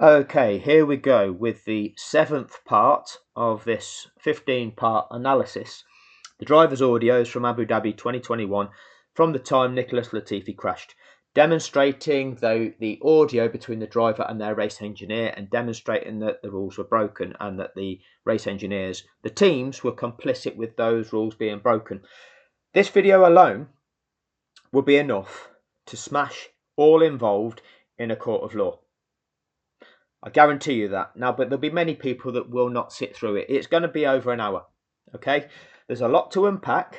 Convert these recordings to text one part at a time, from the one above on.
Okay, here we go with the 7th part of this 15-part analysis. The driver's audios from Abu Dhabi 2021 from the time Nicholas Latifi crashed, demonstrating the audio between the driver and their race engineer and demonstrating that the rules were broken and that the race engineers, the teams, were complicit with those rules being broken. This video alone will be enough to smash all involved in a court of law. I guarantee you that. Now, but there'll be many people that will not sit through it. It's going to be over an hour. Okay, there's a lot to unpack,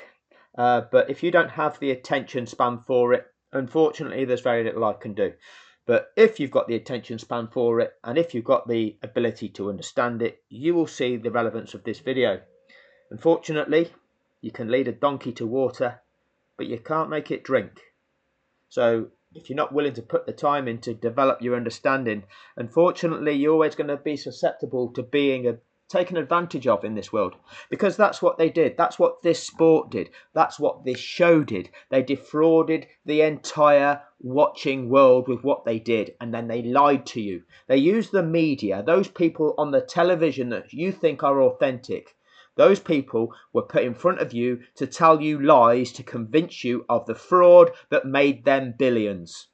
but if you don't have the attention span for it, unfortunately, there's very little I can do. But if you've got the attention span for it, and if you've got the ability to understand it, you will see the relevance of this video. Unfortunately, you can lead a donkey to water, but you can't make it drink. So if you're not willing to put the time in to develop your understanding, unfortunately, you're always going to be susceptible to being taken advantage of in this world, because that's what they did. That's what this sport did. That's what this show did. They defrauded the entire watching world with what they did, and then they lied to you. They used the media, those people on the television that you think are authentic. Those people were put in front of you to tell you lies to convince you of the fraud that made them billions.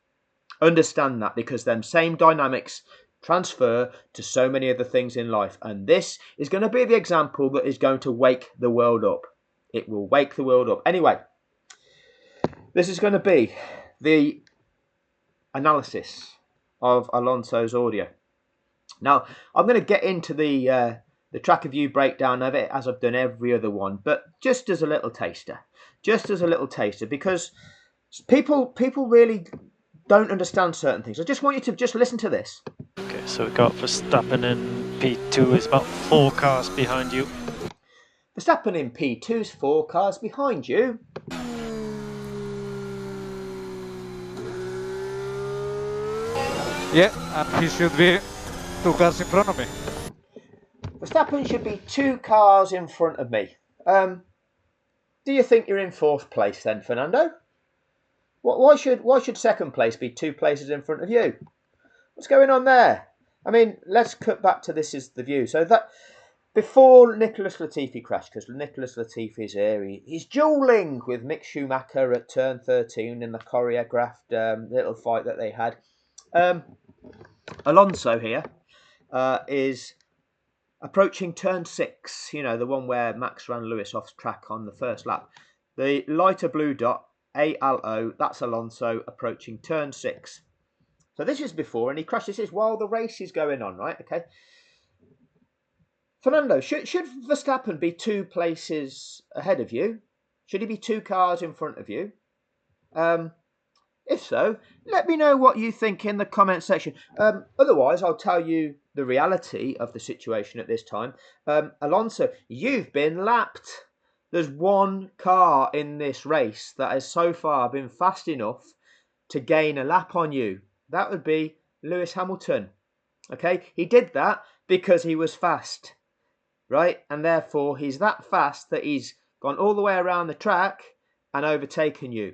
Understand that, because them same dynamics transfer to so many other things in life. And this is going to be the example that is going to wake the world up. It will wake the world up. Anyway, this is going to be the analysis of Alonso's audio. Now, I'm going to get into the track of view breakdown of it as I've done every other one, but just as a little taster, because people really don't understand certain things. I just want you to just listen to this. Okay, so we got Verstappen in P2 is about 4 cars behind you. Verstappen in P2 is 4 cars behind you. Yeah, and he should be 2 cars in front of me. Verstappen should be 2 cars in front of me. Do you think you're in 4th place then, Fernando? Why should 2nd place be 2 places in front of you? What's going on there? I mean, let's cut back to this is the view. So that before Nicholas Latifi crashed, because Nicholas Latifi's here, he's duelling with Mick Schumacher at turn 13 in the choreographed little fight that they had. Alonso here is approaching turn 6, you know, the one where Max ran Lewis off track on the first lap. The lighter blue dot, ALO, that's Alonso approaching turn 6. So this is before, and he crashed. This is while the race is going on, right? Okay. Fernando, should Verstappen be 2 places ahead of you? Should he be 2 cars in front of you? If so, let me know what you think in the comment section. Otherwise, I'll tell you the reality of the situation at this time. Alonso, you've been lapped. There's 1 car in this race that has so far been fast enough to gain a lap on you. That would be Lewis Hamilton. Okay, he did that because he was fast, right? And therefore, he's that fast that he's gone all the way around the track and overtaken you.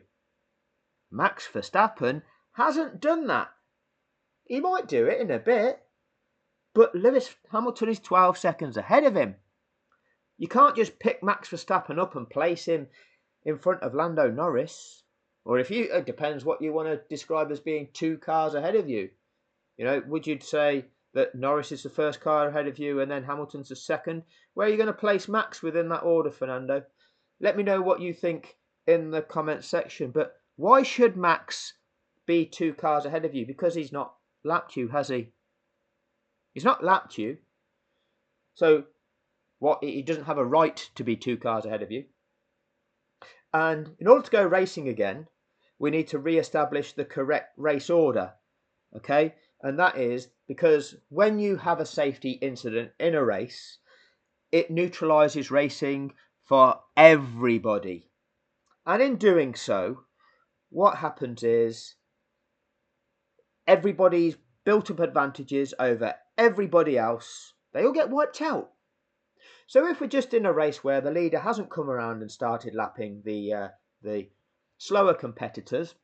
Max Verstappen hasn't done that. He might do it in a bit, but Lewis Hamilton is 12 seconds ahead of him. You can't just pick Max Verstappen up and place him in front of Lando Norris. Or it depends what you want to describe as being 2 cars ahead of you. You know, would you say that Norris is the 1st car ahead of you and then Hamilton's the 2nd? Where are you going to place Max within that order, Fernando? Let me know what you think in the comment section. But why should Max be 2 cars ahead of you? Because he's not lapped you, has he? He's not lapped you. So what? He doesn't have a right to be 2 cars ahead of you. And in order to go racing again, we need to re-establish the correct race order. Okay? And that is because when you have a safety incident in a race, it neutralizes racing for everybody. And in doing so, what happens is everybody's built up advantages over everybody else. They all get wiped out. So if we're just in a race where the leader hasn't come around and started lapping the slower competitors,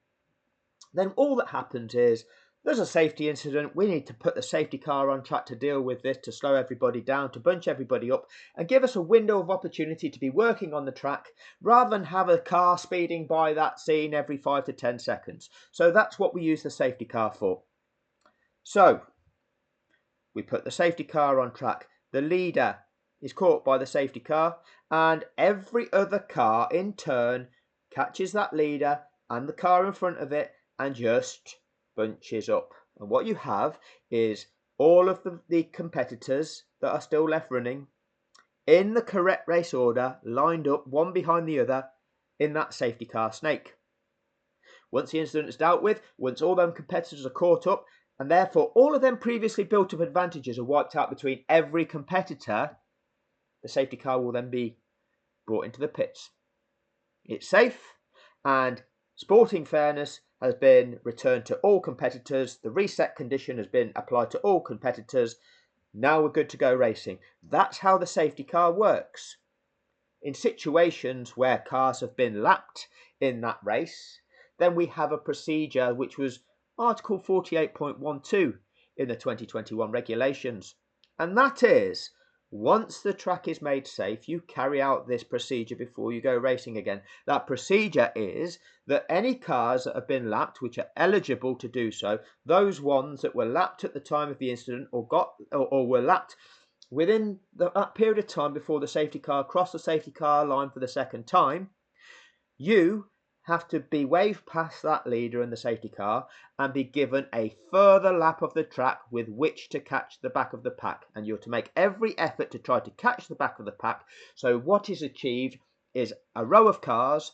then all that happens is There's a safety incident. We need to put the safety car on track to deal with this, to slow everybody down, to bunch everybody up and give us a window of opportunity to be working on the track rather than have a car speeding by that scene every 5 to 10 seconds. So that's what we use the safety car for. So we put the safety car on track. The leader is caught by the safety car and every other car in turn catches that leader and the car in front of it and just bunches up. And what you have is all of the competitors that are still left running in the correct race order, lined up one behind the other in that safety car snake. Once the incident is dealt with, once all them competitors are caught up, and therefore all of them previously built up advantages are wiped out between every competitor, the safety car will then be brought into the pits. It's safe and sporting fairness has been returned to all competitors. The reset condition has been applied to all competitors. Now we're good to go racing. That's how the safety car works. In situations where cars have been lapped in that race, then we have a procedure which was Article 48.12 in the 2021 regulations. And that is, once the track is made safe, you carry out this procedure before you go racing again. That procedure is that any cars that have been lapped, which are eligible to do so, those ones that were lapped at the time of the incident or were lapped within that period of time before the safety car crossed the safety car line for the second time, you have to be waved past that leader in the safety car and be given a further lap of the track with which to catch the back of the pack. And you're to make every effort to try to catch the back of the pack. So what is achieved is a row of cars,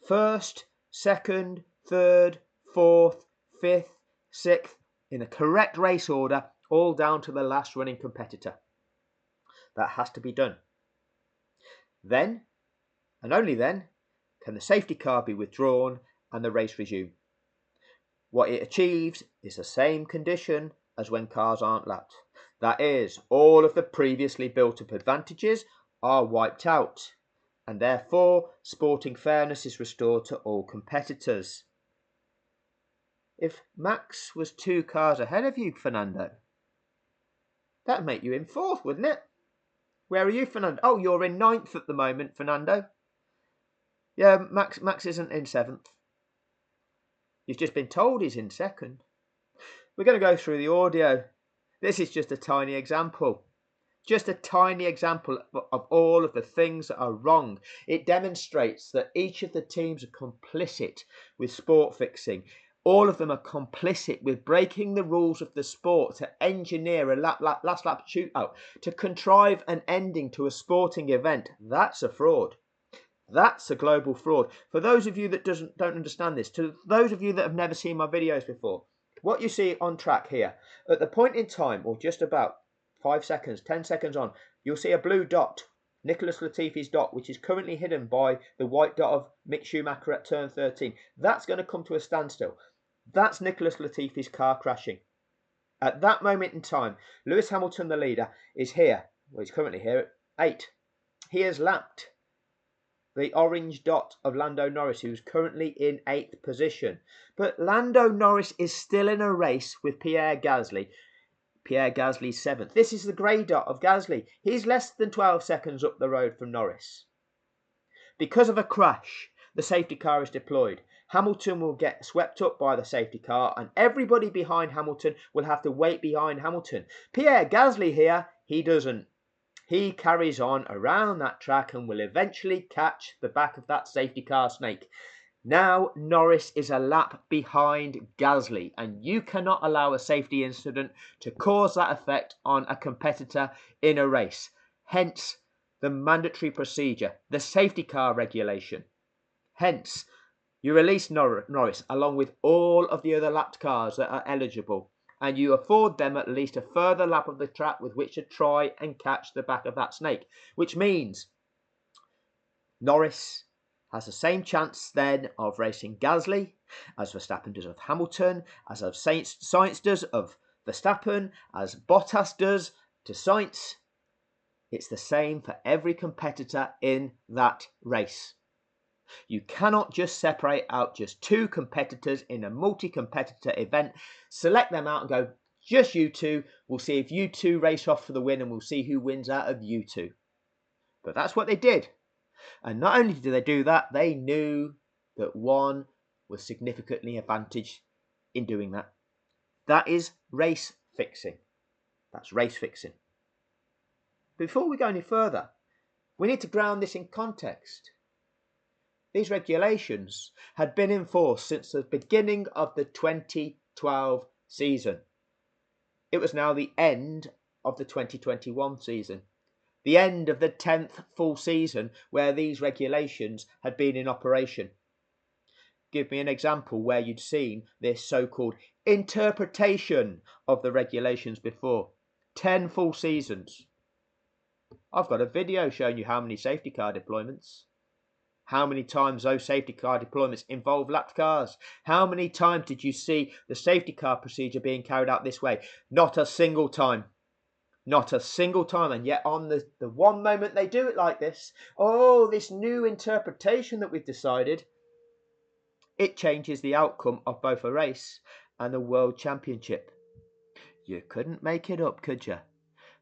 first, second, third, fourth, fifth, sixth, in the correct race order, all down to the last running competitor. That has to be done. Then, and only then, can the safety car be withdrawn and the race resume. What it achieves is the same condition as when cars aren't lapped. That is, all of the previously built up advantages are wiped out, and therefore sporting fairness is restored to all competitors. If Max was 2 cars ahead of you, Fernando, that'd make you in 4th, wouldn't it? Where are you, Fernando? Oh, you're in 9th at the moment, Fernando. Yeah, Max isn't in 7th. You've just been told he's in 2nd. We're going to go through the audio. This is just a tiny example. Just a tiny example of all of the things that are wrong. It demonstrates that each of the teams are complicit with sport fixing. All of them are complicit with breaking the rules of the sport to engineer a last lap shootout, to contrive an ending to a sporting event. That's a fraud. That's a global fraud. For those of you that don't understand this, to those of you that have never seen my videos before, what you see on track here, at the point in time, or just about 5 seconds, 10 seconds on, you'll see a blue dot, Nicholas Latifi's dot, which is currently hidden by the white dot of Mick Schumacher at turn 13. That's going to come to a standstill. That's Nicholas Latifi's car crashing. At that moment in time, Lewis Hamilton, the leader, is here. Well, he's currently here at 8. He has lapped the orange dot of Lando Norris, who's currently in 8th position. But Lando Norris is still in a race with Pierre Gasly. Pierre Gasly's 7th. This is the grey dot of Gasly. He's less than 12 seconds up the road from Norris. Because of a crash, the safety car is deployed. Hamilton will get swept up by the safety car and everybody behind Hamilton will have to wait behind Hamilton. Pierre Gasly here, he doesn't. He carries on around that track and will eventually catch the back of that safety car snake. Now Norris is a lap behind Gasly, and you cannot allow a safety incident to cause that effect on a competitor in a race. Hence the mandatory procedure, the safety car regulation. Hence, you release Norris along with all of the other lapped cars that are eligible, and you afford them at least a further lap of the track with which to try and catch the back of that snake, which means Norris has the same chance then of racing Gasly as Verstappen does of Hamilton, as of Sainz does of Verstappen, as Bottas does to Sainz. It's the same for every competitor in that race. You cannot just separate out just two competitors in a multi-competitor event, select them out and go, just you two, we'll see if you two race off for the win and we'll see who wins out of you two. But that's what they did. And not only did they do that, they knew that one was significantly advantaged in doing that. That is race fixing. That's race fixing. Before we go any further, we need to ground this in context. These regulations had been in force since the beginning of the 2012 season. It was now the end of the 2021 season, the end of the 10th full season where these regulations had been in operation. Give me an example where you'd seen this so-called interpretation of the regulations before. 10 full seasons. I've got a video showing you how many safety car deployments. How many times those safety car deployments involve lapped cars? How many times did you see the safety car procedure being carried out this way? Not a single time. Not a single time. And yet on the one moment they do it like this, oh, this new interpretation that we've decided, it changes the outcome of both a race and a world championship. You couldn't make it up, could you?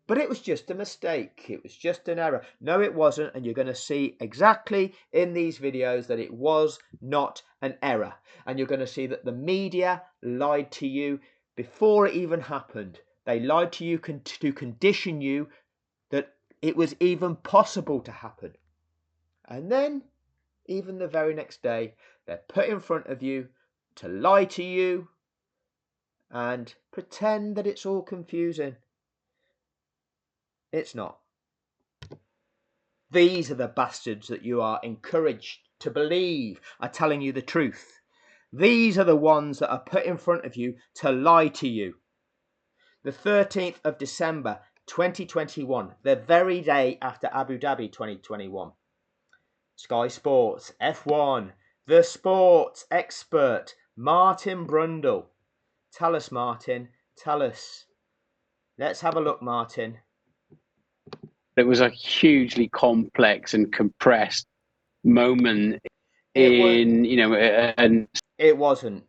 But it was just a mistake. It was just an error. No, it wasn't. And you're going to see exactly in these videos that it was not an error. And you're going to see that the media lied to you before it even happened. They lied to you to condition you that it was even possible to happen. And then, even the very next day, they're put in front of you to lie to you and pretend that it's all confusing. It's not. These are the bastards that you are encouraged to believe are telling you the truth. These are the ones that are put in front of you to lie to you. The 13th of December 2021, the very day after Abu Dhabi 2021. Sky Sports, F1, the sports expert, Martin Brundle. Tell us, Martin, tell us. Let's have a look, Martin. It was a hugely complex and compressed moment and it wasn't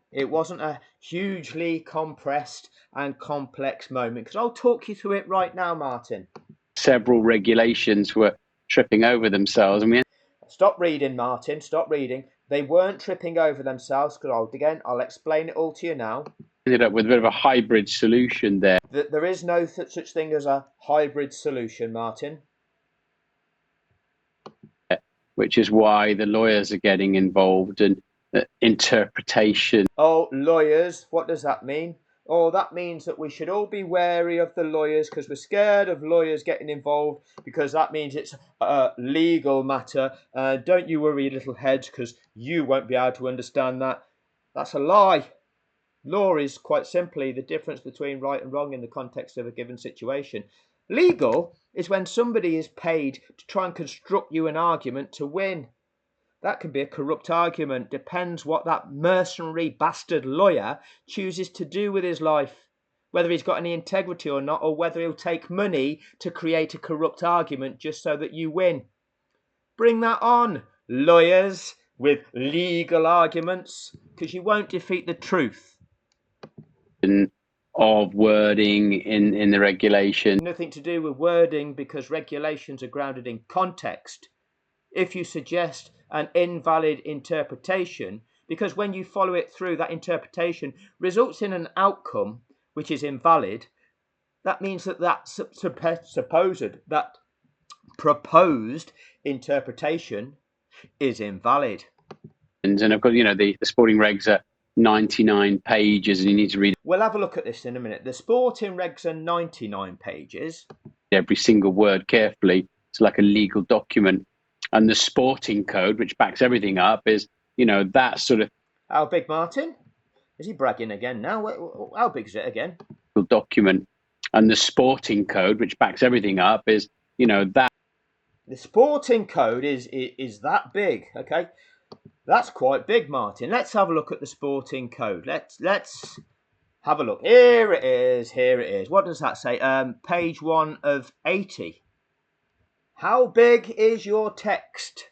a hugely compressed and complex moment, because I'll talk you through it right now, Martin. Several regulations were tripping over themselves. Stop reading, Martin, stop reading. They weren't tripping over themselves, because I'll explain it all to you now. Ended up with a bit of a hybrid solution there. There is no such thing as a hybrid solution, Martin. Which is why the lawyers are getting involved in interpretation. Oh, lawyers, what does that mean? Oh, that means that we should all be wary of the lawyers, because we're scared of lawyers getting involved, because that means it's a legal matter. Don't you worry, little heads, because you won't be able to understand that. That's a lie. Law is quite simply the difference between right and wrong in the context of a given situation. Legal is when somebody is paid to try and construct you an argument to win. That can be a corrupt argument. Depends what that mercenary bastard lawyer chooses to do with his life. Whether he's got any integrity or not, or whether he'll take money to create a corrupt argument just so that you win. Bring that on, lawyers with legal arguments, because you won't defeat the truth. Of wording in the regulation. Nothing to do with wording, because regulations are grounded in context. If you suggest an invalid interpretation, because when you follow it through, that interpretation results in an outcome which is invalid, that means that proposed interpretation is invalid. And of course, the sporting regs are 99 pages and you need to read. We'll have a look at this in a minute. The sporting regs are 99 pages. Every single word carefully. It's like a legal document. And the sporting code, which backs everything up, is, that sort of... How big, Martin? Is he bragging again now? How big is it again? Document. And the sporting code, which backs everything up, is, that... The sporting code is that big, okay? That's quite big, Martin. Let's have a look at the sporting code. Let's have a look. Here it is. What does that say? Page 1 of 80. How big is your text?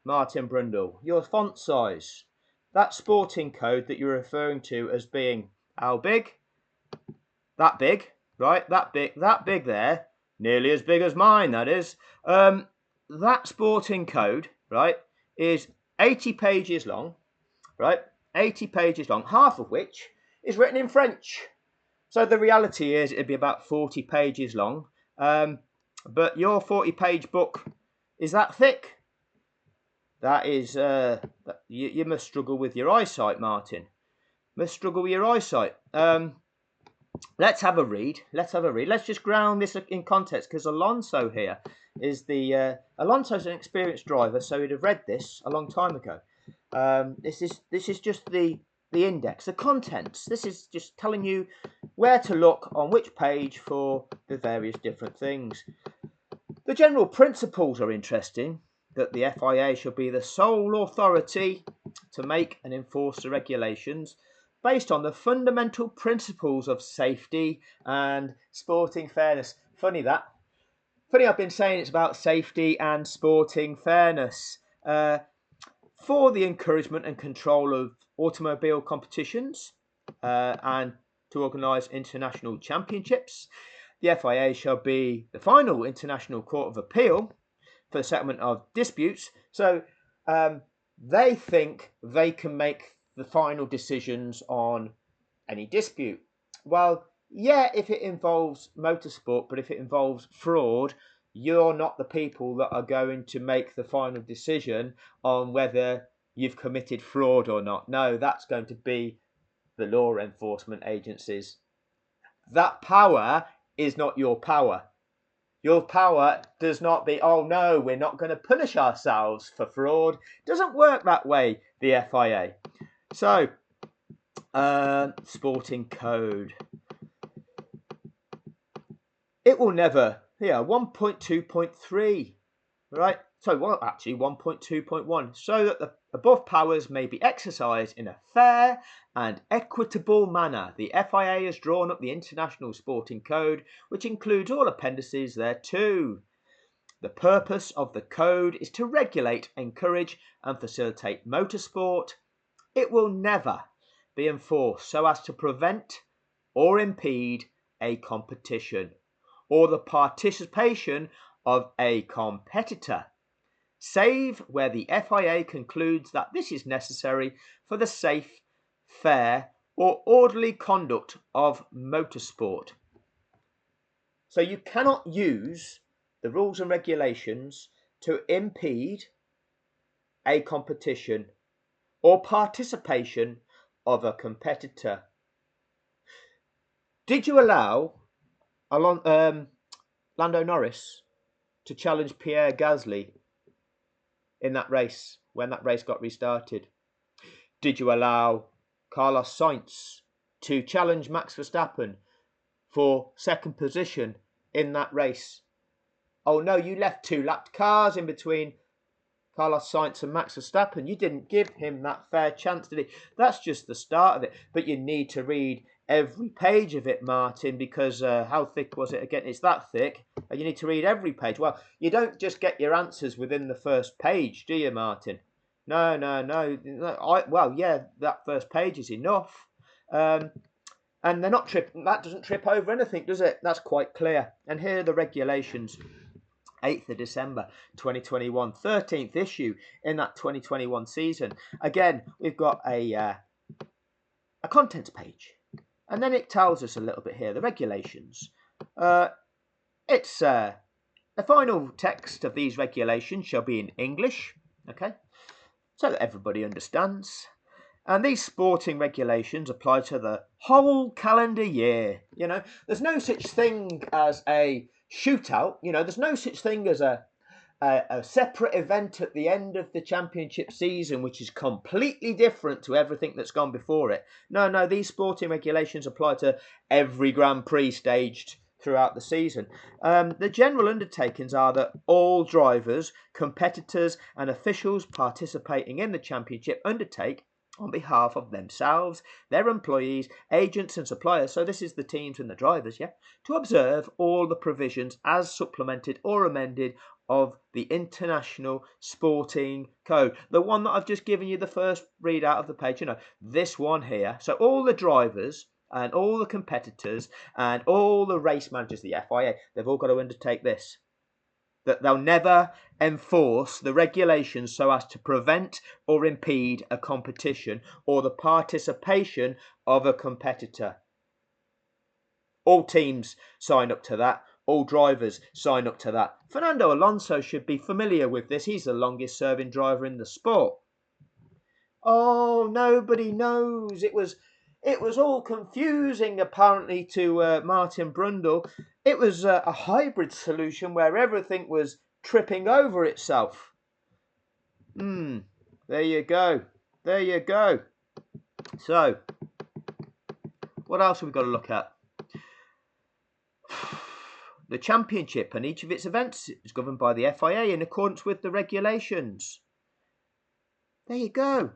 Martin Brundle, your font size. That sporting code that you're referring to as being how big? That big, right? That big there. Nearly as big as mine, that is. That sporting code, right, is 80 pages long, right? 80 pages long, half of which is written in French. So the reality is it'd be about 40 pages long. But your 40-page book is that thick. That is, you must struggle with your eyesight, Martin. Must struggle with your eyesight. Let's have a read. Let's just ground this in context, because Alonso here is Alonso's an experienced driver, so he'd have read this a long time ago. This is just the index, the contents. This is just telling you where to look on which page for the various different things. The general principles are interesting, that the FIA shall be the sole authority to make and enforce the regulations based on the fundamental principles of safety and sporting fairness. Funny I've been saying it's about safety and sporting fairness. For the encouragement and control of automobile competitions and to organise international championships, the FIA shall be the final international court of appeal for the settlement of disputes. So they think they can make the final decisions on any dispute. Well, yeah, if it involves motorsport, but if it involves fraud, you're not the people that are going to make the final decision on whether you've committed fraud or not. No, that's going to be the law enforcement agencies. That power is not your power. Your power does not be, oh no, we're not going to punish ourselves for fraud. It doesn't work that way, the FIA. So, sporting code. It will never, 1.2.3, right? So, well, actually 1.2.1, so that the above powers may be exercised in a fair and equitable manner. The FIA has drawn up the International Sporting Code, which includes all appendices thereto. The purpose of the code is to regulate, encourage and facilitate motorsport. It will never be enforced so as to prevent or impede a competition or the participation of a competitor, save where the FIA concludes that this is necessary for the safe, fair or orderly conduct of motorsport. So you cannot use the rules and regulations to impede a competition or participation of a competitor. Did you allow Lando Norris to challenge Pierre Gasly in that race when that race got restarted? Did you allow Carlos Sainz to challenge Max Verstappen for second position in that race? Oh no, you left two lapped cars in between Carlos Sainz and Max Verstappen. You didn't give him that fair chance, did he? That's just the start of it. But you need to read every page of it, Martin, because how thick was it again? It's that thick, and you need to read every page. Well, you don't just get your answers within the first page, do you, Martin? No. That first page is enough. And they're not tripping. That doesn't trip over anything, does it? That's quite clear. And here are the regulations. 8th of December 2021, 13th issue in that 2021 season. Again, we've got a contents page. And then it tells us a little bit here, the regulations. It's the final text of these regulations shall be in English, okay, so that everybody understands. And these sporting regulations apply to the whole calendar year. There's no such thing as a shootout. There's no such thing as a separate event at the end of the championship season, which is completely different to everything that's gone before it. No, these sporting regulations apply to every Grand Prix staged throughout the season. The general undertakings are that all drivers, competitors and officials participating in the championship undertake on behalf of themselves, their employees, agents and suppliers, so this is the teams and the drivers, to observe all the provisions as supplemented or amended of the International Sporting Code. The one that I've just given you the first readout of the page, this one here. So all the drivers and all the competitors and all the race managers, the FIA, they've all got to undertake this. That they'll never enforce the regulations so as to prevent or impede a competition or the participation of a competitor. All teams sign up to that. All drivers sign up to that. Fernando Alonso should be familiar with this. He's the longest serving driver in the sport. Oh, nobody knows. It was all confusing apparently to Martin Brundle. It was a hybrid solution where everything was tripping over itself. There you go. There you go. So, what else have we got to look at? The championship and each of its events is governed by the FIA in accordance with the regulations. There you go.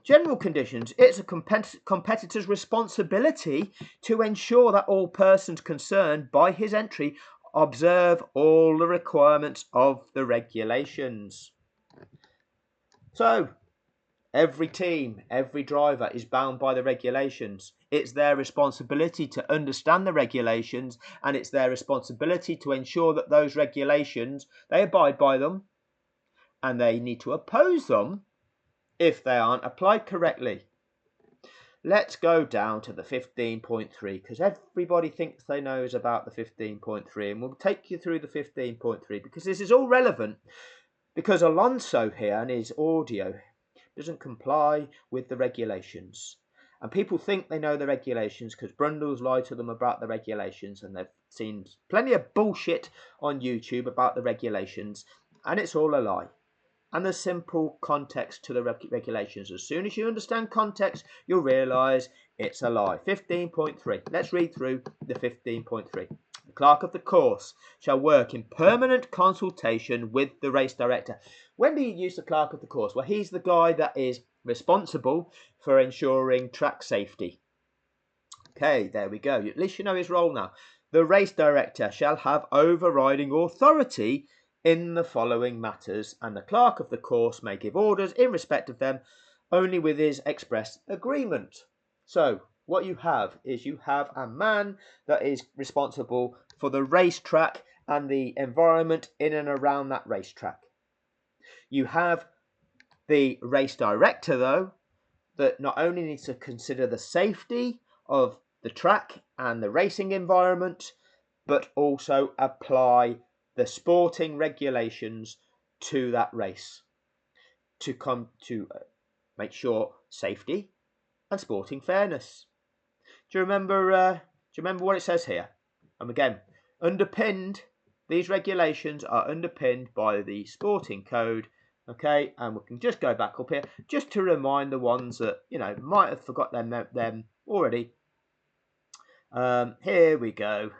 General conditions. It's a competitor's responsibility to ensure that all persons concerned by his entry observe all the requirements of the regulations. So, every team, every driver is bound by the regulations. It's their responsibility to understand the regulations, and it's their responsibility to ensure that those regulations, they abide by them, and they need to oppose them if they aren't applied correctly. Let's go down to the 15.3 because everybody thinks they knows about the 15.3, and we'll take you through the 15.3 because this is all relevant because Alonso here and his audio doesn't comply with the regulations. And people think they know the regulations because Brundle's lied to them about the regulations, and they've seen plenty of bullshit on YouTube about the regulations, and it's all a lie. And there's simple context to the regulations. As soon as you understand context, you'll realise it's a lie. 15.3. Let's read through the 15.3. The clerk of the course shall work in permanent consultation with the race director. When do you use the clerk of the course? Well, he's the guy that is responsible for ensuring track safety. Okay, there we go. At least you know his role now. The race director shall have overriding authority in the following matters, and the clerk of the course may give orders in respect of them only with his express agreement. So, what you have is you have a man that is responsible for the racetrack and the environment in and around that racetrack. You have the race director, though, that not only needs to consider the safety of the track and the racing environment, but also apply the sporting regulations to that race to come to make sure safety and sporting fairness. Do you remember what it says here? And again, these regulations are underpinned by the sporting code. Okay, and we can just go back up here just to remind the ones that might have forgot them already. Here we go.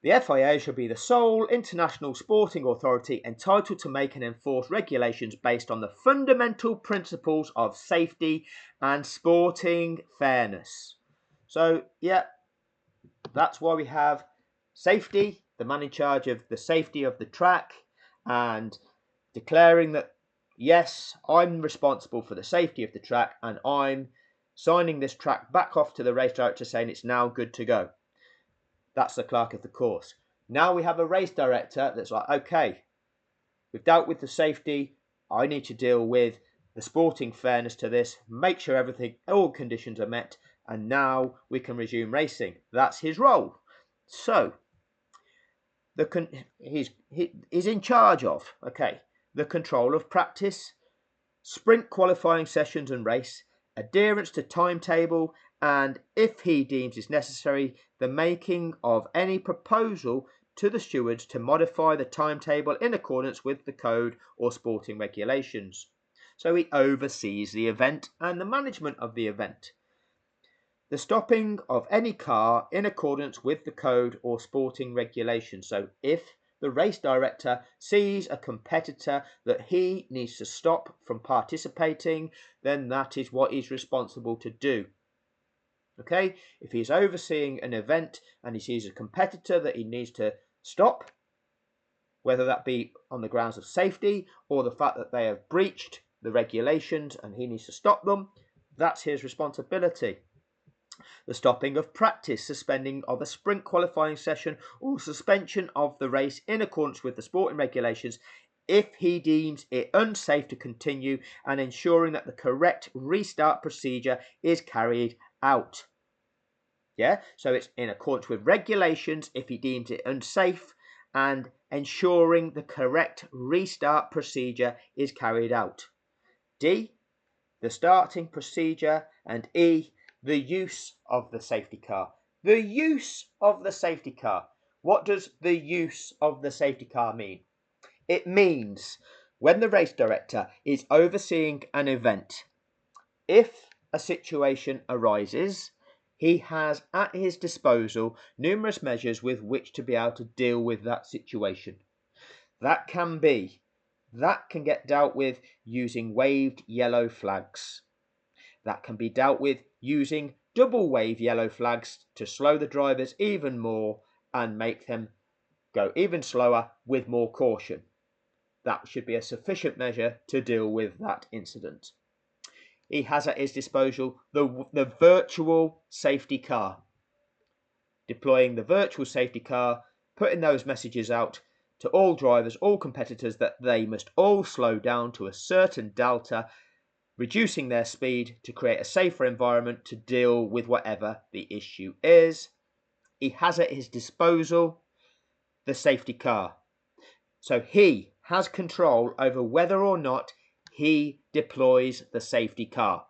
The FIA shall be the sole international sporting authority entitled to make and enforce regulations based on the fundamental principles of safety and sporting fairness. So, yeah, that's why we have safety, the man in charge of the safety of the track, and declaring that, yes, I'm responsible for the safety of the track, and I'm signing this track back off to the race director saying it's now good to go. That's the clerk of the course. Now we have a race director that's like, okay, we've dealt with the safety. I need to deal with the sporting fairness to this, make sure all conditions are met, and now we can resume racing. That's his role. So, he's in charge of, the control of practice, sprint qualifying sessions and race, adherence to timetable, and if he deems it necessary, the making of any proposal to the stewards to modify the timetable in accordance with the code or sporting regulations. So he oversees the event and the management of the event. The stopping of any car in accordance with the code or sporting regulations. So if the race director sees a competitor that he needs to stop from participating, then that is what he's responsible to do. Okay, if he's overseeing an event and he sees a competitor that he needs to stop, whether that be on the grounds of safety or the fact that they have breached the regulations and he needs to stop them. That's his responsibility. The stopping of practice, suspending of a sprint qualifying session, or suspension of the race in accordance with the sporting regulations if he deems it unsafe to continue, and ensuring that the correct restart procedure is carried out. Yeah, so it's in accordance with regulations if he deems it unsafe, and ensuring the correct restart procedure is carried out. D, the starting procedure, and E, the use of the safety car. The use of the safety car. What does the use of the safety car mean? It means when the race director is overseeing an event, if a situation arises, he has at his disposal numerous measures with which to be able to deal with that situation. That can get dealt with using waved yellow flags. That can be dealt with using double wave yellow flags to slow the drivers even more and make them go even slower with more caution. That should be a sufficient measure to deal with that incident. He has at his disposal the virtual safety car. Deploying the virtual safety car, putting those messages out to all drivers, all competitors, that they must all slow down to a certain delta, reducing their speed to create a safer environment to deal with whatever the issue is. He has at his disposal the safety car. So he has control over whether or not he deploys the safety car.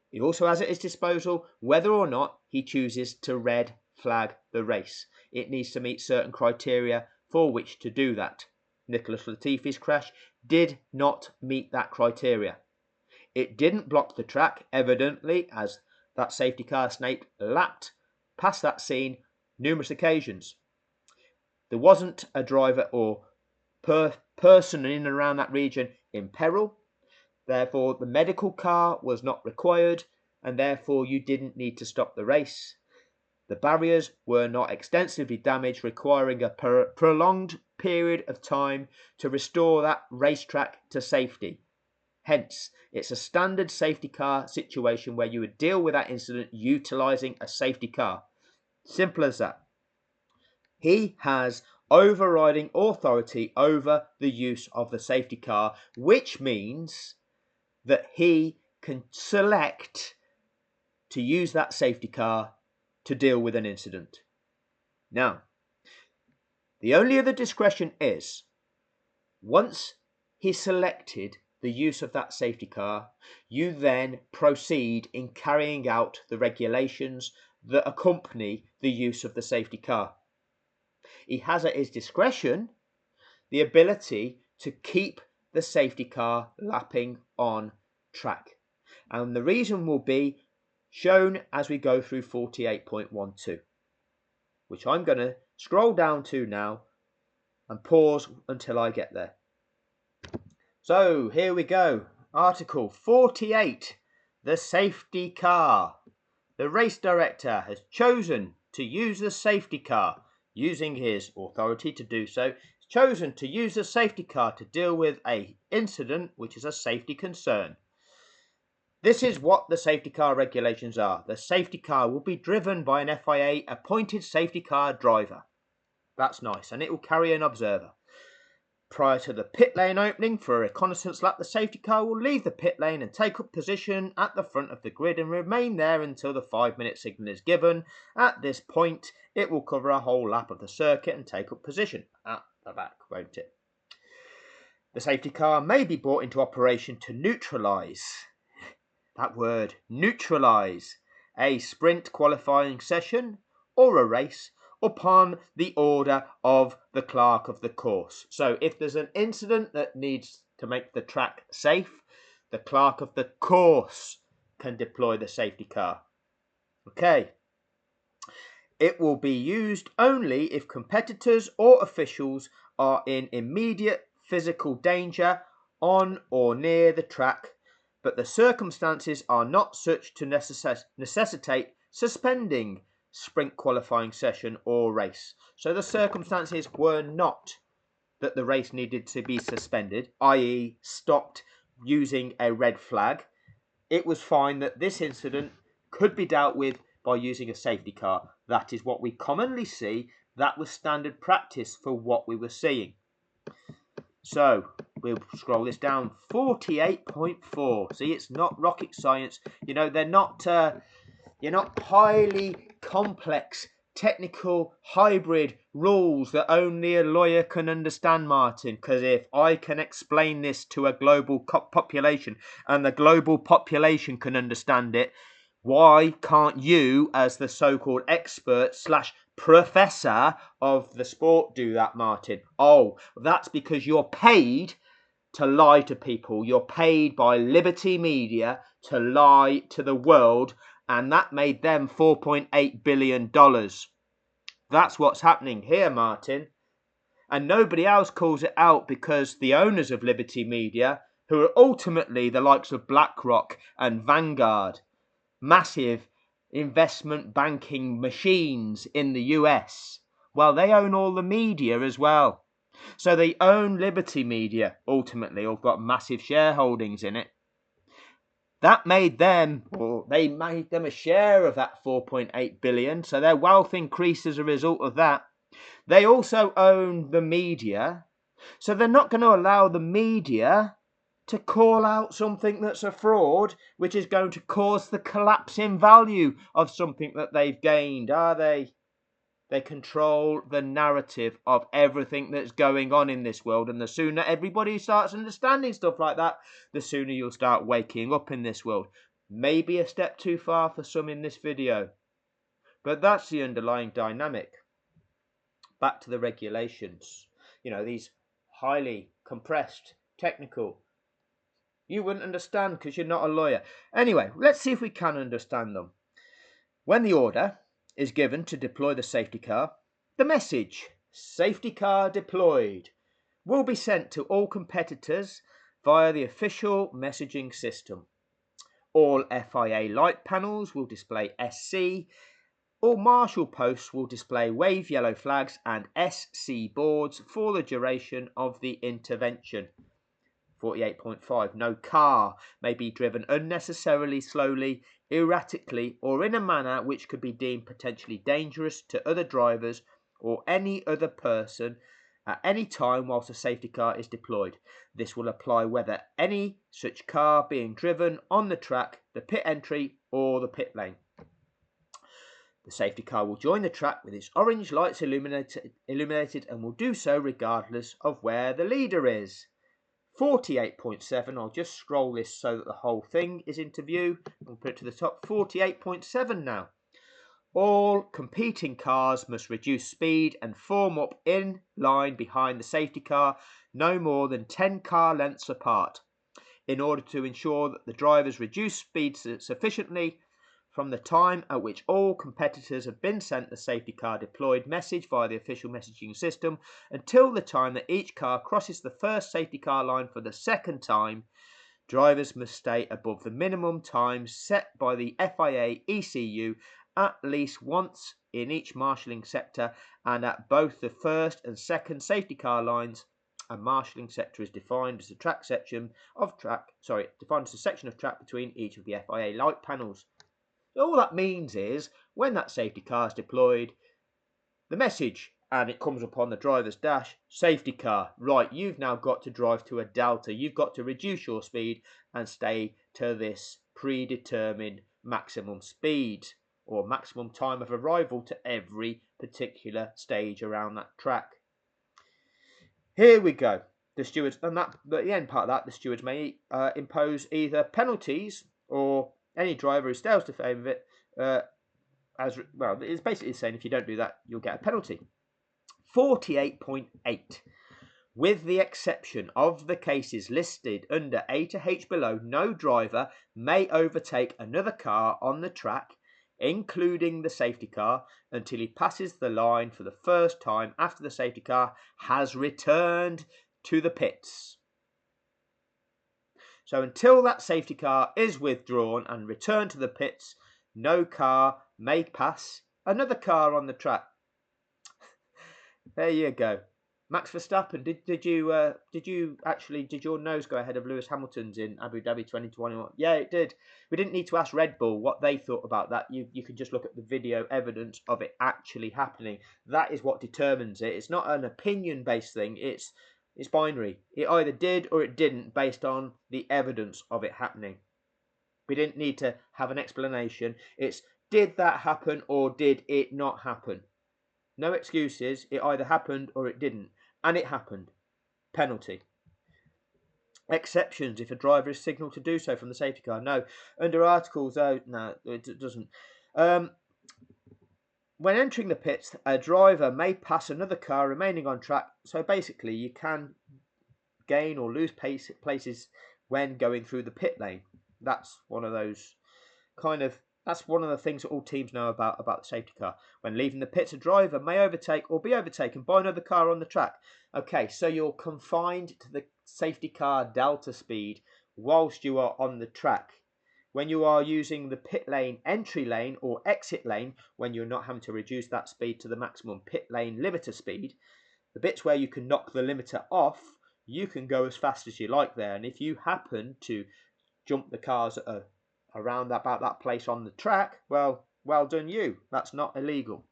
He also has at his disposal whether or not he chooses to red flag the race. It needs to meet certain criteria for which to do that. Nicholas Latifi's crash did not meet that criteria. It didn't block the track, evidently, as that safety car snake lapped past that scene numerous occasions. There wasn't a driver or person in and around that region in peril. Therefore, the medical car was not required, and therefore you didn't need to stop the race. The barriers were not extensively damaged, requiring a prolonged period of time to restore that racetrack to safety. Hence, it's a standard safety car situation where you would deal with that incident utilising a safety car. Simple as that. He has overriding authority over the use of the safety car, which means that he can select to use that safety car to deal with an incident. Now, the only other discretion is, once he's selected the use of that safety car, you then proceed in carrying out the regulations that accompany the use of the safety car. He has at his discretion the ability to keep the safety car lapping on track. And the reason will be shown as we go through 48.12, which I'm going to scroll down to now and pause until I get there. So here we go. Article 48, the safety car. The race director has chosen to use the safety car, using his authority to do so, chosen to use the safety car to deal with an incident which is a safety concern. This is what the safety car regulations are. The safety car will be driven by an FIA appointed safety car driver. That's nice, and it will carry an observer. Prior to the pit lane opening for a reconnaissance lap, the safety car will leave the pit lane and take up position at the front of the grid and remain there until the 5-minute signal is given. At this point, it will cover a whole lap of the circuit and take up position at the back, won't it? The safety car may be brought into operation to neutralise, that word, neutralise, a sprint qualifying session or a race upon the order of the clerk of the course. So if there's an incident that needs to make the track safe, the clerk of the course can deploy the safety car. Okay. It will be used only if competitors or officials are in immediate physical danger on or near the track, but the circumstances are not such to necessitate suspending sprint qualifying session or race. So the circumstances were not that the race needed to be suspended, i.e. stopped using a red flag, it was fine that this incident could be dealt with by using a safety car. That is what we commonly see. That was standard practice for what we were seeing. So we'll scroll this down. 48.4. See, it's not rocket science. You know, they're not highly complex, technical, hybrid rules that only a lawyer can understand, Martin. Because if I can explain this to a global population and the global population can understand it, why can't you, as the so-called expert / professor of the sport, do that, Martin? Oh, that's because you're paid to lie to people. You're paid by Liberty Media to lie to the world, and that made them $4.8 billion. That's what's happening here, Martin. And nobody else calls it out because the owners of Liberty Media, who are ultimately the likes of BlackRock and Vanguard, massive investment banking machines in the US, well, they own all the media as well. So they own Liberty Media, ultimately, or got massive shareholdings in it. That made them, or they made them a share of that 4.8 billion. So their wealth increased as a result of that. They also own the media. So they're not going to allow the media to call out something that's a fraud, which is going to cause the collapse in value of something that they've gained, are they? They control the narrative of everything that's going on in this world. And the sooner everybody starts understanding stuff like that, the sooner you'll start waking up in this world. Maybe a step too far for some in this video, but that's the underlying dynamic. Back to the regulations. You know, these highly compressed, technical. You wouldn't understand because you're not a lawyer. Anyway, let's see if we can understand them. When the order is given to deploy the safety car, the message, safety car deployed, will be sent to all competitors via the official messaging system. All FIA light panels will display SC, all marshal posts will display wave yellow flags and SC boards for the duration of the intervention. 48.5. No car may be driven unnecessarily slowly, erratically, or in a manner which could be deemed potentially dangerous to other drivers or any other person at any time whilst a safety car is deployed. This will apply whether any such car being driven on the track, the pit entry, or the pit lane. The safety car will join the track with its orange lights illuminated and will do so regardless of where the leader is. 48.7, I'll just scroll this so that the whole thing is into view. I'll put it to the top. 48.7 now. All competing cars must reduce speed and form up in line behind the safety car, no more than 10 car lengths apart, in order to ensure that the drivers reduce speed sufficiently from the time at which all competitors have been sent the safety car deployed message via the official messaging system until the time that each car crosses the first safety car line for the second time. Drivers must stay above the minimum time set by the FIA ECU at least once in each marshalling sector and at both the first and second safety car lines. A marshalling sector is defined as a section of track between each of the FIA light panels. All that means is when that safety car is deployed, the message, and it comes up on the driver's dash, safety car, right, you've now got to drive to a delta, you've got to reduce your speed and stay to this predetermined maximum speed or maximum time of arrival to every particular stage around that track. Here we go. The stewards, and that at the end part of that, the stewards may impose either penalties or any driver who fails to favour it, as well, it's basically saying if you don't do that, you'll get a penalty. 48.8. With the exception of the cases listed under A to H below, no driver may overtake another car on the track, including the safety car, until he passes the line for the first time after the safety car has returned to the pits. So until that safety car is withdrawn and returned to the pits, no car may pass another car on the track. There you go. Max Verstappen, did your nose go ahead of Lewis Hamilton's in Abu Dhabi 2021? Yeah, it did. We didn't need to ask Red Bull what they thought about that. You can just look at the video evidence of it actually happening. That is what determines it. It's not an opinion-based thing. It's binary. It either did or it didn't based on the evidence of it happening. We didn't need to have an explanation. It's did that happen or did it not happen? No excuses. It either happened or it didn't. And it happened. Penalty. Exceptions if a driver is signalled to do so from the safety car. No. Under articles, no, it doesn't. When entering the pits, a driver may pass another car remaining on track. So basically, you can gain or lose places when going through the pit lane. That's one of those that's one of the things that all teams know about the safety car. When leaving the pits, a driver may overtake or be overtaken by another car on the track. Okay, so you're confined to the safety car delta speed whilst you are on the track. When you are using the pit lane entry lane or exit lane, when you're not having to reduce that speed to the maximum pit lane limiter speed, the bits where you can knock the limiter off, you can go as fast as you like there. And if you happen to jump the cars around about that place on the track, well done you. That's not illegal.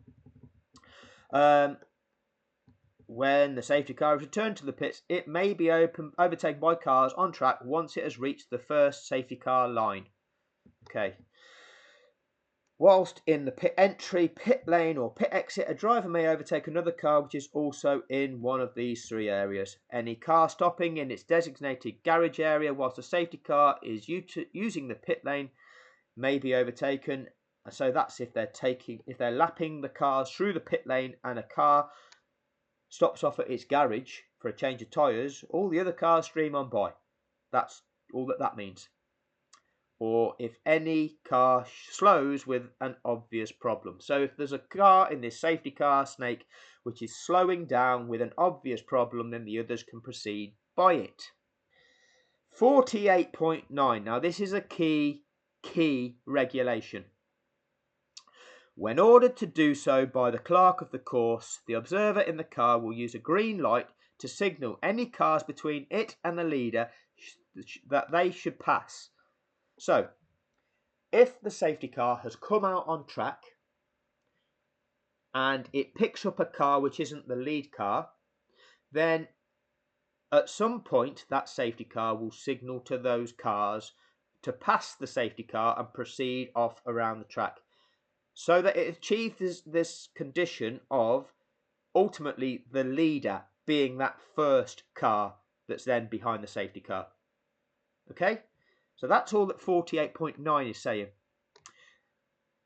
When the safety car is returned to the pits, it may be overtaken by cars on track once it has reached the first safety car line. Okay. Whilst in the pit entry, pit lane or pit exit, a driver may overtake another car which is also in one of these three areas. Any car stopping in its designated garage area whilst a safety car is using the pit lane may be overtaken. So that's if they're lapping the cars through the pit lane and a car stops off at its garage for a change of tyres, all the other cars stream on by. That's all that means. Or if any car slows with an obvious problem. So if there's a car in this safety car snake which is slowing down with an obvious problem, then the others can proceed by it. 48.9. Now this is a key regulation. When ordered to do so by the clerk of the course, the observer in the car will use a green light to signal any cars between it and the leader that they should pass. So, if the safety car has come out on track and it picks up a car which isn't the lead car, then at some point that safety car will signal to those cars to pass the safety car and proceed off around the track, so that it achieves this condition of ultimately the leader being that first car that's then behind the safety car. Okay? So that's all that 48.9 is saying.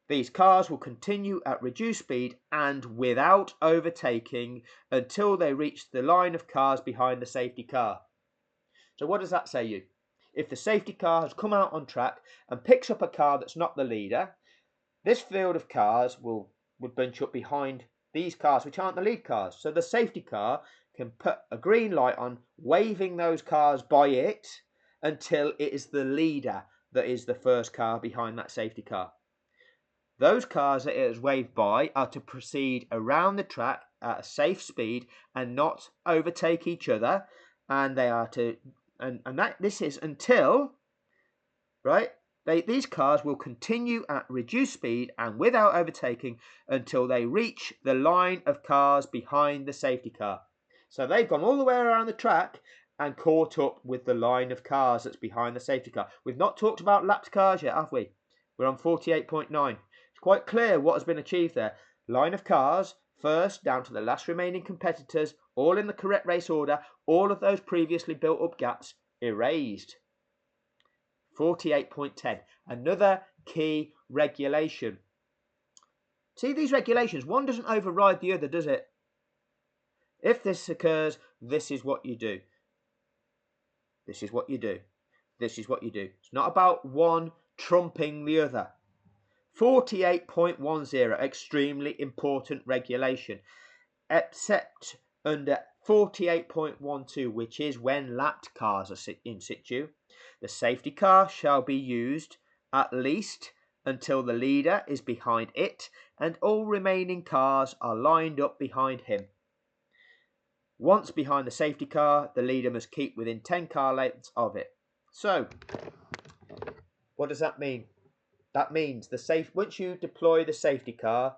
These cars will continue at reduced speed and without overtaking until they reach the line of cars behind the safety car. So what does that say you? If the safety car has come out on track and picks up a car that's not the leader, this field of cars would bunch up behind these cars which aren't the lead cars. So the safety car can put a green light on, waving those cars by it until it is the leader that is the first car behind that safety car. Those cars that it has waved by are to proceed around the track at a safe speed and not overtake each other, and they are to this is until, right? These cars will continue at reduced speed and without overtaking until they reach the line of cars behind the safety car. So they've gone all the way around the track and caught up with the line of cars that's behind the safety car. We've not talked about lapped cars yet, have we? We're on 48.9. It's quite clear what has been achieved there. Line of cars, first down to the last remaining competitors, all in the correct race order, all of those previously built up gaps erased. 48.10. Another key regulation. See, these regulations, one doesn't override the other, does it? If this occurs, this is what you do. This is what you do. This is what you do. It's not about one trumping the other. 48.10, extremely important regulation. Except under 48.12, which is when lapped cars are in situ, the safety car shall be used at least until the leader is behind it and all remaining cars are lined up behind him. Once behind the safety car, the leader must keep within 10 car lengths of it. So, what does that mean? That means once you deploy the safety car,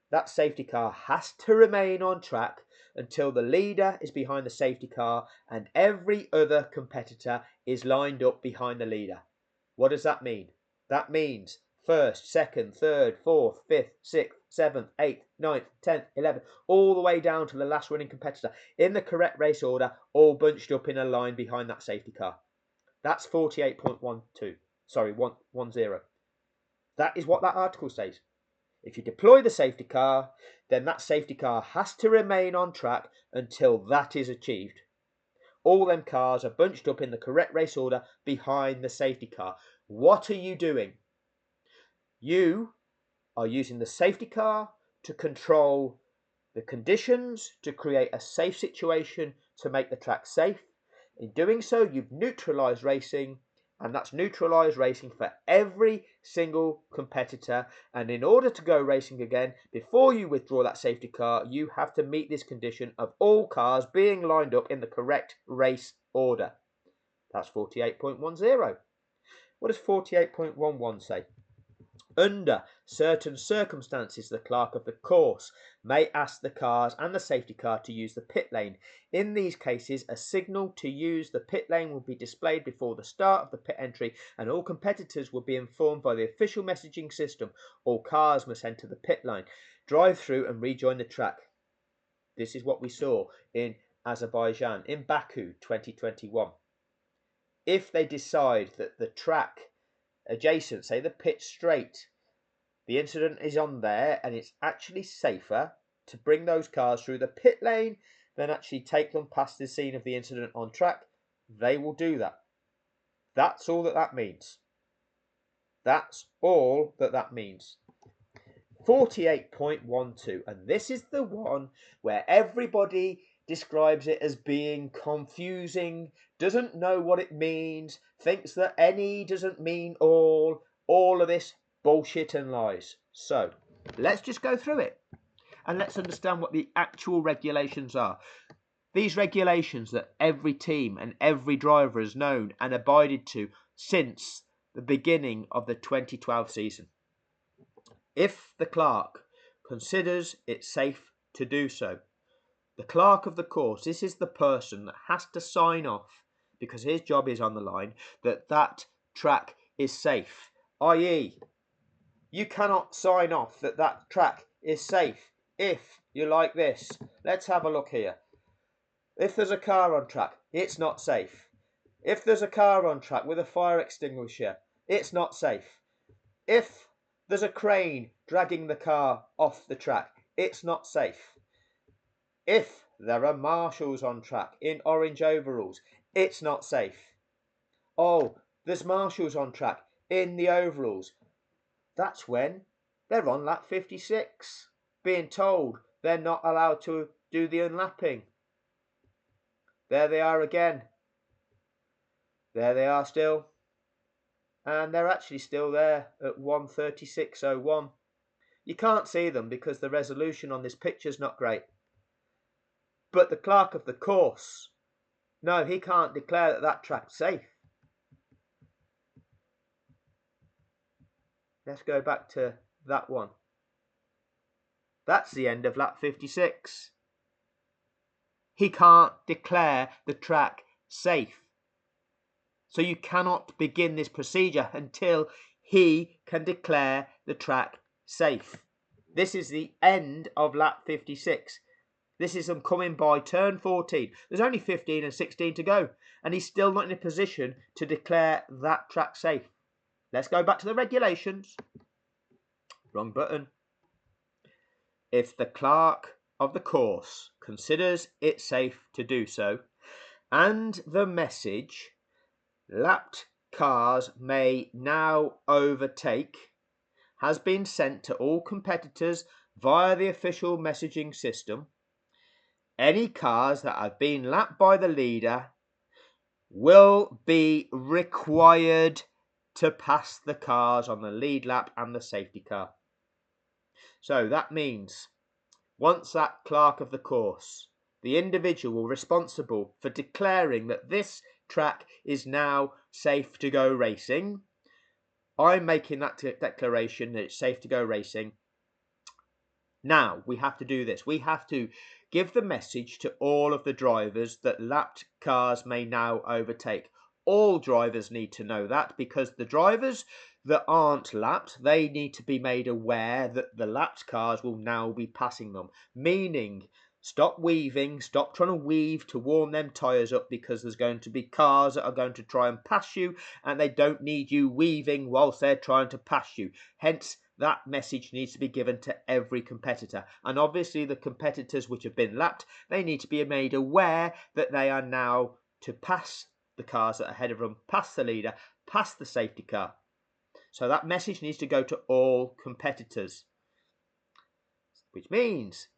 that safety car has to remain on track until the leader is behind the safety car and every other competitor is lined up behind the leader. What does that mean? That means first, second, third, fourth, fifth, sixth, seventh, eighth, ninth, 10th, 11th, all the way down to the last running competitor in the correct race order, all bunched up in a line behind that safety car. That's 48.12. Sorry, 10. That is what that article says. If you deploy the safety car, then that safety car has to remain on track until that is achieved. All them cars are bunched up in the correct race order behind the safety car. What are you doing? You are using the safety car to control the conditions, to create a safe situation, to make the track safe. In doing so, you've neutralised racing, and that's neutralised racing for every single competitor. And in order to go racing again, before you withdraw that safety car, you have to meet this condition of all cars being lined up in the correct race order. That's 48.10. What does 48.11 say? Under certain circumstances, the clerk of the course may ask the cars and the safety car to use the pit lane. In these cases, a signal to use the pit lane will be displayed before the start of the pit entry, and all competitors will be informed by the official messaging system. All cars must enter the pit lane, drive through and rejoin the track. This is what we saw in Azerbaijan, in Baku 2021. If they decide that the track adjacent, say the pit straight, the incident is on there and it's actually safer to bring those cars through the pit lane than actually take them past the scene of the incident on track, they will do that. That's all that means. That's all that means. 48.12, and this is the one where everybody describes it as being confusing, doesn't know what it means, thinks that any doesn't mean all of this bullshit and lies. So let's just go through it and let's understand what the actual regulations are. These regulations that every team and every driver has known and abided to since the beginning of the 2012 season. If the clerk considers it safe to do so, the clerk of the course, this is the person that has to sign off, because his job is on the line, that track is safe. I.e., you cannot sign off that track is safe if you're like this. Let's have a look here. If there's a car on track, it's not safe. If there's a car on track with a fire extinguisher, it's not safe. If there's a crane dragging the car off the track, it's not safe. If there are marshals on track in orange overalls, it's not safe. Oh, there's marshals on track in the overalls. That's when they're on lap 56, being told they're not allowed to do the unlapping. There they are again. There they are still. And they're actually still there at 1:36.01. You can't see them because the resolution on this picture's not great. But the clerk of the course, no, he can't declare that track's safe. Let's go back to that one. That's the end of lap 56. He can't declare the track safe. So you cannot begin this procedure until he can declare the track safe. This is the end of lap 56. This is him coming by turn 14. There's only 15 and 16 to go, and he's still not in a position to declare that track safe. Let's go back to the regulations. Wrong button. If the clerk of the course considers it safe to do so, and the message, lapped cars may now overtake, has been sent to all competitors via the official messaging system, any cars that have been lapped by the leader will be required to pass the cars on the lead lap and the safety car. So that means once that clerk of the course the individual responsible for declaring that this track is now safe to go racing. I'm making that declaration that it's safe to go racing. Now, we have to do this. We have to give the message to all of the drivers that lapped cars may now overtake. All drivers need to know that, because the drivers that aren't lapped, they need to be made aware that the lapped cars will now be passing them. Meaning, stop weaving, stop trying to weave to warm them tyres up, because there's going to be cars that are going to try and pass you, and they don't need you weaving whilst they're trying to pass you. Hence, that message needs to be given to every competitor. And obviously the competitors which have been lapped, they need to be made aware that they are now to pass the cars that are ahead of them, pass the leader, pass the safety car. So that message needs to go to all competitors. Which means,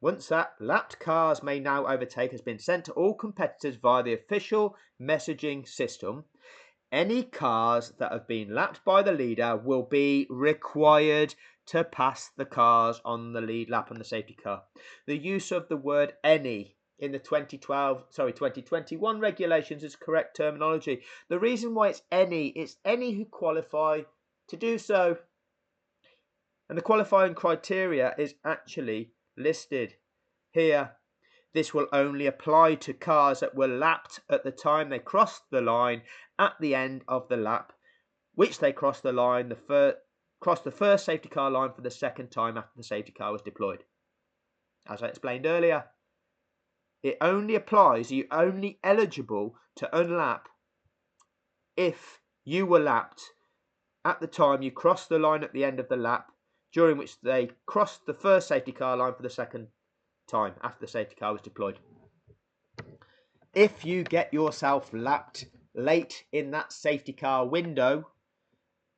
once that lapped cars may now overtake has been sent to all competitors via the official messaging system, any cars that have been lapped by the leader will be required to pass the cars on the lead lap and the safety car. The use of the word any in the 2021 regulations is correct terminology. The reason why it's any who qualify to do so. And the qualifying criteria is actually listed here. This will only apply to cars that were lapped at the time they crossed the line at the end of the lap, which they crossed the line, crossed the first safety car line for the second time after the safety car was deployed. As I explained earlier, it only applies, you're only eligible to unlap if you were lapped at the time you crossed the line at the end of the lap, during which they crossed the first safety car line for the second time after the safety car was deployed. If you get yourself lapped late in that safety car window,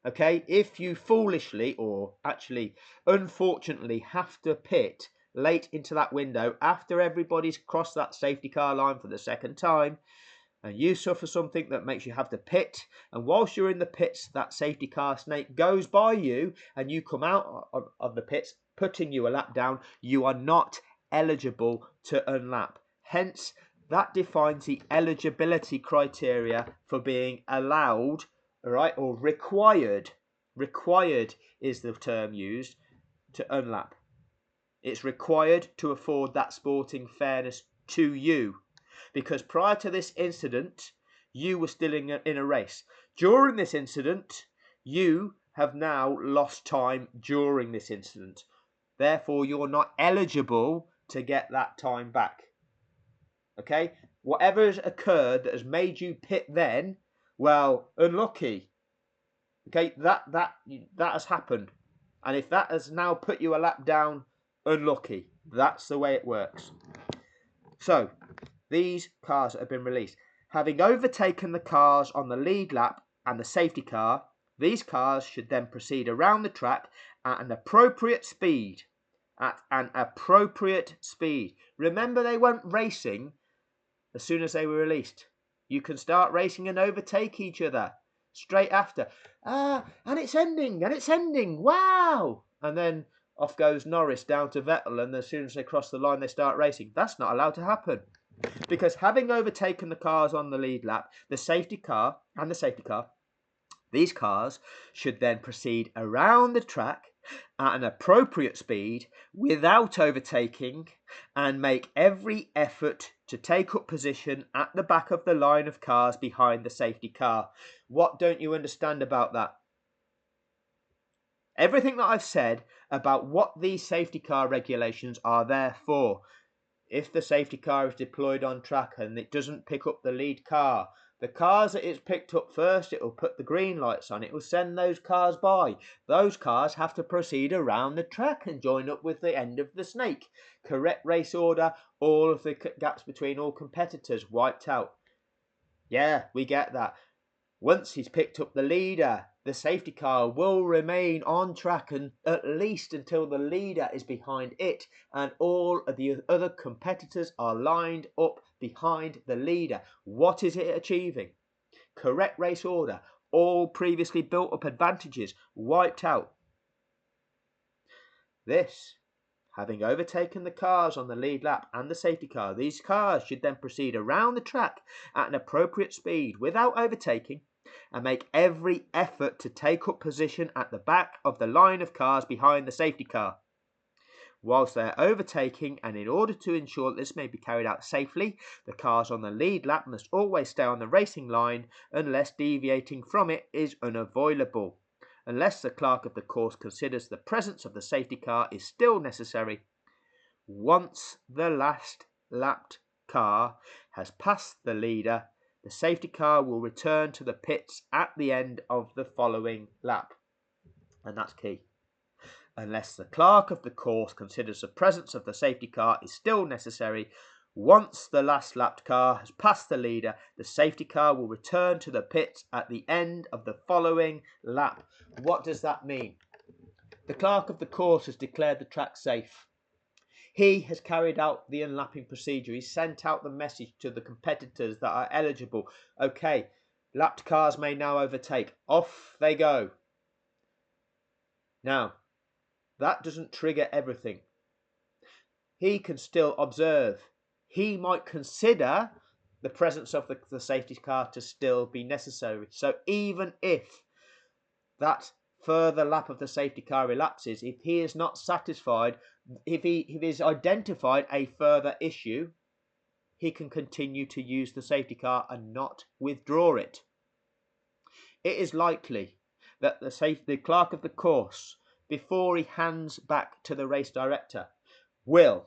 okay, if you foolishly or actually unfortunately have to pit late into that window after everybody's crossed that safety car line for the second time, and you suffer something that makes you have to pit, and whilst you're in the pits that safety car snake goes by you and you come out of the pits putting you a lap down, you are not eligible to unlap. Hence, that defines the eligibility criteria for being allowed, right, or required. Required is the term used to unlap. It's required to afford that sporting fairness to you, because prior to this incident, you were still in a race. During this incident, you have now lost time during this incident. Therefore, you're not eligible to get that time back. Okay? Whatever has occurred that has made you pit then, well, unlucky. Okay? That has happened. And if that has now put you a lap down, unlucky. That's the way it works. So, these cars that have been released, having overtaken the cars on the lead lap and the safety car, these cars should then proceed around the track at an appropriate speed. Remember, they weren't racing as soon as they were released. You can start racing and overtake each other straight after. And it's ending, wow! And then off goes Norris down to Vettel, and as soon as they cross the line, they start racing. That's not allowed to happen. Because having overtaken the cars on the lead lap, the safety car, these cars should then proceed around the track at an appropriate speed without overtaking, and make every effort to take up position at the back of the line of cars behind the safety car. What don't you understand about that? Everything that I've said about what these safety car regulations are there for. If the safety car is deployed on track and it doesn't pick up the lead car, the cars that it's picked up first, it will put the green lights on. It will send those cars by. Those cars have to proceed around the track and join up with the end of the snake. Correct race order, all of the gaps between all competitors wiped out. Yeah, we get that. Once he's picked up the leader, the safety car will remain on track and at least until the leader is behind it and all of the other competitors are lined up behind the leader. What is it achieving? Correct race order. All previously built up advantages wiped out. This Having overtaken the cars on the lead lap and the safety car, these cars should then proceed around the track at an appropriate speed without overtaking and make every effort to take up position at the back of the line of cars behind the safety car. Whilst they are overtaking, and in order to ensure that this may be carried out safely, the cars on the lead lap must always stay on the racing line unless deviating from it is unavoidable. Unless the clerk of the course considers the presence of the safety car is still necessary. Once the last lapped car has passed the leader, the safety car will return to the pits at the end of the following lap. And that's key. Unless the clerk of the course considers the presence of the safety car is still necessary. Once the last lapped car has passed the leader, the safety car will return to the pits at the end of the following lap. What does that mean? The clerk of the course has declared the track safe. He has carried out the unlapping procedure. He sent out the message to the competitors that are eligible. Okay, lapped cars may now overtake. Off they go. Now, that doesn't trigger everything. He can still observe. He might consider the presence of the safety car to still be necessary. So even if that further lap of the safety car elapses, if he is not satisfied, if he's identified a further issue, he can continue to use the safety car and not withdraw it. It is likely that the clerk of the course, before he hands back to the race director, will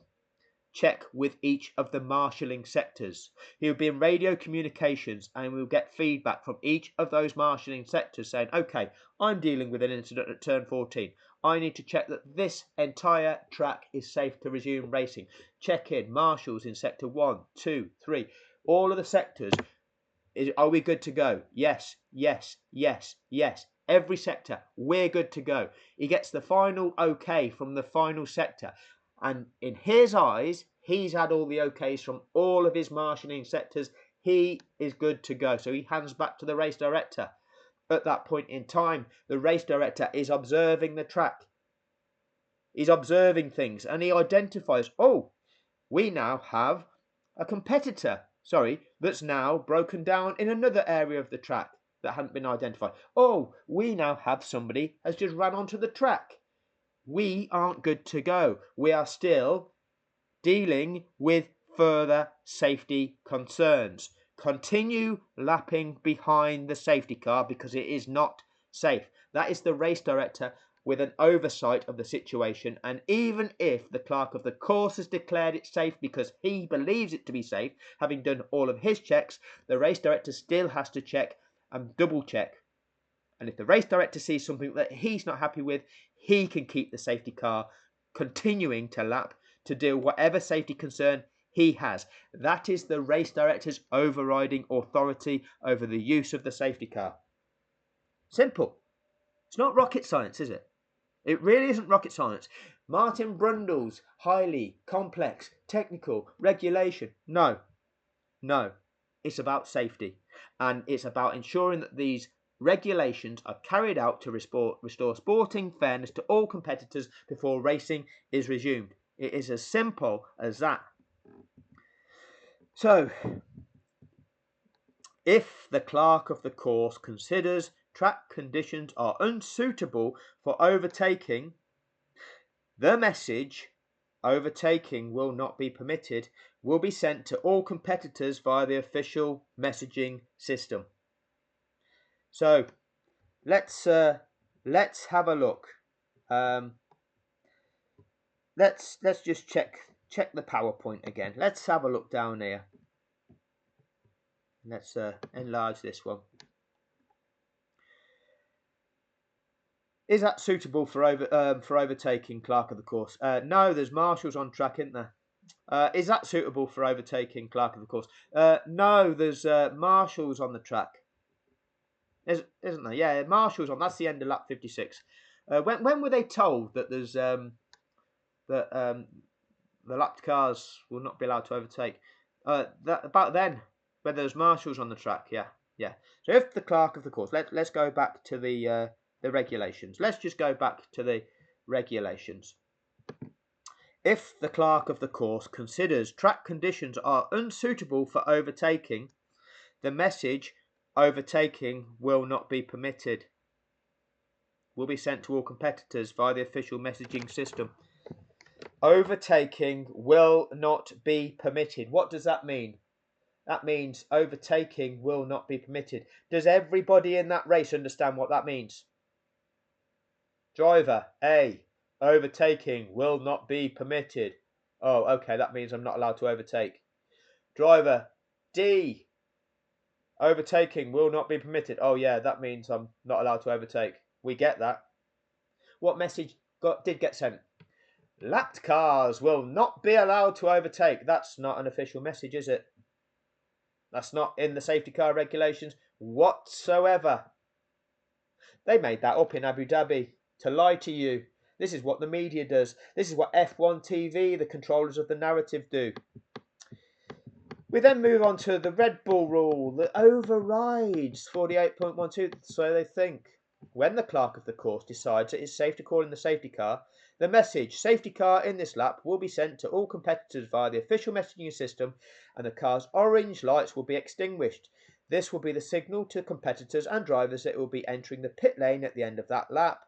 check with each of the marshalling sectors. He will be in radio communications and we'll get feedback from each of those marshalling sectors saying, okay, I'm dealing with an incident at turn 14. I need to check that this entire track is safe to resume racing. Check in marshals in sector 1, 2, 3, all of the sectors. Are we good to go? Yes, yes, yes, yes. Every sector, we're good to go. He gets the final okay from the final sector. And in his eyes, he's had all the okays from all of his marshalling sectors. He is good to go. So he hands back to the race director. At that point in time, the race director is observing the track. He's observing things and he identifies, oh, we now have a competitor, that's now broken down in another area of the track that hadn't been identified. Oh, we now have somebody has just ran onto the track. We aren't good to go. We are still dealing with further safety concerns. Continue lapping behind the safety car because it is not safe. That is the race director with an oversight of the situation. And even if the clerk of the course has declared it safe because he believes it to be safe, having done all of his checks, the race director still has to check and double check. And if the race director sees something that he's not happy with, he can keep the safety car continuing to lap to deal whatever safety concern he has. That is the race director's overriding authority over the use of the safety car. Simple. It's not rocket science, is it? It really isn't rocket science. Martin Brundle's highly complex technical regulation. No. It's about safety. And it's about ensuring that these regulations are carried out to restore sporting fairness to all competitors before racing is resumed. It is as simple as that. So, if the clerk of the course considers track conditions are unsuitable for overtaking, the message overtaking will not be permitted will be sent to all competitors via the official messaging system. So let's have a look. Let's just check the PowerPoint again. Let's have a look down here. Let's enlarge this one. Is that suitable for overtaking, clerk of the course? No, there's marshals on track, isn't there? Is that suitable for overtaking, clerk of the course? No, there's marshals on the track. Isn't there? Yeah, marshals on. That's the end of lap 56. When were they told that there's the lapped cars will not be allowed to overtake? About then, when there's marshals on the track. Yeah. So if the clerk of the course, let's go back to the regulations. Let's just go back to the regulations. If the clerk of the course considers track conditions are unsuitable for overtaking, the message "overtaking will not be permitted" will be sent to all competitors via the official messaging system. Overtaking will not be permitted. What does that mean? That means overtaking will not be permitted. Does everybody in that race understand what that means? Driver A, overtaking will not be permitted. Oh, okay, that means I'm not allowed to overtake. Driver D, overtaking will not be permitted. Oh yeah, that means I'm not allowed to overtake. We get that. What message did get sent? Lapped cars will not be allowed to overtake. That's not an official message, is it? That's not in the safety car regulations whatsoever. They made that up in Abu Dhabi to lie to you. This is what the media does. This is what F1 TV, the controllers of the narrative, do. We then move on to the Red Bull rule that overrides 48.12. So they think. When the clerk of the course decides it is safe to call in the safety car, the message "safety car in this lap" will be sent to all competitors via the official messaging system, and the car's orange lights will be extinguished. This will be the signal to competitors and drivers that it will be entering the pit lane at the end of that lap.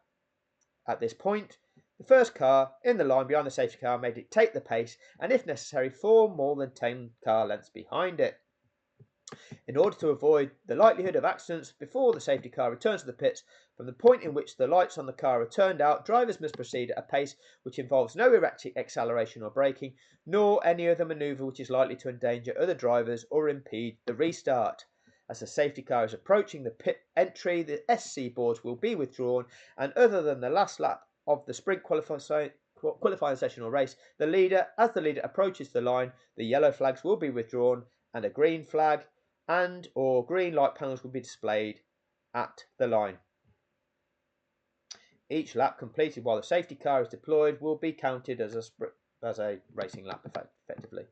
At this point, the first car in the line behind the safety car may dictate the pace and, if necessary, fall more than 10 car lengths behind it. In order to avoid the likelihood of accidents before the safety car returns to the pits, from the point in which the lights on the car are turned out, drivers must proceed at a pace which involves no erratic acceleration or braking, nor any other manoeuvre which is likely to endanger other drivers or impede the restart. As the safety car is approaching the pit entry, the SC boards will be withdrawn, and other than the last lap of the sprint qualifying session or race, as the leader approaches the line, the yellow flags will be withdrawn, and a green flag and or green light panels will be displayed at the line. Each lap completed while the safety car is deployed will be counted as a racing lap, effectively.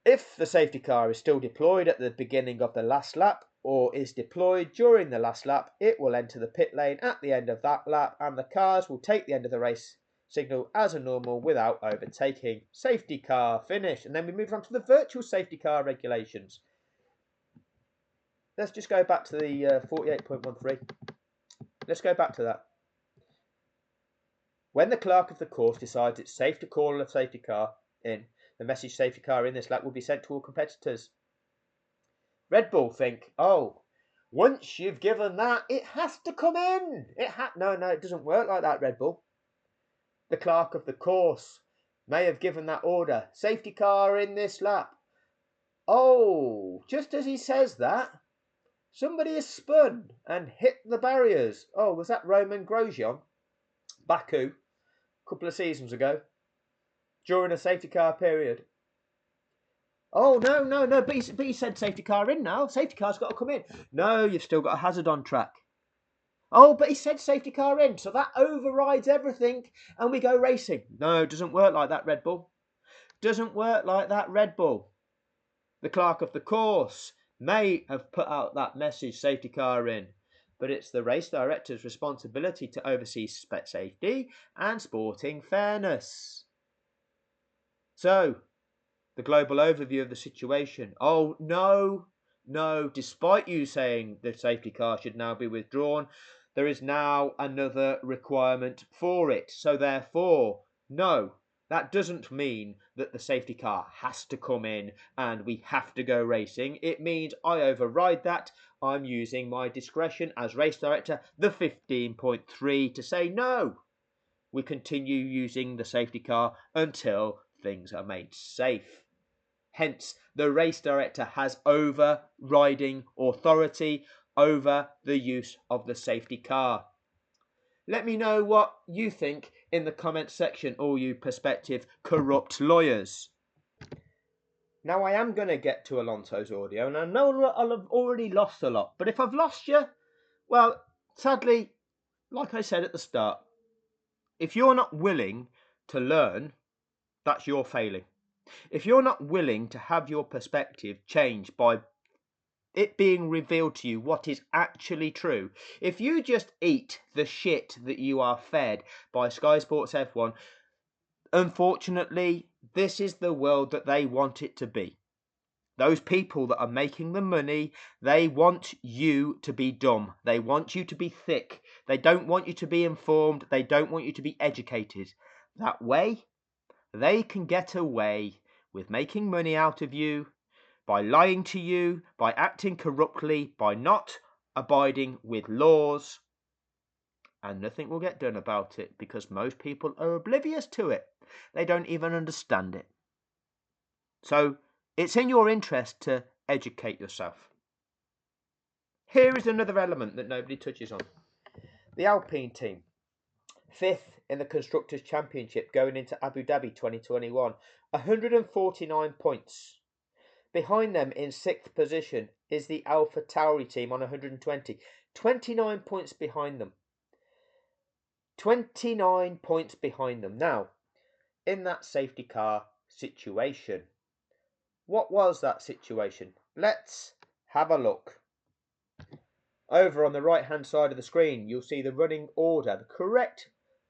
If the safety car is still deployed at the beginning of the last lap or is deployed during the last lap, it will enter the pit lane at the end of that lap, and the cars will take the end of the race signal as a normal without overtaking. Safety car finished. And then we move on to the virtual safety car regulations. Let's just go back to the 48.13. Let's go back to that. When the clerk of the course decides it's safe to call a safety car in, the message "safety car in this lap" will be sent to all competitors. Red Bull think, oh, once you've given that, it has to come in. No, it doesn't work like that, Red Bull. The clerk of the course may have given that order, "safety car in this lap." Oh, just as he says that, somebody has spun and hit the barriers. Oh, was that Roman Grosjean? Baku, a couple of seasons ago, during a safety car period. Oh, no, but he said safety car in now. Safety car's got to come in. No, you've still got a hazard on track. Oh, but he said safety car in, so that overrides everything and we go racing. No, it doesn't work like that, Red Bull. Doesn't work like that, Red Bull. The clerk of the course may have put out that message "safety car in", but it's the race director's responsibility to oversee safety and sporting fairness. So, the global overview of the situation. Oh, no, despite you saying the safety car should now be withdrawn, there is now another requirement for it. So therefore, no, that doesn't mean that the safety car has to come in and we have to go racing. It means I override that. I'm using my discretion as race director, the 15.3, to say no. We continue using the safety car until things are made safe. Hence, the race director has overriding authority over the use of the safety car. Let me know what you think in the comments section, all you prospective corrupt lawyers. Now, I am going to get to Alonso's audio, and I know I'll have already lost a lot, but if I've lost you, well, sadly, like I said at the start, if you're not willing to learn, that's your failing. If you're not willing to have your perspective changed by it being revealed to you what is actually true, if you just eat the shit that you are fed by Sky Sports F1, Unfortunately, this is the world that they want it to be. Those people that are making the money, they want you to be dumb. They want you to be thick. They don't want you to be informed. They don't want you to be educated. That way, they can get away with making money out of you, by lying to you, by acting corruptly, by not abiding with laws, and nothing will get done about it because most people are oblivious to it. They don't even understand it. So it's in your interest to educate yourself. Here is another element that nobody touches on. The Alpine team, 5th in the Constructors' Championship going into Abu Dhabi 2021, 149 points. Behind them in 6th position is the AlphaTauri team on 120, 29 points behind them. 29 points behind them. Now, in that safety car situation, what was that situation? Let's have a look. Over on the right hand side of the screen, you'll see the running order, the correct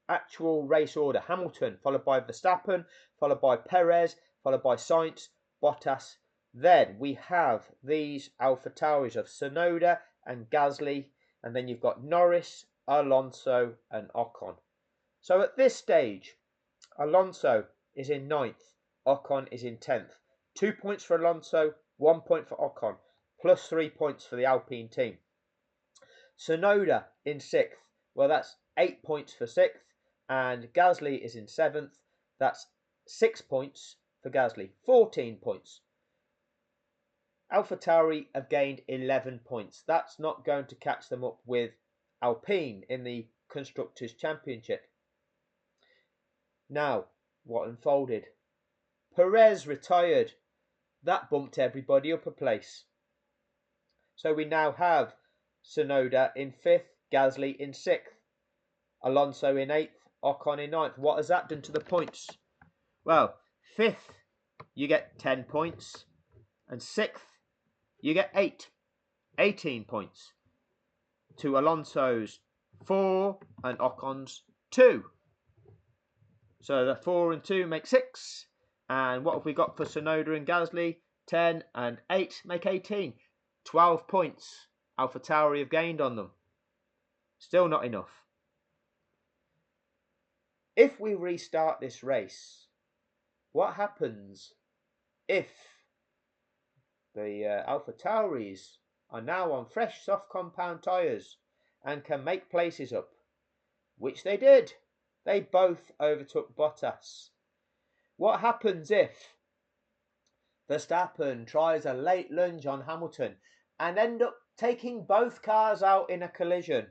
actual race order. Hamilton, followed by Verstappen, followed by Perez, followed by Sainz, Bottas. Then we have these AlphaTauris of Tsunoda and Gasly, and then you've got Norris, Alonso and Ocon. So at this stage, Alonso is in 9th, Ocon is in 10th. 2 points for Alonso, 1 point for Ocon, plus 3 points for the Alpine team. Tsunoda in 6th, well that's 8 points for 6th, and Gasly is in 7th, that's 6 points for Gasly, 14 points. AlphaTauri have gained 11 points. That's not going to catch them up with Alpine in the Constructors' Championship. Now, what unfolded? Perez retired. That bumped everybody up a place. So we now have Tsunoda in 5th, Gasly in 6th, Alonso in 8th, Ocon in 9th. What has that done to the points? Well, 5th, you get 10 points, and 6th, you get 18 points, to Alonso's 4 and Ocon's 2. So the 4 and 2 make 6. And what have we got for Tsunoda and Gasly? 10 and 8 make 18. 12 points AlphaTauri have gained on them. Still not enough. If we restart this race, what happens if the AlphaTauris are now on fresh soft compound tyres and can make places up? Which they did. They both overtook Bottas. What happens if Verstappen tries a late lunge on Hamilton and end up taking both cars out in a collision?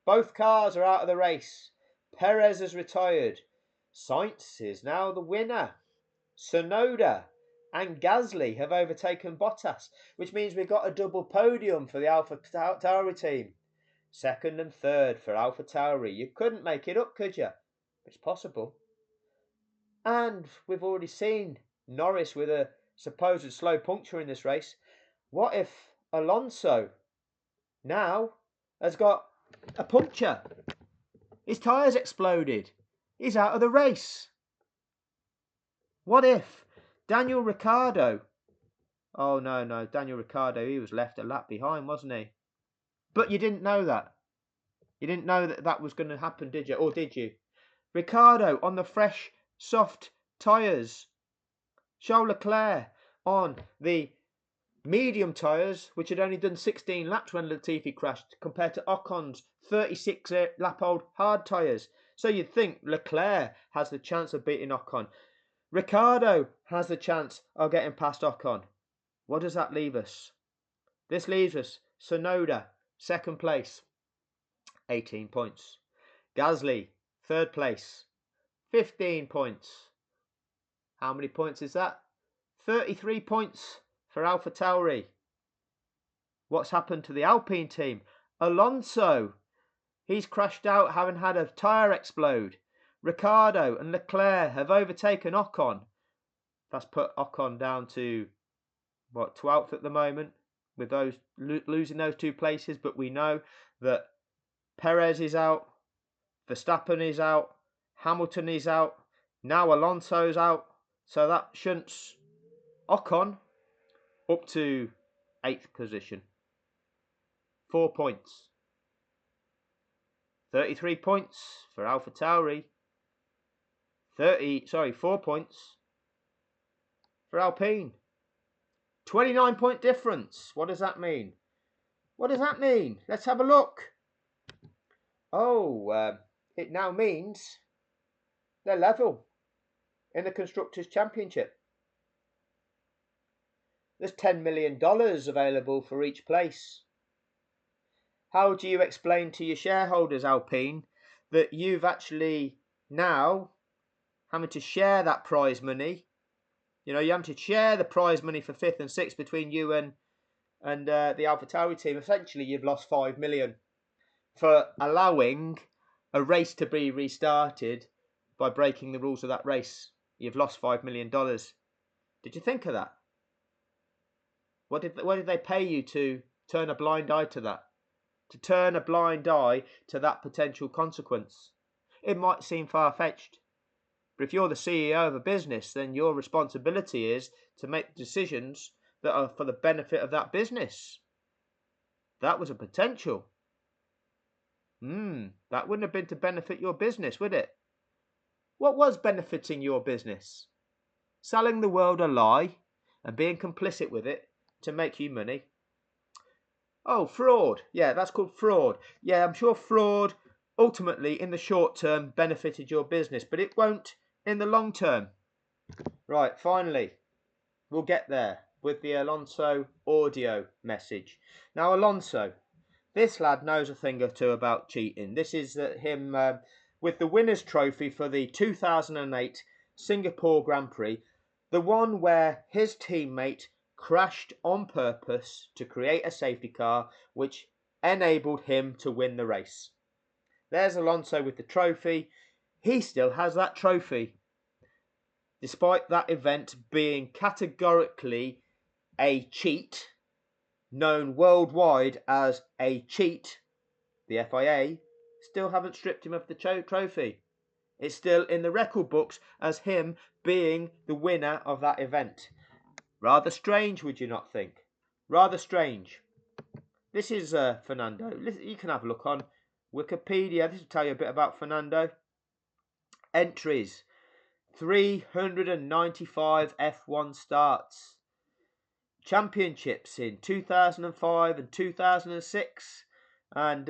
Both cars are out of the race. Perez has retired. Sainz is now the winner. Tsunoda and Gasly have overtaken Bottas, which means we've got a double podium for the AlphaTauri team. 2nd and 3rd for AlphaTauri. You couldn't make it up, could you? It's possible. And we've already seen Norris with a supposed slow puncture in this race. What if Alonso now has got a puncture? His tyres exploded. He's out of the race. What if Daniel Ricciardo? Oh no, Daniel Ricciardo, he was left a lap behind, wasn't he? But you didn't know that. You didn't know that that was going to happen, did you? Or did you? Ricciardo on the fresh, soft tyres. Charles Leclerc on the medium tyres, which had only done 16 laps when Latifi crashed, compared to Ocon's 36 lap-old hard tyres. So you'd think Leclerc has the chance of beating Ocon. Ricciardo has the chance of getting past Ocon. What does that leave us? This leaves us Tsunoda, 2nd place, 18 points. Gasly, 3rd place, 15 points. How many points is that? 33 points for AlphaTauri. What's happened to the Alpine team? Alonso, he's crashed out having had a tyre explode. Ricciardo and Leclerc have overtaken Ocon. That's put Ocon down to, 12th at the moment, with those losing those 2 places. But we know that Perez is out, Verstappen is out, Hamilton is out, Now Alonso's out, so that shunts Ocon up to 8th position. 4 points. 33 points for AlphaTauri. 4 points for Alpine. 29-point difference. What does that mean? What does that mean? Let's have a look. Oh, it now means they're level in the Constructors' Championship. There's $10 million available for each place. How do you explain to your shareholders, Alpine, that you've actually now having to share that prize money? You know, you're having to share the prize money for 5th and 6th between you and the AlphaTauri team. Essentially, you've lost $5 million for allowing a race to be restarted by breaking the rules of that race. You've lost $5 million. Did you think of that? What did they pay you to turn a blind eye to that? To turn a blind eye to that potential consequence? It might seem far-fetched, but if you're the CEO of a business, then your responsibility is to make decisions that are for the benefit of that business. That was a potential. That wouldn't have been to benefit your business, would it? What was benefiting your business? Selling the world a lie and being complicit with it to make you money. Oh, fraud. Yeah, that's called fraud. Yeah, I'm sure fraud ultimately in the short term benefited your business, but it won't in the long term. Right, finally, we'll get there with the Alonso audio message. Now, Alonso, this lad knows a thing or two about cheating. This is him with the winner's trophy for the 2008 Singapore Grand Prix, the one where his teammate crashed on purpose to create a safety car which enabled him to win the race. There's Alonso with the trophy. He still has that trophy, despite that event being categorically a cheat, known worldwide as a cheat. The FIA still haven't stripped him of the trophy. It's still in the record books as him being the winner of that event. Rather strange, would you not think? Rather strange. This is Fernando. Listen, you can have a look on Wikipedia. This will tell you a bit about Fernando. Entries: 395 F1 starts. Championships in 2005 and 2006. And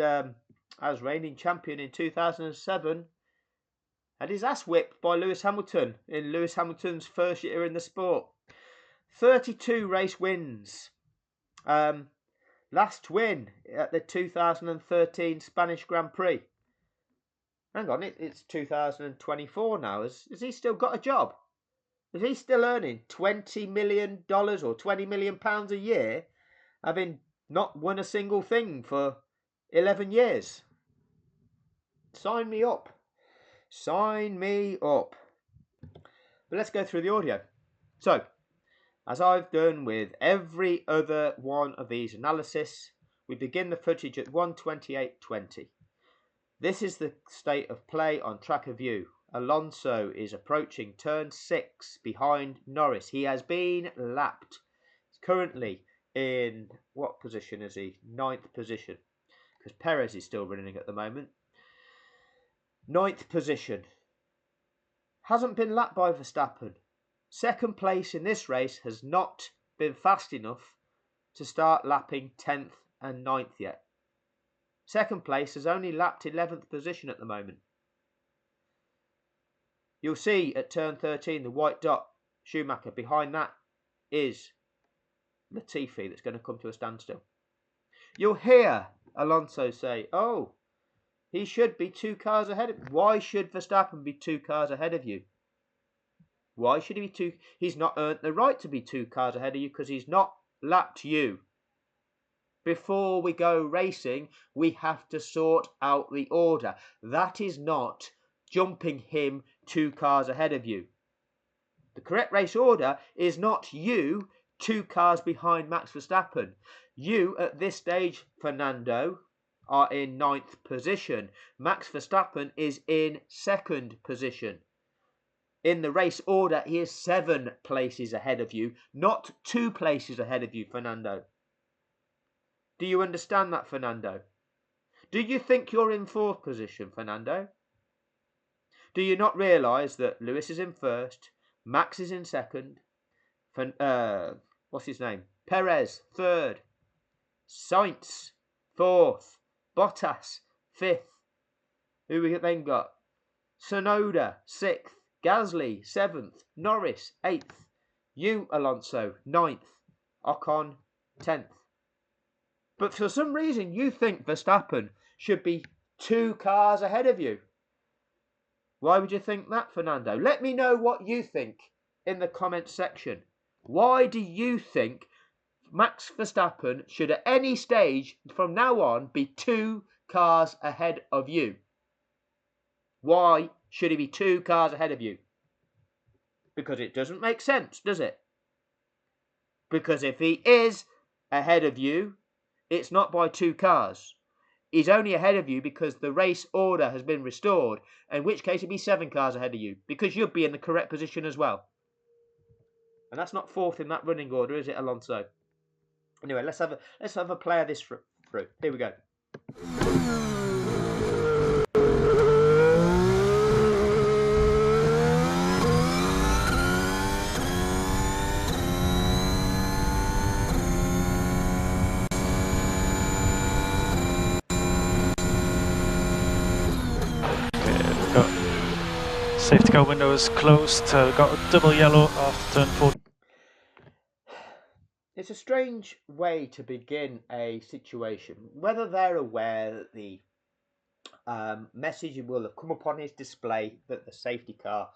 as reigning champion in 2007. Had his ass whipped by Lewis Hamilton in Lewis Hamilton's first year in the sport. 32 race wins. Last win at the 2013 Spanish Grand Prix. Hang on, it's 2024 now. Has he still got a job? Is he still earning $20 million or £20 million a year, having not won a single thing for 11 years? Sign me up. Sign me up. But let's go through the audio. So, as I've done with every other one of these analysis, we begin the footage at 1:28:20. This is the state of play on tracker view. Alonso is approaching turn 6 behind Norris. He has been lapped. He's currently in, what position is he? 9th position. Because Perez is still running at the moment. 9th position. Hasn't been lapped by Verstappen. Second place in this race has not been fast enough to start lapping 10th and 9th yet. Second place has only lapped 11th position at the moment. You'll see at turn 13 the white dot, Schumacher. Behind that is Latifi that's going to come to a standstill. You'll hear Alonso say, oh, he should be 2 cars ahead of me. Why should Verstappen be 2 cars ahead of you? Why should he be 2? He's not earned the right to be 2 cars ahead of you because he's not lapped you. Before we go racing, we have to sort out the order. That is not jumping him 2 cars ahead of you. The correct race order is not you 2 cars behind Max Verstappen. You, at this stage, Fernando, are in 9th position. Max Verstappen is in 2nd position. In the race order, he is 7 places ahead of you, not 2 places ahead of you, Fernando. Do you understand that, Fernando? Do you think you're in 4th position, Fernando? Do you not realise that Lewis is in 1st, Max is in 2nd, what's his name? Perez, 3rd, Sainz, 4th, Bottas, 5th. Who we then got? Tsunoda, 6th, Gasly, 7th, Norris, 8th, you, Alonso, 9th, Ocon, 10th. But for some reason, you think Verstappen should be 2 cars ahead of you. Why would you think that, Fernando? Let me know what you think in the comments section. Why do you think Max Verstappen should at any stage from now on be 2 cars ahead of you? Why should he be 2 cars ahead of you? Because it doesn't make sense, does it? Because if he is ahead of you, it's not by 2 cars. He's only ahead of you because the race order has been restored, in which case he'd be 7 cars ahead of you, because you'd be in the correct position as well. And that's not 4th in that running order, is it, Alonso? Anyway, let's have a play of this through. Here we go. Safety car window is closed, got a double yellow after turn 4. It's a strange way to begin a situation. Whether they're aware that the message will have come up on his display that the safety car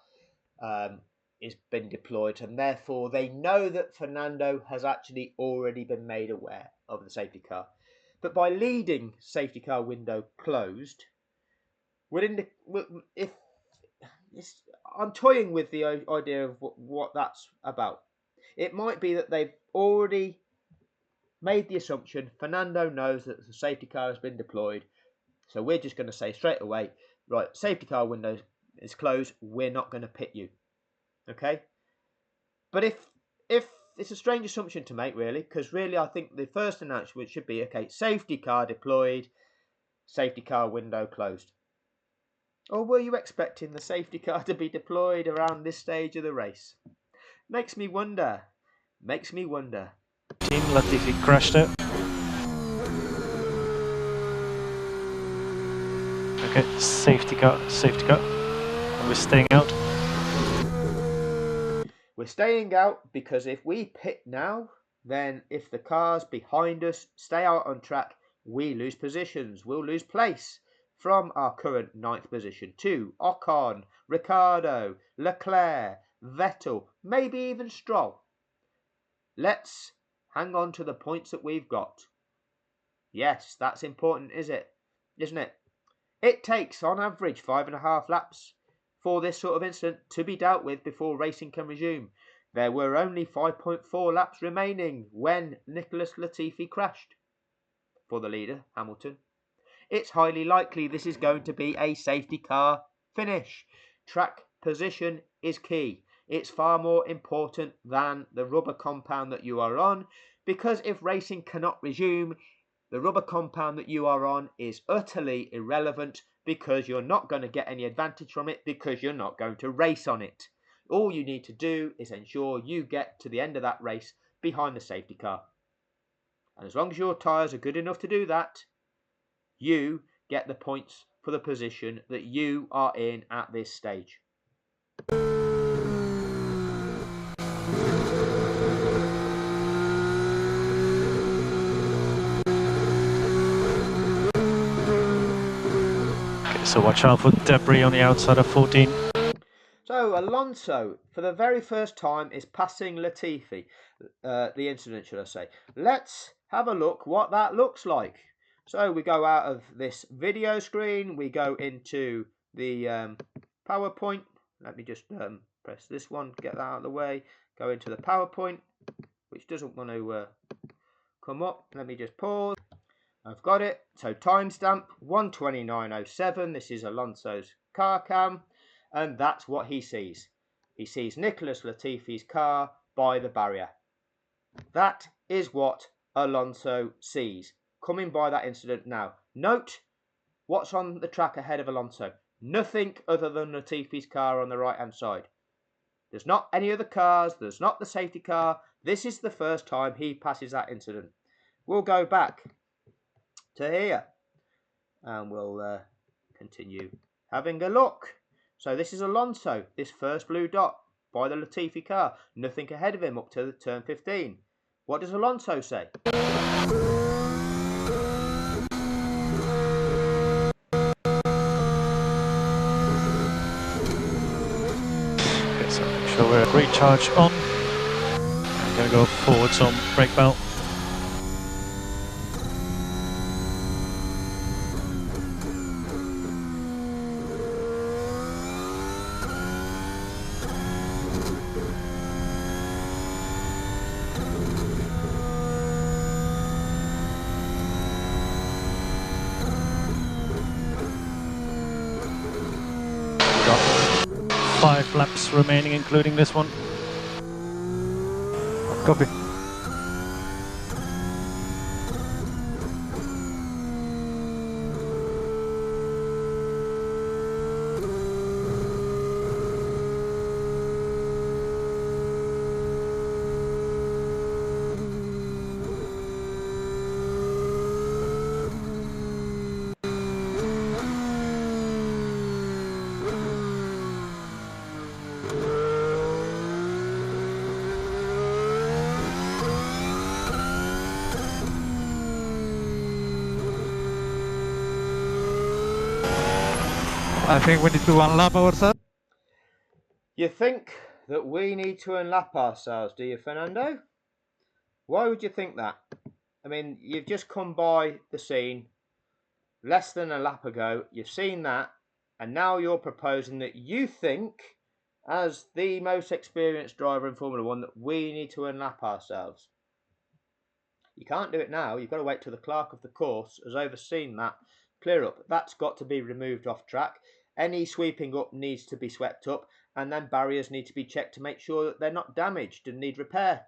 is been deployed, and therefore they know that Fernando has actually already been made aware of the safety car. But by leading safety car window closed, I'm toying with the idea of what that's about. It might be that they've already made the assumption Fernando knows that the safety car has been deployed, so we're just going to say straight away, right, safety car window is closed, we're not going to pit you. Okay? But if it's a strange assumption to make, really, because really I think the first announcement should be, okay, safety car deployed, safety car window closed. Or were you expecting the safety car to be deployed around this stage of the race? Makes me wonder. Team Latifi crashed it. Okay, safety car. And we're staying out. We're staying out because if we pit now, then if the cars behind us stay out on track, we lose positions. We'll lose place from our current 9th position to Ocon, Ricciardo, Leclerc, Vettel, maybe even Stroll. Let's hang on to the points that we've got. Yes, that's important, isn't it? It takes, on average, 5.5 laps for this sort of incident to be dealt with before racing can resume. There were only 5.4 laps remaining when Nicholas Latifi crashed for the leader, Hamilton. It's highly likely this is going to be a safety car finish. Track position is key. It's far more important than the rubber compound that you are on, because if racing cannot resume, the rubber compound that you are on is utterly irrelevant, because you're not going to get any advantage from it, because you're not going to race on it. All you need to do is ensure you get to the end of that race behind the safety car. And as long as your tyres are good enough to do that, you get the points for the position that you are in at this stage. Okay, so watch out for debris on the outside of 14. So Alonso, for the very first time, is passing Latifi. The incident, should I say. Let's have a look what that looks like. So we go out of this video screen, we go into the PowerPoint. Let me just press this one, get that out of the way. Go into the PowerPoint, which doesn't want to come up. Let me just pause. I've got it. So timestamp 1:29:07. This is Alonso's car cam, and that's what he sees. He sees Nicholas Latifi's car by the barrier. That is what Alonso sees coming by that incident now. Note what's on the track ahead of Alonso. Nothing other than Latifi's car on the right hand side. There's not any other cars. There's not the safety car. This is the first time he passes that incident. We'll go back to here and we'll continue having a look. So this is Alonso, this first blue dot by the Latifi car. Nothing ahead of him up to turn 15. What does Alonso say? Okay, so make sure we're recharge on. I'm going to go forwards on brake belt. Got 5 laps remaining, including this one. Copy. I think we need to unlap ourselves. You think that we need to unlap ourselves, do you, Fernando? Why would you think that? I mean, you've just come by the scene less than a lap ago. You've seen that, and now you're proposing that you think, as the most experienced driver in Formula 1, that we need to unlap ourselves. You can't do it now. You've got to wait till the clerk of the course has overseen that clear up. That's got to be removed off track. Any sweeping up needs to be swept up, and then barriers need to be checked to make sure that they're not damaged and need repair.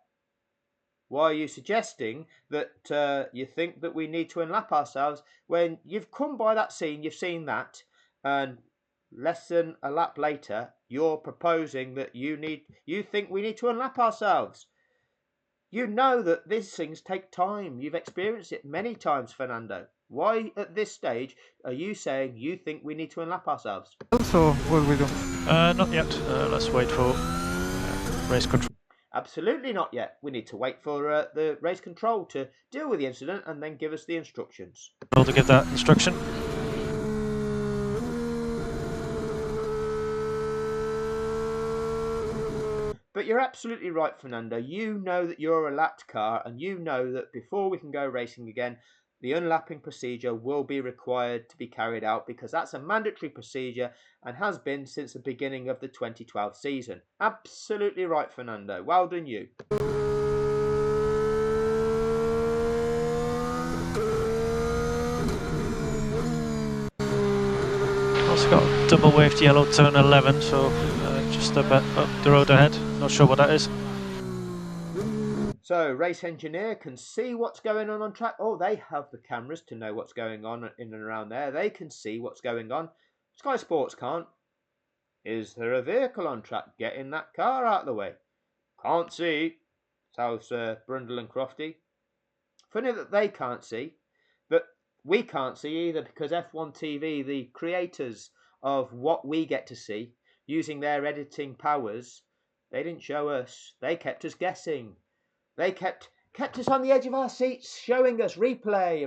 Why are you suggesting that you think that we need to unlap ourselves when you've come by that scene, you've seen that, and less than a lap later, you're proposing that you think we need to unlap ourselves? You know that these things take time. You've experienced it many times, Fernando. Why, at this stage, are you saying you think we need to unlap ourselves? So, what we do? Not yet. Let's wait for race control. Absolutely not yet. We need to wait for the race control to deal with the incident and then give us the instructions. To give that instruction. But you're absolutely right, Fernando. You know that you're a lapped car, and you know that before we can go racing again, the unlapping procedure will be required to be carried out, because that's a mandatory procedure and has been since the beginning of the 2012 season. Absolutely right, Fernando. Well done, you. Also got double waved yellow turn 11, so just a bit up the road ahead. Not sure what that is. So, race engineer can see what's going on track. Oh, they have the cameras to know what's going on in and around there. They can see what's going on. Sky Sports can't. Is there a vehicle on track? Getting that car out of the way. Can't see. Tells Brundle and Crofty. Funny that they can't see, but we can't see either, because F1 TV, the creators of what we get to see, using their editing powers, they didn't show us. They kept us guessing. They kept us on the edge of our seats, showing us replay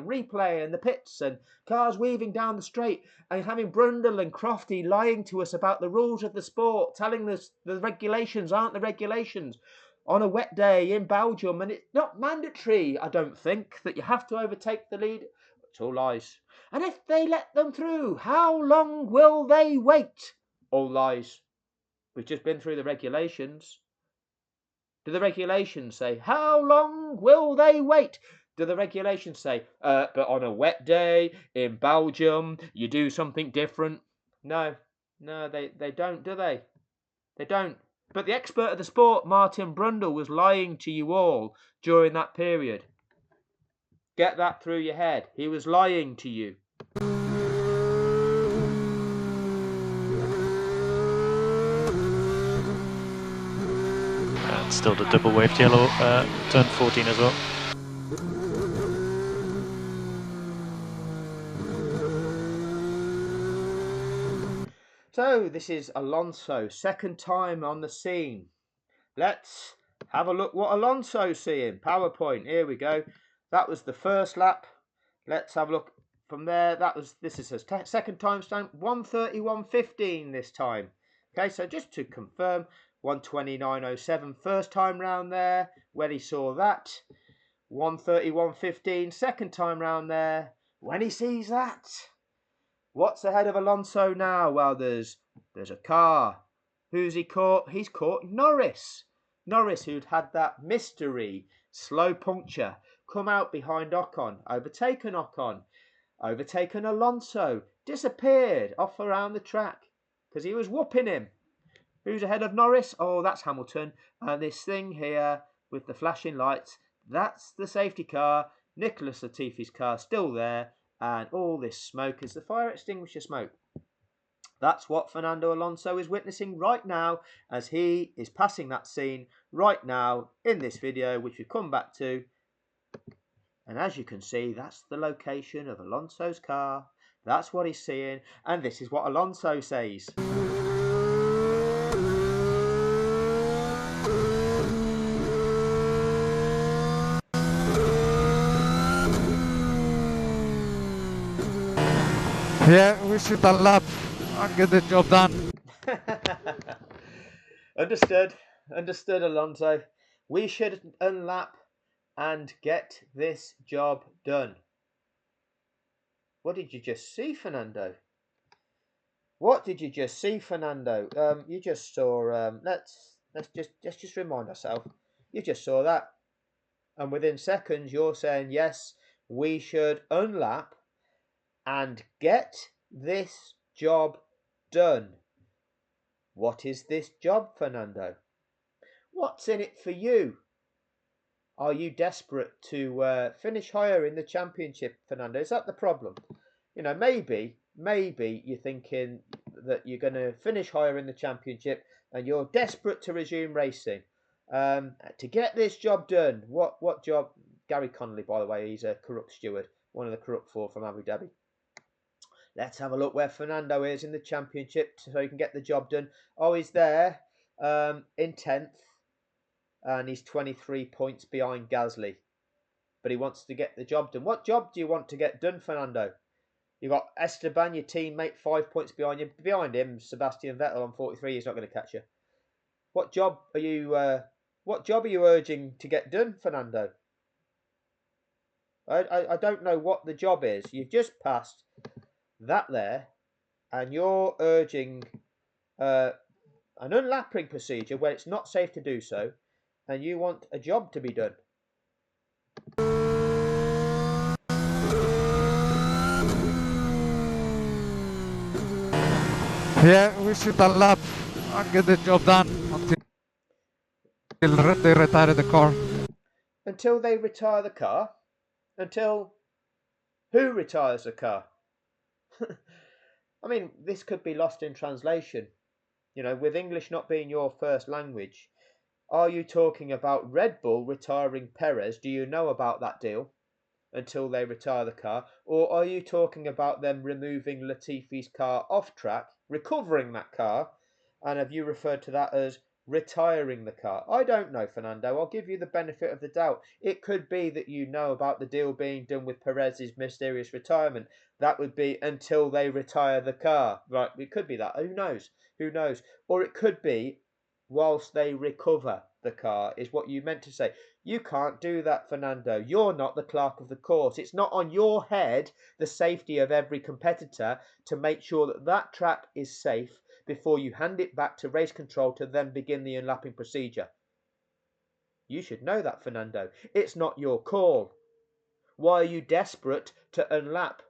and the pits and cars weaving down the straight, and having Brundle and Crofty lying to us about the rules of the sport, telling us the regulations aren't the regulations on a wet day in Belgium, and it's not mandatory, I don't think, that you have to overtake the lead. It's all lies. And if they let them through, how long will they wait? All lies. We've just been through the regulations. Do the regulations say, how long will they wait? Do the regulations say, but on a wet day in Belgium, you do something different? No, they don't, do they? They don't. But the expert of the sport, Martin Brundle, was lying to you all during that period. Get that through your head. He was lying to you. And still the double waved yellow, turn 14 as well. So this is Alonso, second time on the scene. Let's have a look what Alonso's seeing. PowerPoint, here we go. That was the first lap. Let's have a look from there. This is his second time stamp, 1:31.15 this time. Okay, so just to confirm, 1:29.07 first time round there, when he saw that. 1:31.15 second time round there, when he sees that. What's ahead of Alonso now? Well, there's a car. Who's he caught? He's caught Norris. Norris, who'd had that mystery slow puncture, come out behind Ocon, overtaken Alonso, disappeared off around the track because he was whooping him. Who's ahead of Norris? Oh, that's Hamilton. And this thing here with the flashing lights, that's the safety car. Nicholas Latifi's car still there. And all this smoke is the fire extinguisher smoke. That's what Fernando Alonso is witnessing right now as he is passing that scene right now in this video, which we've come back to. And as you can see, that's the location of Alonso's car. That's what he's seeing. And this is what Alonso says. Yeah, we should unlap and get the job done. Understood, Alonso. We should unlap and get this job done. What did you just see, Fernando? What did you just see, Fernando? You just saw. Let's just remind ourselves. You just saw that, and within seconds, you're saying yes. We should unlap and get this job done. What is this job, Fernando? What's in it for you? Are you desperate to finish higher in the championship, Fernando? Is that the problem? You know, maybe you're thinking that you're going to finish higher in the championship and you're desperate to resume racing. To get this job done. What job? Gary Connolly, by the way, he's a corrupt steward, one of the corrupt four from Abu Dhabi. Let's have a look where Fernando is in the championship so he can get the job done. Oh, he's there in 10th. And he's 23 points behind Gasly. But he wants to get the job done. What job do you want to get done, Fernando? You've got Esteban, your teammate, 5 points behind you. Behind him, Sebastian Vettel on 43. He's not going to catch you. What job are you urging to get done, Fernando? I don't know what the job is. You've just passed that there, and you're urging an unlapping procedure where it's not safe to do so, and you want a job to be done. Yeah, we should unlap and get the job done until they retire the car. Until they retire the car? Until who retires the car? I mean, this could be lost in translation. You know, with English not being your first language, are you talking about Red Bull retiring Perez? Do you know about that deal? Until they retire the car? Or are you talking about them removing Latifi's car off track, recovering that car, and have you referred to that as retiring the car? I don't know, Fernando. I'll give you the benefit of the doubt. It could be that you know about the deal being done with Perez's mysterious retirement. That would be until they retire the car. Right, it could be that. Who knows? Who knows? Or it could be whilst they recover the car, is what you meant to say. You can't do that, Fernando. You're not the clerk of the course. It's not on your head, the safety of every competitor, to make sure that that track is safe before you hand it back to race control to then begin the unlapping procedure. You should know that, Fernando. It's not your call. Why are you desperate to unlap?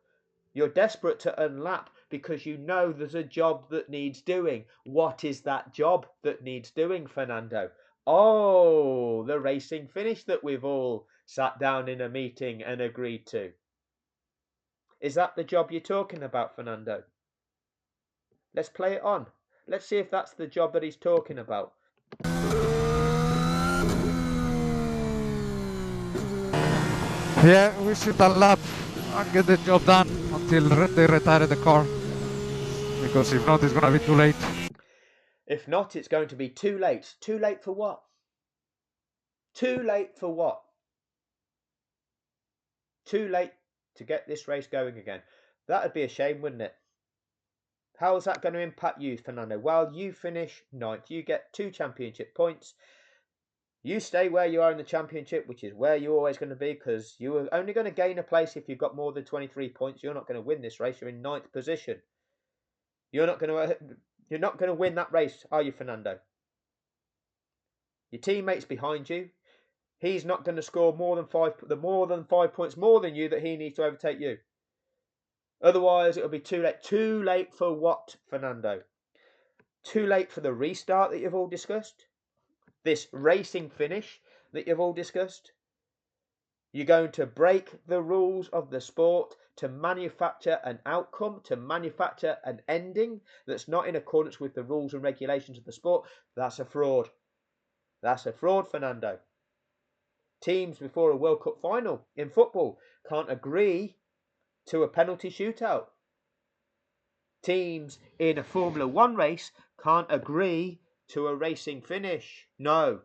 You're desperate to unlap because you know there's a job that needs doing. What is that job that needs doing, Fernando? Oh, the racing finish that we've all sat down in a meeting and agreed to. Is that the job you're talking about, Fernando? Let's play it on. Let's see if that's the job that he's talking about. Yeah, we should a lap and get the job done until they retire the car. Because if not, it's going to be too late. If not, it's going to be too late. Too late for what? Too late for what? Too late to get this race going again. That would be a shame, wouldn't it? How is that going to impact you, Fernando? Well, you finish 9th. You get 2 championship points. You stay where you are in the championship, which is where you're always going to be, because you're only going to gain a place if you've got more than 23 points. You're not going to win this race. You're in 9th position. You're not going to win that race, are you, Fernando? Your teammate's behind you. He's not going to score more than 5 points more than you that he needs to overtake you. Otherwise, it'll be too late. Too late for what, Fernando? Too late for the restart that you've all discussed? This racing finish that you've all discussed? You're going to break the rules of the sport to manufacture an outcome, to manufacture an ending that's not in accordance with the rules and regulations of the sport. That's a fraud. That's a fraud, Fernando. Teams before a World Cup final in football can't agree to a penalty shootout. Teams in a Formula 1 race can't agree to a racing finish. No,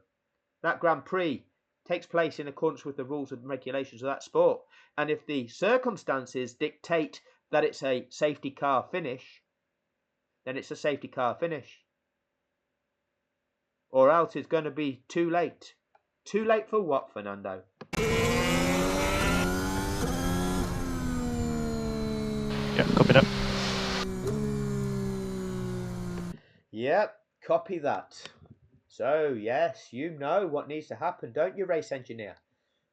that Grand Prix takes place in accordance with the rules and regulations of that sport. And if the circumstances dictate that it's a safety car finish, then it's a safety car finish. Or else it's going to be too late. Too late for what, Fernando? Yeah, copy that. Yep, copy that. So, yes, you know what needs to happen, don't you, race engineer?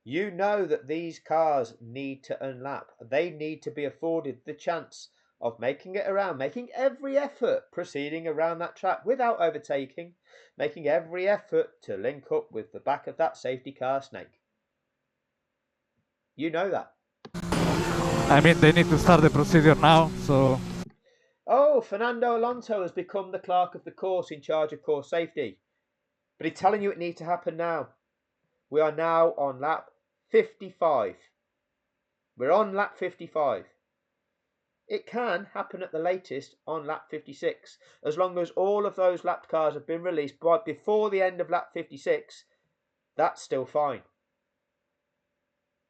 You know that these cars need to unlap. They need to be afforded the chance of making it around, making every effort proceeding around that track without overtaking, making every effort to link up with the back of that safety car snake. You know that. I mean, they need to start the procedure now, so... Oh, Fernando Alonso has become the clerk of the course in charge of course safety. But he's telling you it needs to happen now. We are now on lap 55. We're on lap 55. It can happen at the latest on lap 56. As long as all of those lapped cars have been released before the end of lap 56, that's still fine.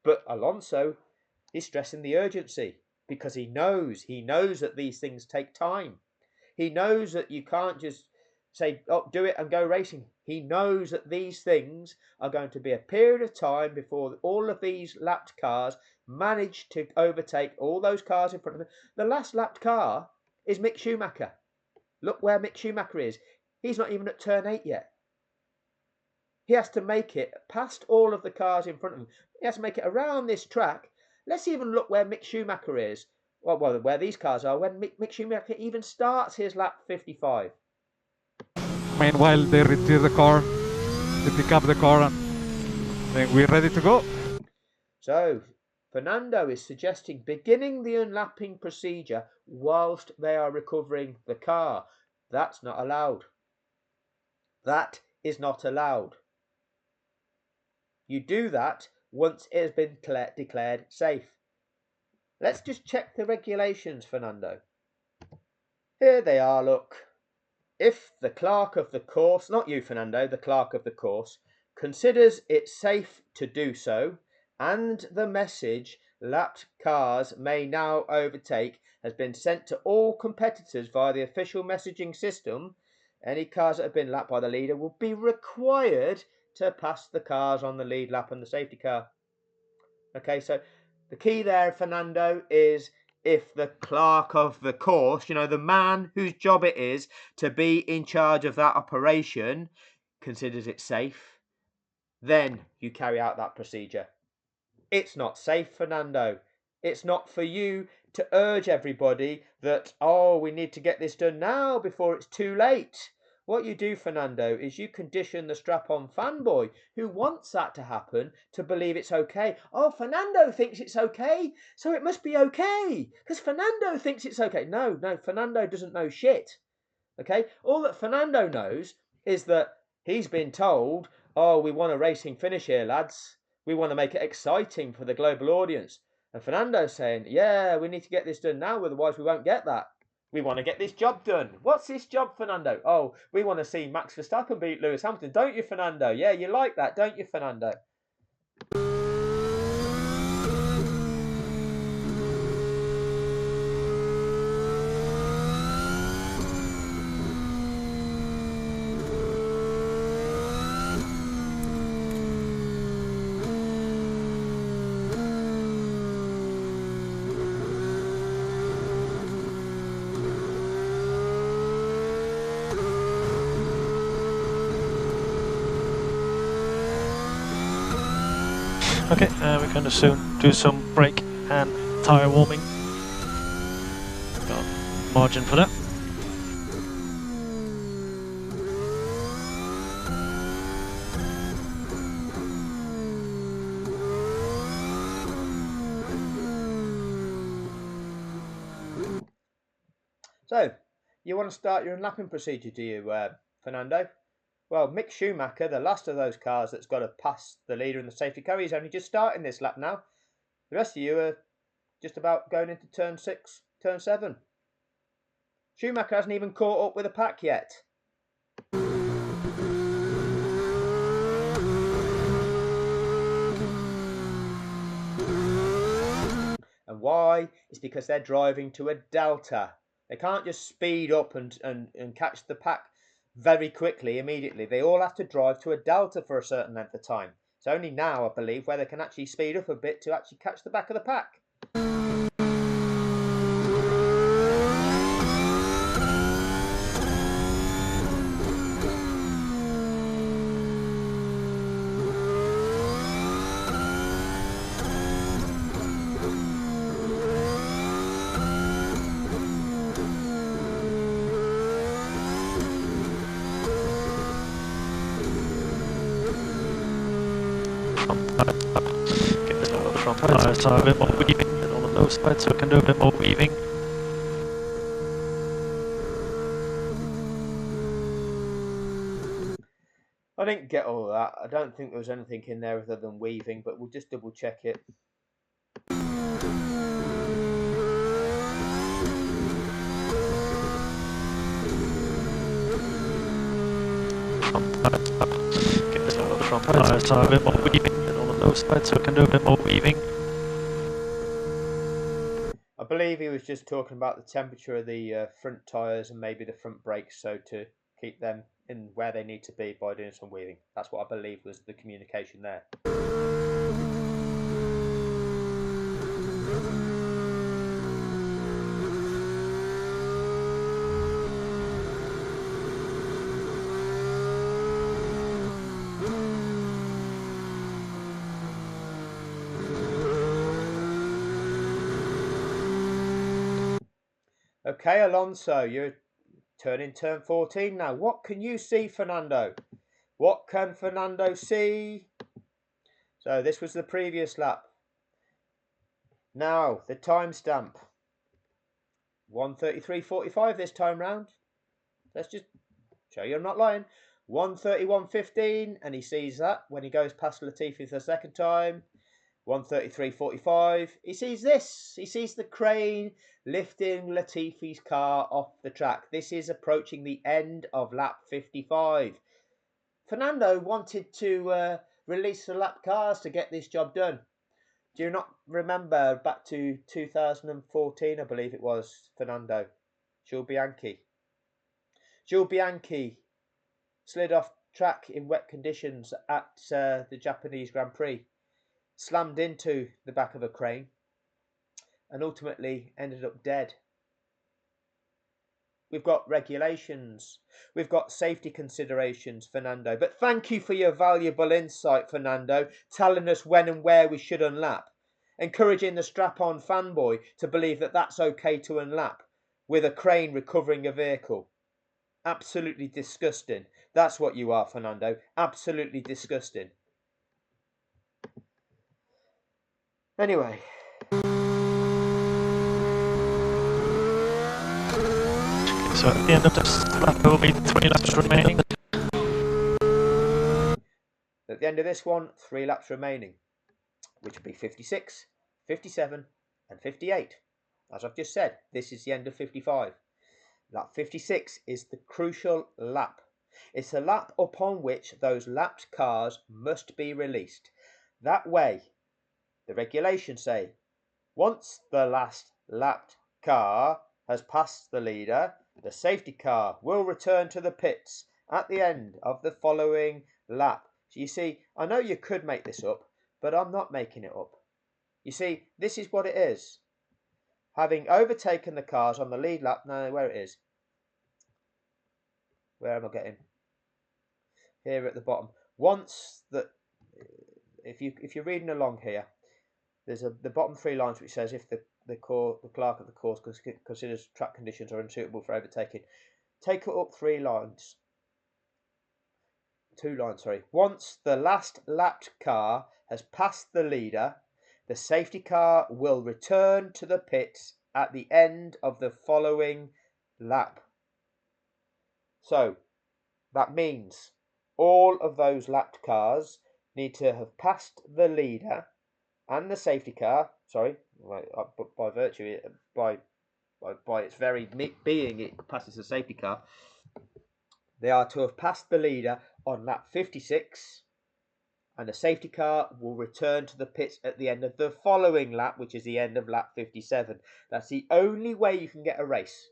But Alonso is stressing the urgency because he knows that these things take time. He knows that you can't just say, oh, do it and go racing. He knows that these things are going to be a period of time before all of these lapped cars manage to overtake all those cars in front of them. The last lapped car is Mick Schumacher. Look where Mick Schumacher is. He's not even at turn 8 yet. He has to make it past all of the cars in front of him. He has to make it around this track. Let's even look where Mick Schumacher is. Well, where these cars are when Mick Schumacher even starts his lap 55. Meanwhile, they retire the car, they pick up the car, and then we're ready to go. So, Fernando is suggesting beginning the unlapping procedure whilst they are recovering the car. That's not allowed. That is not allowed. You do that once it has been declared safe. Let's just check the regulations, Fernando. Here they are, look. If the clerk of the course, not you, Fernando, the clerk of the course, considers it safe to do so, and the message lapped cars may now overtake has been sent to all competitors via the official messaging system, any cars that have been lapped by the leader will be required to pass the cars on the lead lap and the safety car. Okay, so the key there, Fernando, is if the clerk of the course, the man whose job it is to be in charge of that operation, considers it safe, then you carry out that procedure. It's not safe, Fernando. It's not for you. to urge everybody that, oh, we need to get this done now before it's too late. What you do, Fernando, is you condition the strap-on fanboy who wants that to happen to believe it's okay. Oh, Fernando thinks it's okay, so it must be okay because Fernando thinks it's okay. No, Fernando doesn't know shit. Okay, all that Fernando knows is that he's been told, oh, we want a racing finish here, lads. We want to make it exciting for the global audience. And Fernando's saying, yeah, we need to get this done now, otherwise we won't get that. We want to get this job done. What's this job, Fernando? Oh, we want to see Max Verstappen beat Lewis Hamilton, don't you, Fernando? Yeah, you like that, don't you, Fernando? Okay, we're going to soon do some brake and tyre warming. Got margin for that. So, you want to start your unlapping procedure, do you, Fernando? Well, Mick Schumacher, the last of those cars that's got to pass the leader in the safety car, he's only just starting this lap now. The rest of you are just about going into turn 6, turn 7. Schumacher hasn't even caught up with the pack yet. And why? It's because they're driving to a delta. They can't just speed up and catch the pack very quickly, immediately. They all have to drive to a delta for a certain length of time. It's only now, I believe, where they can actually speed up a bit to actually catch the back of the pack. Front tyres are a bit more weaving than all of those sides, so we can do a bit more weaving. I didn't get all of that. I don't think there was anything in there other than weaving, but we'll just double check it. Front tyres are a bit more weaving than all of those sides, so we can do a bit more weaving. I believe he was just talking about the temperature of the front tyres and maybe the front brakes, so to keep them in where they need to be by doing some weaving. That's what I believe was the communication there. Okay, Alonso, you're turning turn 14 now. What can you see, Fernando? What can Fernando see? So this was the previous lap. Now, the timestamp. 1:33:45 this time round. Let's just show you I'm not lying. 1:31:15, and he sees that when he goes past Latifi for the second time. 1:33:45. He sees this. He sees the crane lifting Latifi's car off the track. This is approaching the end of lap 55. Fernando wanted to release the lap cars to get this job done. Do you not remember back to 2014, I believe it was, Fernando? Jules Bianchi slid off track in wet conditions at the Japanese Grand Prix, slammed into the back of a crane, and ultimately ended up dead. We've got regulations, we've got safety considerations, Fernando. But thank you for your valuable insight, Fernando, telling us when and where we should unlap. encouraging the strap-on fanboy to believe that that's okay to unlap with a crane recovering a vehicle. Absolutely disgusting. That's what you are, Fernando. Absolutely disgusting. Anyway. So at the end of this lap, there will be 3 laps remaining. At the end of this one, 3 laps remaining, which will be 56, 57, and 58. As I've just said, this is the end of 55. Lap 56 is the crucial lap. It's a lap upon which those lapped cars must be released. That way, the regulations say, once the last lapped car has passed the leader, the safety car will return to the pits at the end of the following lap. So you see, I know you could make this up, but I'm not making it up. You see, this is what it is. Having overtaken the cars on the lead lap, now where it is. Where am I getting? Here at the bottom. Once that, if you're reading along here, there's the bottom 3 lines which says if the clerk of the course considers track conditions are unsuitable for overtaking. Take it up 3 lines. 2 lines, sorry. Once the last lapped car has passed the leader, the safety car will return to the pits at the end of the following lap. So that means all of those lapped cars need to have passed the leader and the safety car. Sorry, by virtue, by its very being, it passes the safety car. They are to have passed the leader on lap 56, and the safety car will return to the pits at the end of the following lap, which is the end of lap 57. That's the only way you can get a race.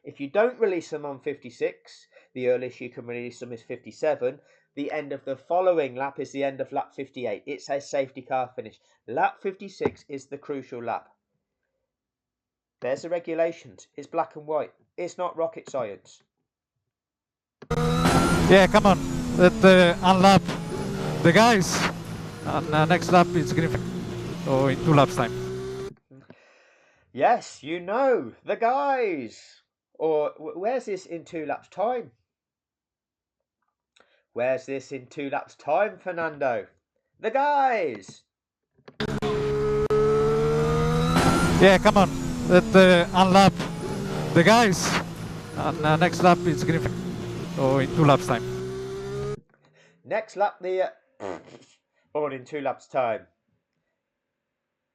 If you don't release them on 56, the earliest you can release them is 57. The end of the following lap is the end of lap 58. It's a safety car finish. Lap 56 is the crucial lap. There's the regulations. It's black and white. It's not rocket science. Yeah, come on. Let unlap the guys. And next lap is green. So in 2 laps time. Yes, you know, the guys. Or where's this in 2 laps time? Where's this in 2 laps time, Fernando? The guys. Yeah, come on. Let unlap the guys. And next lap is green. So in 2 laps time. Next lap, or in 2 laps time.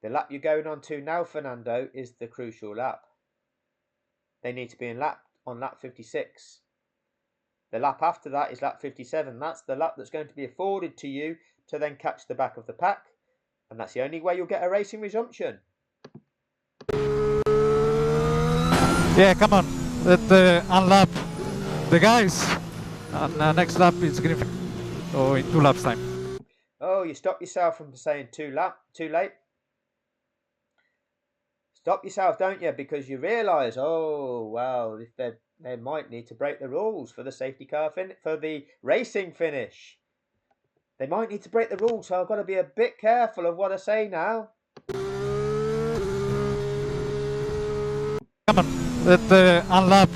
The lap you're going on to now, Fernando, is the crucial lap. They need to be on lap 56. The lap after that is lap 57. That's the lap that's going to be afforded to you to then catch the back of the pack. And that's the only way you'll get a racing resumption. Yeah, come on. Let unlap the guys. And next lap is green. So in 2 laps time. Oh, you stop yourself from saying too late. Stop yourself, don't you? Because you realise, oh, well, if they might need to break the rules for the safety car for the racing finish. They might need to break the rules, so I've got to be a bit careful of what I say now. Come on, let unlap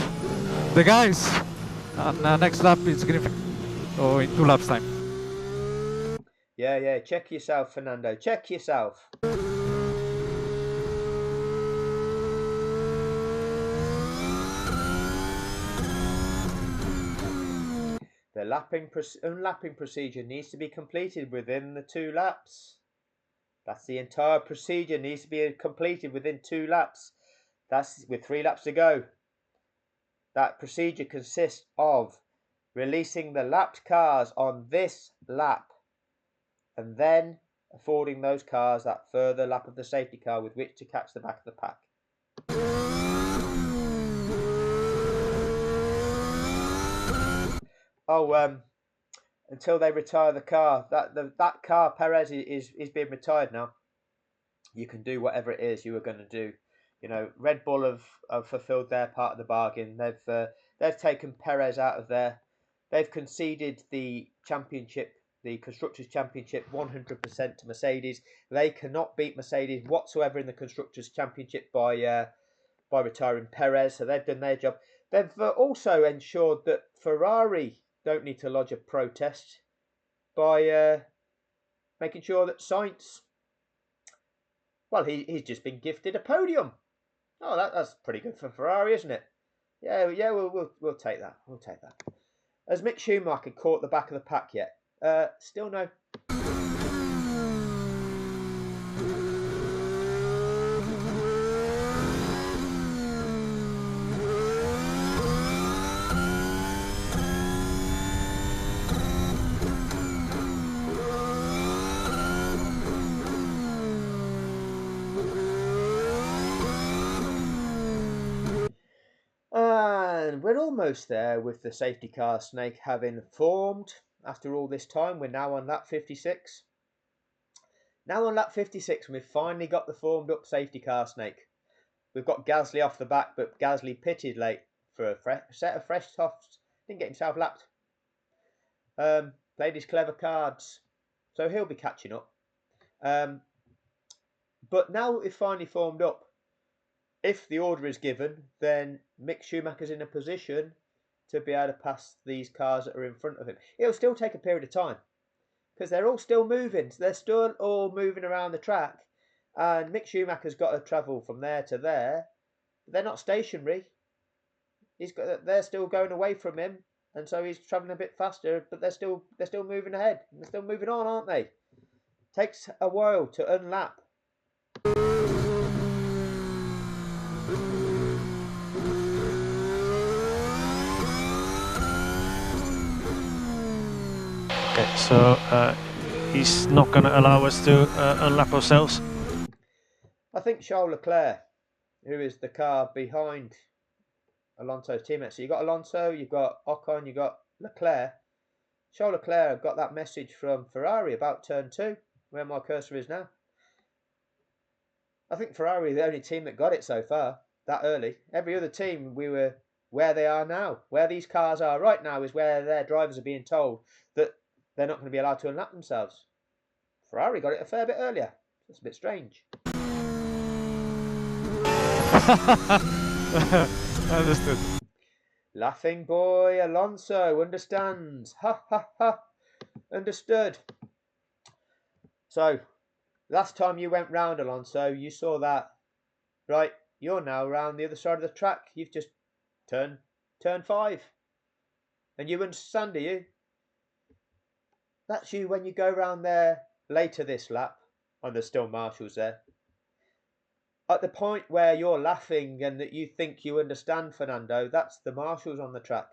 the guys. And next lap is green. So in 2 laps time. Yeah, check yourself, Fernando. Check yourself. The unlapping procedure needs to be completed within the 2 laps. That's the entire procedure needs to be completed within 2 laps. That's with 3 laps to go. That procedure consists of releasing the lapped cars on this lap and then affording those cars that further lap of the safety car with which to catch the back of the pack. Until they retire the car. That car, Perez, is being retired now. You can do whatever it is you were going to do. You know, Red Bull have fulfilled their part of the bargain. They've taken Perez out of there. They've conceded the championship the Constructors' Championship 100% to Mercedes. They cannot beat Mercedes whatsoever in the Constructors' Championship by retiring Perez, so they've done their job. They've also ensured that Ferrari don't need to lodge a protest by making sure that Sainz, well, he's just been gifted a podium. Oh, that's pretty good for Ferrari, isn't it? Yeah, we'll take that. We'll take that. Has Mick Schumacher caught the back of the pack yet? Still no. And we're almost there with the safety car snake having formed. After all this time, we're now on lap 56. Now on lap 56, and we've finally got the formed up safety car snake. We've got Gasly off the back, but Gasly pitted late for a set of fresh softs. Didn't get himself lapped. Played his clever cards. So he'll be catching up. But now we've finally formed up. If the order is given, then Mick Schumacher's in a position to be able to pass these cars that are in front of him. It'll still take a period of time because they're all still moving. They're still all moving around the track, and Mick Schumacher's got to travel from there to there. They're not stationary. They're still going away from him, and so he's travelling a bit faster. But they're still moving ahead. They're still moving on, aren't they? Takes a while to unlap. Okay, so he's not going to allow us to unlap ourselves. I think Charles Leclerc, who is the car behind Alonso's teammate. So you've got Alonso, you've got Ocon, you've got Leclerc. Charles Leclerc got that message from Ferrari about turn 2, where my cursor is now. I think Ferrari are the only team that got it so far, that early. Every other team, we were where they are now. Where these cars are right now is where their drivers are being told that they're not going to be allowed to unlap themselves. Ferrari got it a fair bit earlier. That's a bit strange. Understood. Laughing boy Alonso understands. Ha ha ha. Understood. So, last time you went round, Alonso, you saw that. Right, you're now round the other side of the track. You've just turned turn 5. And you understand, do you? That's you when you go round there later this lap, and there's still marshals there. At the point where you're laughing and that you think you understand, Fernando, that's the marshals on the track.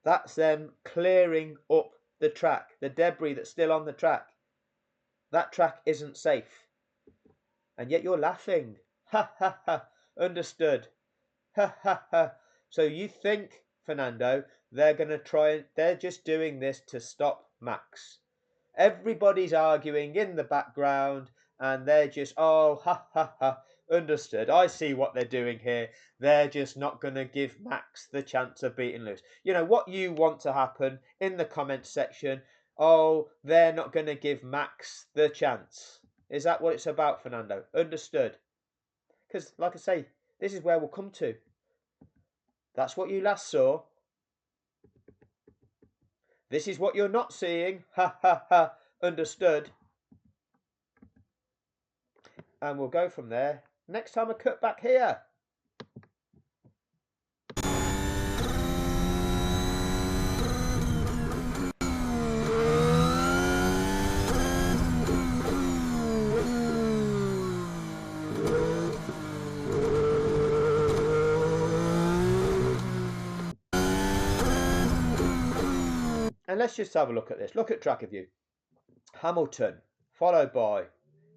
That's them clearing up the track, the debris that's still on the track. That track isn't safe. And yet you're laughing. Ha ha ha. Understood. Ha ha ha. So you think, Fernando, they're going to try, they're just doing this to stop Max. Everybody's arguing in the background and they're just, oh, ha ha ha. Understood. I see what they're doing here. They're just not going to give Max the chance of beating Lewis. You know, what you want to happen in the comments section, oh, they're not going to give Max the chance. Is that what it's about, Fernando? Understood. Because, like I say, this is where we'll come to. That's what you last saw. This is what you're not seeing. Ha ha ha. Understood. And we'll go from there. Next time I cut back here. And let's just have a look at this. Look at track of view. Hamilton, followed by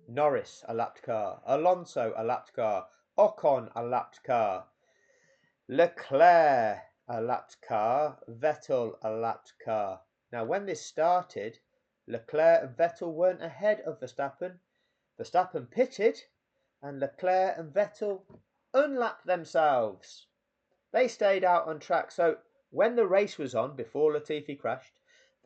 Norris, a lapped car. Alonso, a lapped car. Ocon, a lapped car. Leclerc, a lapped car. Vettel, a lapped car. Now, when this started, Leclerc and Vettel weren't ahead of Verstappen. Verstappen pitted, and Leclerc and Vettel unlapped themselves. They stayed out on track. So when the race was on, before Latifi crashed,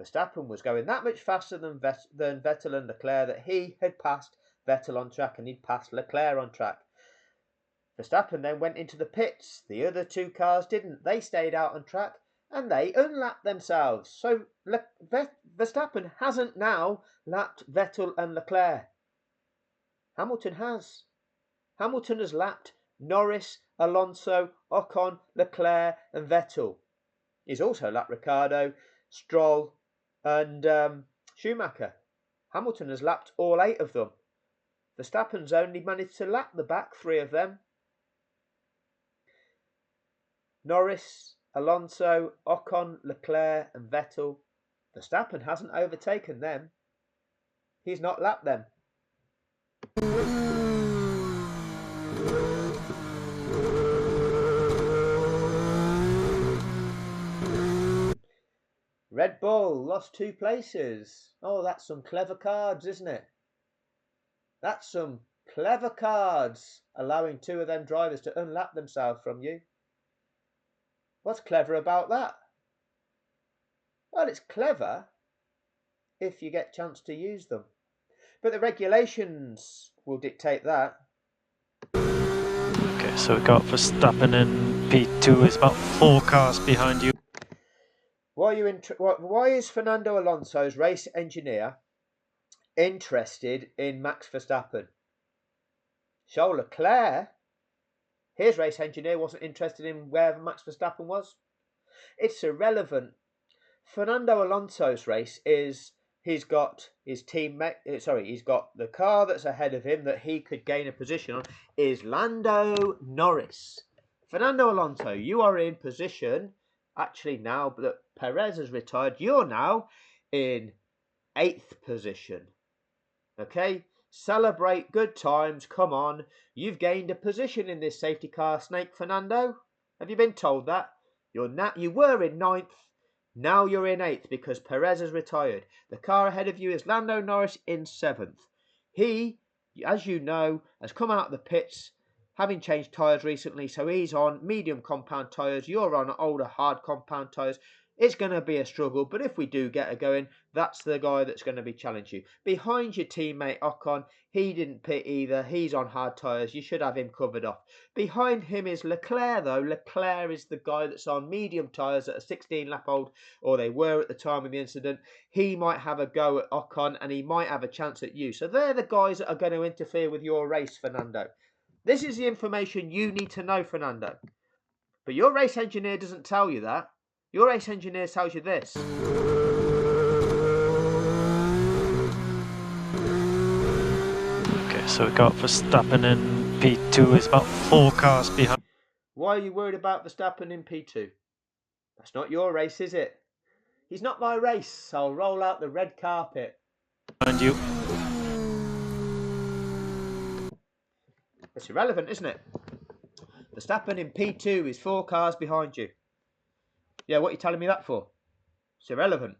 Verstappen was going that much faster than Vettel and Leclerc that he had passed Vettel on track and he'd passed Leclerc on track. Verstappen then went into the pits. The other two cars didn't. They stayed out on track and they unlapped themselves. So Verstappen hasn't now lapped Vettel and Leclerc. Hamilton has. Hamilton has lapped Norris, Alonso, Ocon, Leclerc and Vettel. He's also lapped Ricciardo, Stroll and Schumacher. Hamilton has lapped all 8 of them. Verstappen's only managed to lap the back 3 of them. Norris, Alonso, Ocon, Leclerc and Vettel. Verstappen hasn't overtaken them. He's not lapped them. Red Bull lost 2 places. Oh, that's some clever cards, isn't it? That's some clever cards, allowing 2 of them drivers to unlap themselves from you. What's clever about that? Well, it's clever if you get a chance to use them. But the regulations will dictate that. Okay, so we got Verstappen in P2 is about 4 cars behind you. Why is Fernando Alonso's race engineer interested in Max Verstappen? Charles Leclerc, his race engineer, wasn't interested in where Max Verstappen was. It's irrelevant. Fernando Alonso's race is he's got his teammate. He's got the car that's ahead of him that he could gain a position on is Lando Norris. Fernando Alonso, you are in position. Actually, now that Perez has retired, you're now in 8th position. Okay, celebrate good times. Come on, you've gained a position in this safety car, Snake Fernando. Have you been told that? You were in 9th. Now you're in 8th because Perez has retired. The car ahead of you is Lando Norris in 7th. He, as you know, has come out of the pits, having changed tyres recently, so he's on medium compound tyres. You're on older hard compound tyres. It's going to be a struggle, but if we do get it going, that's the guy that's going to be challenging you. Behind your teammate Ocon, he didn't pit either. He's on hard tyres. You should have him covered off. Behind him is Leclerc, though. Leclerc is the guy that's on medium tyres that are 16 lap old, or they were at the time of the incident. He might have a go at Ocon, and he might have a chance at you. So they're the guys that are going to interfere with your race, Fernando. This is the information you need to know, Fernando. But your race engineer doesn't tell you that. Your race engineer tells you this. Okay, so we got Verstappen in P2 is about 4 cars behind. Why are you worried about Verstappen in P2? That's not your race, is it? He's not my race. I'll roll out the red carpet. Behind you. It's irrelevant, isn't it? Verstappen in P2 is 4 cars behind you. Yeah, what are you telling me that for? It's irrelevant.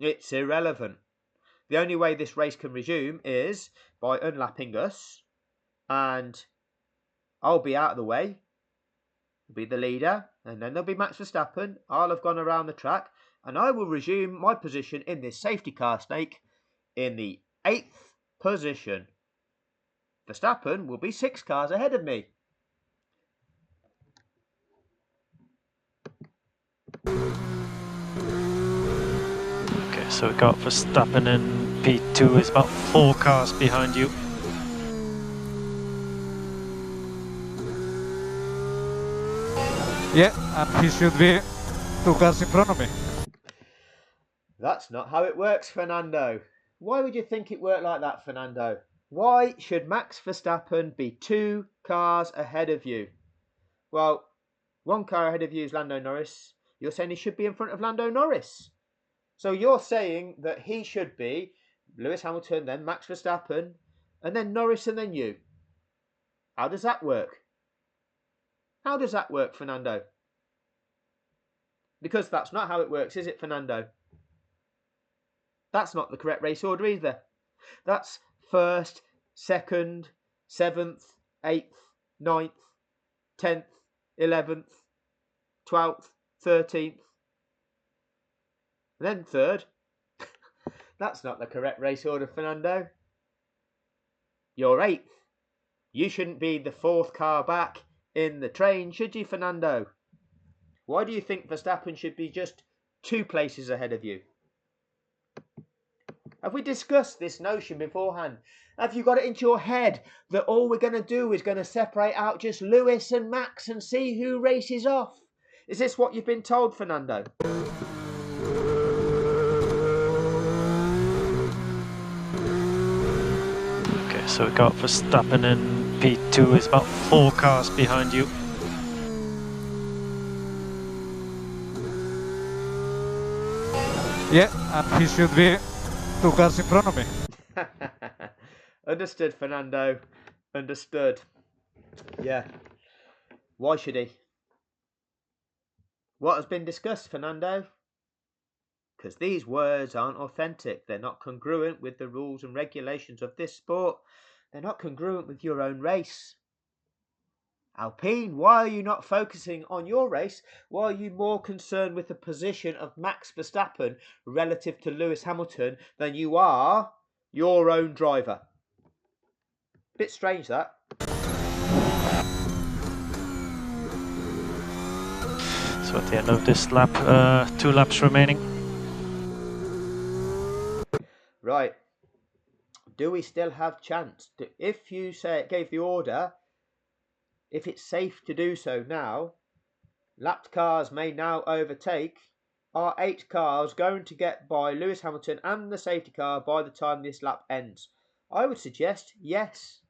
It's irrelevant. The only way this race can resume is by unlapping us, and I'll be out of the way, be the leader, and then there'll be Max Verstappen. I'll have gone around the track, and I will resume my position in this safety car, Snake, in the 8th position. Verstappen will be 6 cars ahead of me. Okay, so we got Verstappen in P2 is about 4 cars behind you. Yeah, and he should be 2 cars in front of me. That's not how it works, Fernando. Why would you think it worked like that, Fernando? Why should Max Verstappen be 2 cars ahead of you? Well, 1 car ahead of you is Lando Norris. You're saying he should be in front of Lando Norris. So you're saying that he should be Lewis Hamilton, then Max Verstappen, and then Norris, and then you. How does that work? How does that work, Fernando? Because that's not how it works, is it, Fernando? That's not the correct race order either. That's 1st, 2nd, 7th, 8th, 9th, 10th, 11th, 12th, 13th. And then third. That's not the correct race order, Fernando. You're 8th. You shouldn't be the 4th car back in the train, should you, Fernando? Why do you think Verstappen should be just 2 places ahead of you? Have we discussed this notion beforehand? Have you got it into your head that all we're going to do is going to separate out just Lewis and Max and see who races off? Is this what you've been told, Fernando? Okay, so we got Verstappen in P2 is about 4 cars behind you. Yeah, and he should be 2 cars in front of me. Understood, Fernando. Understood. Yeah. Why should he? What has been discussed, Fernando? Because these words aren't authentic. They're not congruent with the rules and regulations of this sport. They're not congruent with your own race. Alpine, why are you not focusing on your race? Why are you more concerned with the position of Max Verstappen relative to Lewis Hamilton than you are your own driver? Bit strange, that. So at the end of this lap, 2 laps remaining. Right. Do we still have chance? If you say gave the order, if it's safe to do so now, lapped cars may now overtake. Are 8 cars going to get by Lewis Hamilton and the safety car by the time this lap ends? I would suggest yes.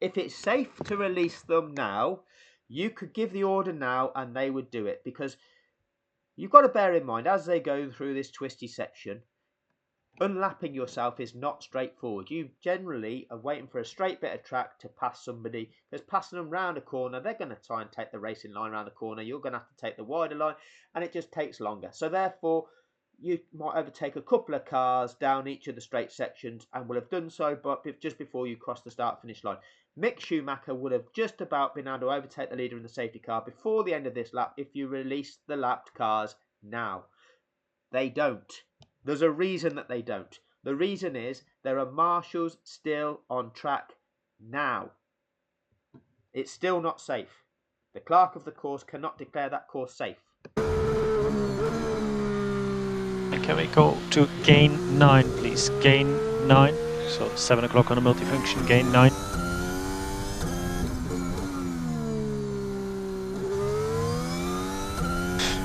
If it's safe to release them now, you could give the order now and they would do it, because you've got to bear in mind, as they go through this twisty section, unlapping yourself is not straightforward. You generally are waiting for a straight bit of track to pass somebody, because passing them round a corner, they're going to try and take the racing line around the corner. You're going to have to take the wider line, and it just takes longer. So therefore, you might overtake a couple of cars down each of the straight sections and will have done so but just before you cross the start-finish line. Mick Schumacher would have just about been able to overtake the leader in the safety car before the end of this lap if you release the lapped cars now. They don't. There's a reason that they don't. The reason is there are marshals still on track now. It's still not safe. The clerk of the course cannot declare that course safe. And can we go to gain 9, please? Gain 9. So 7 o'clock on a multifunction, gain 9.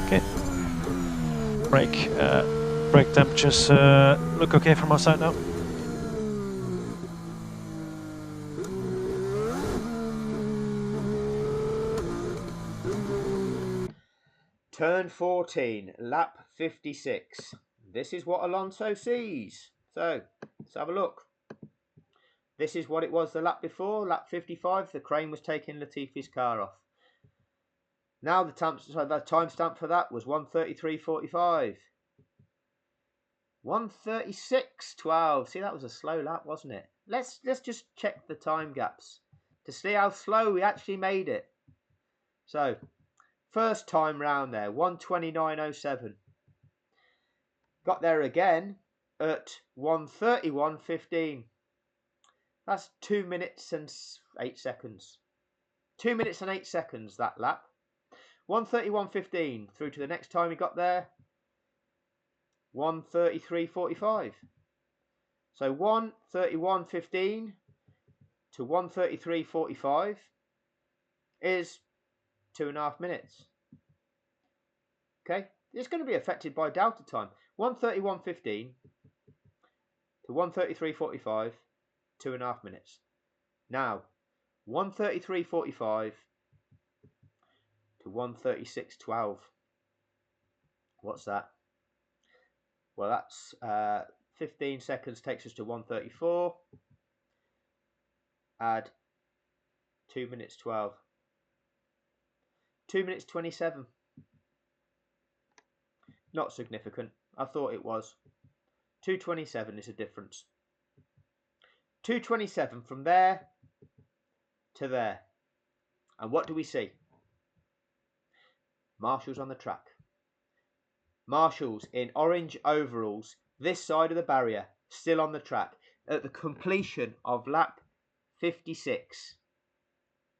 Okay. Brake temperatures look okay from our side now. Turn 14, lap 56. This is what Alonso sees. So, let's have a look. This is what it was the lap before, lap 55. The crane was taking Latifi's car off. Now the timestamp for that was 1:33:45. 1:36:12. See, that was a slow lap, wasn't it? Let's just check the time gaps to see how slow we actually made it. So, first time round there, 1:29:07. Got there again at 1:31:15. That's 2 minutes and 8 seconds. 2 minutes and 8 seconds, that lap. 1:31:15 through to the next time we got there, 1:33:45. So 1:31:15 to 1:33:45 is 2.5 minutes. Okay, it's going to be affected by delta time. 1:31:15 to 1:33:45, 2.5 minutes. Now 1:33:45 to 1:36:12. What's that? Well, that's 15 seconds takes us to 1:34. Add 2 minutes 12. 2 minutes 27. Not significant. I thought it was. 2:27 is a difference. 2:27 from there to there. And what do we see? Marshals on the track. marshals in orange overalls this side of the barrier, still on the track, at the completion of lap 56.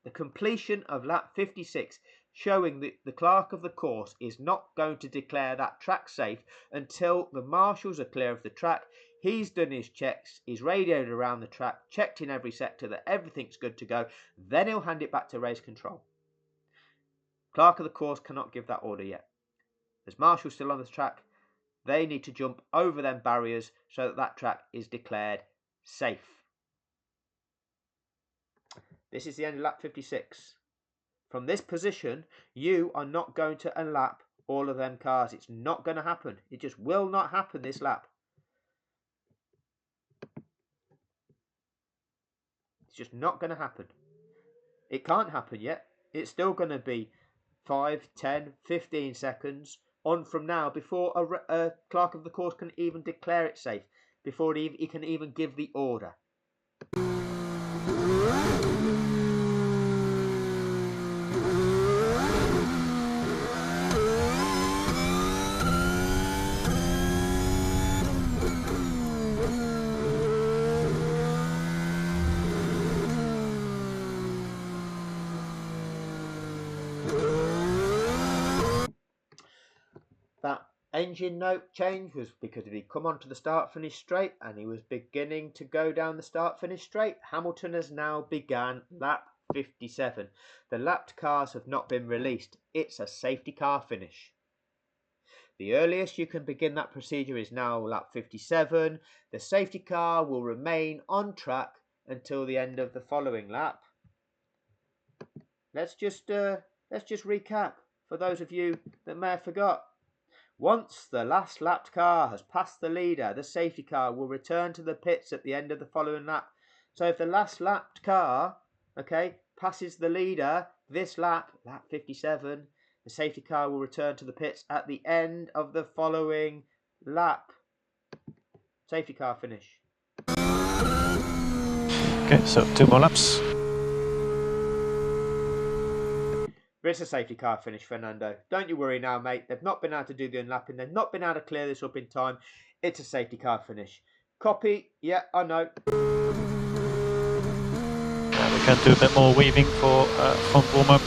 The completion of lap 56, showing that the clerk of the course is not going to declare that track safe until the marshals are clear of the track. He's done his checks, he's radioed around the track, checked in every sector that everything's good to go, then he'll hand it back to race control. Clerk of the course cannot give that order yet. There's marshals still on the track. They need to jump over them barriers so that that track is declared safe. This is the end of lap 56. From this position, you are not going to unlap all of them cars. It's not going to happen. It just will not happen this lap. It's just not going to happen. It can't happen yet. It's still going to be 5, 10, 15 seconds on from now before a clerk of the course can even declare it safe, before he can even give the order. That engine note change was because he'd come onto the start-finish straight and he was beginning to go down the start-finish straight. Hamilton has now begun lap 57. The lapped cars have not been released. It's a safety car finish. The earliest you can begin that procedure is now lap 57. The safety car will remain on track until the end of the following lap. Let's just recap for those of you that may have forgot. Once the last lapped car has passed the leader, the safety car will return to the pits at the end of the following lap. So if the last lapped car, passes the leader this lap, lap 57, the safety car will return to the pits at the end of the following lap. Safety car finish. Okay, so 2 more laps. It's a safety car finish, Fernando. Don't you worry now, mate. They've not been able to do the unlapping. They've not been able to clear this up in time. It's a safety car finish. Copy. Yeah, I know. We can do a bit more weaving for front warm-up.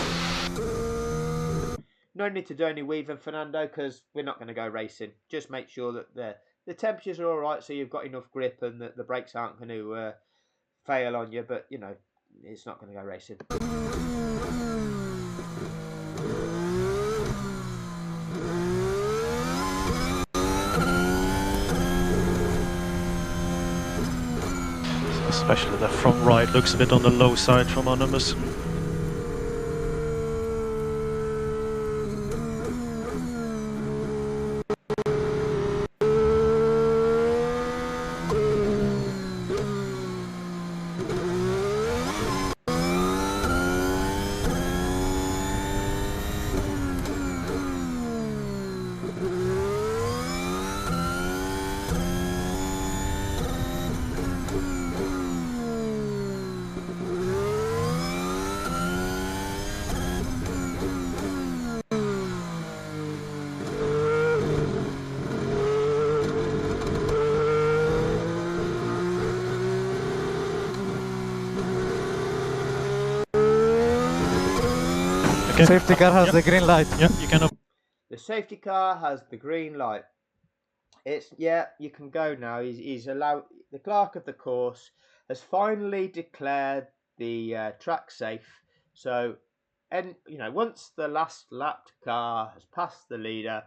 No need to do any weaving, Fernando, because we're not going to go racing. Just make sure that the temperatures are all right, so you've got enough grip and that the brakes aren't going to fail on you. But, you know, it's not going to go racing. Especially the front right looks a bit on the low side from our numbers. Okay. Safety car has the green light. Yeah, you can. The safety car has the green light. You can go now. He's allowed. The clerk of the course has finally declared the track safe. So, once the last lapped car has passed the leader,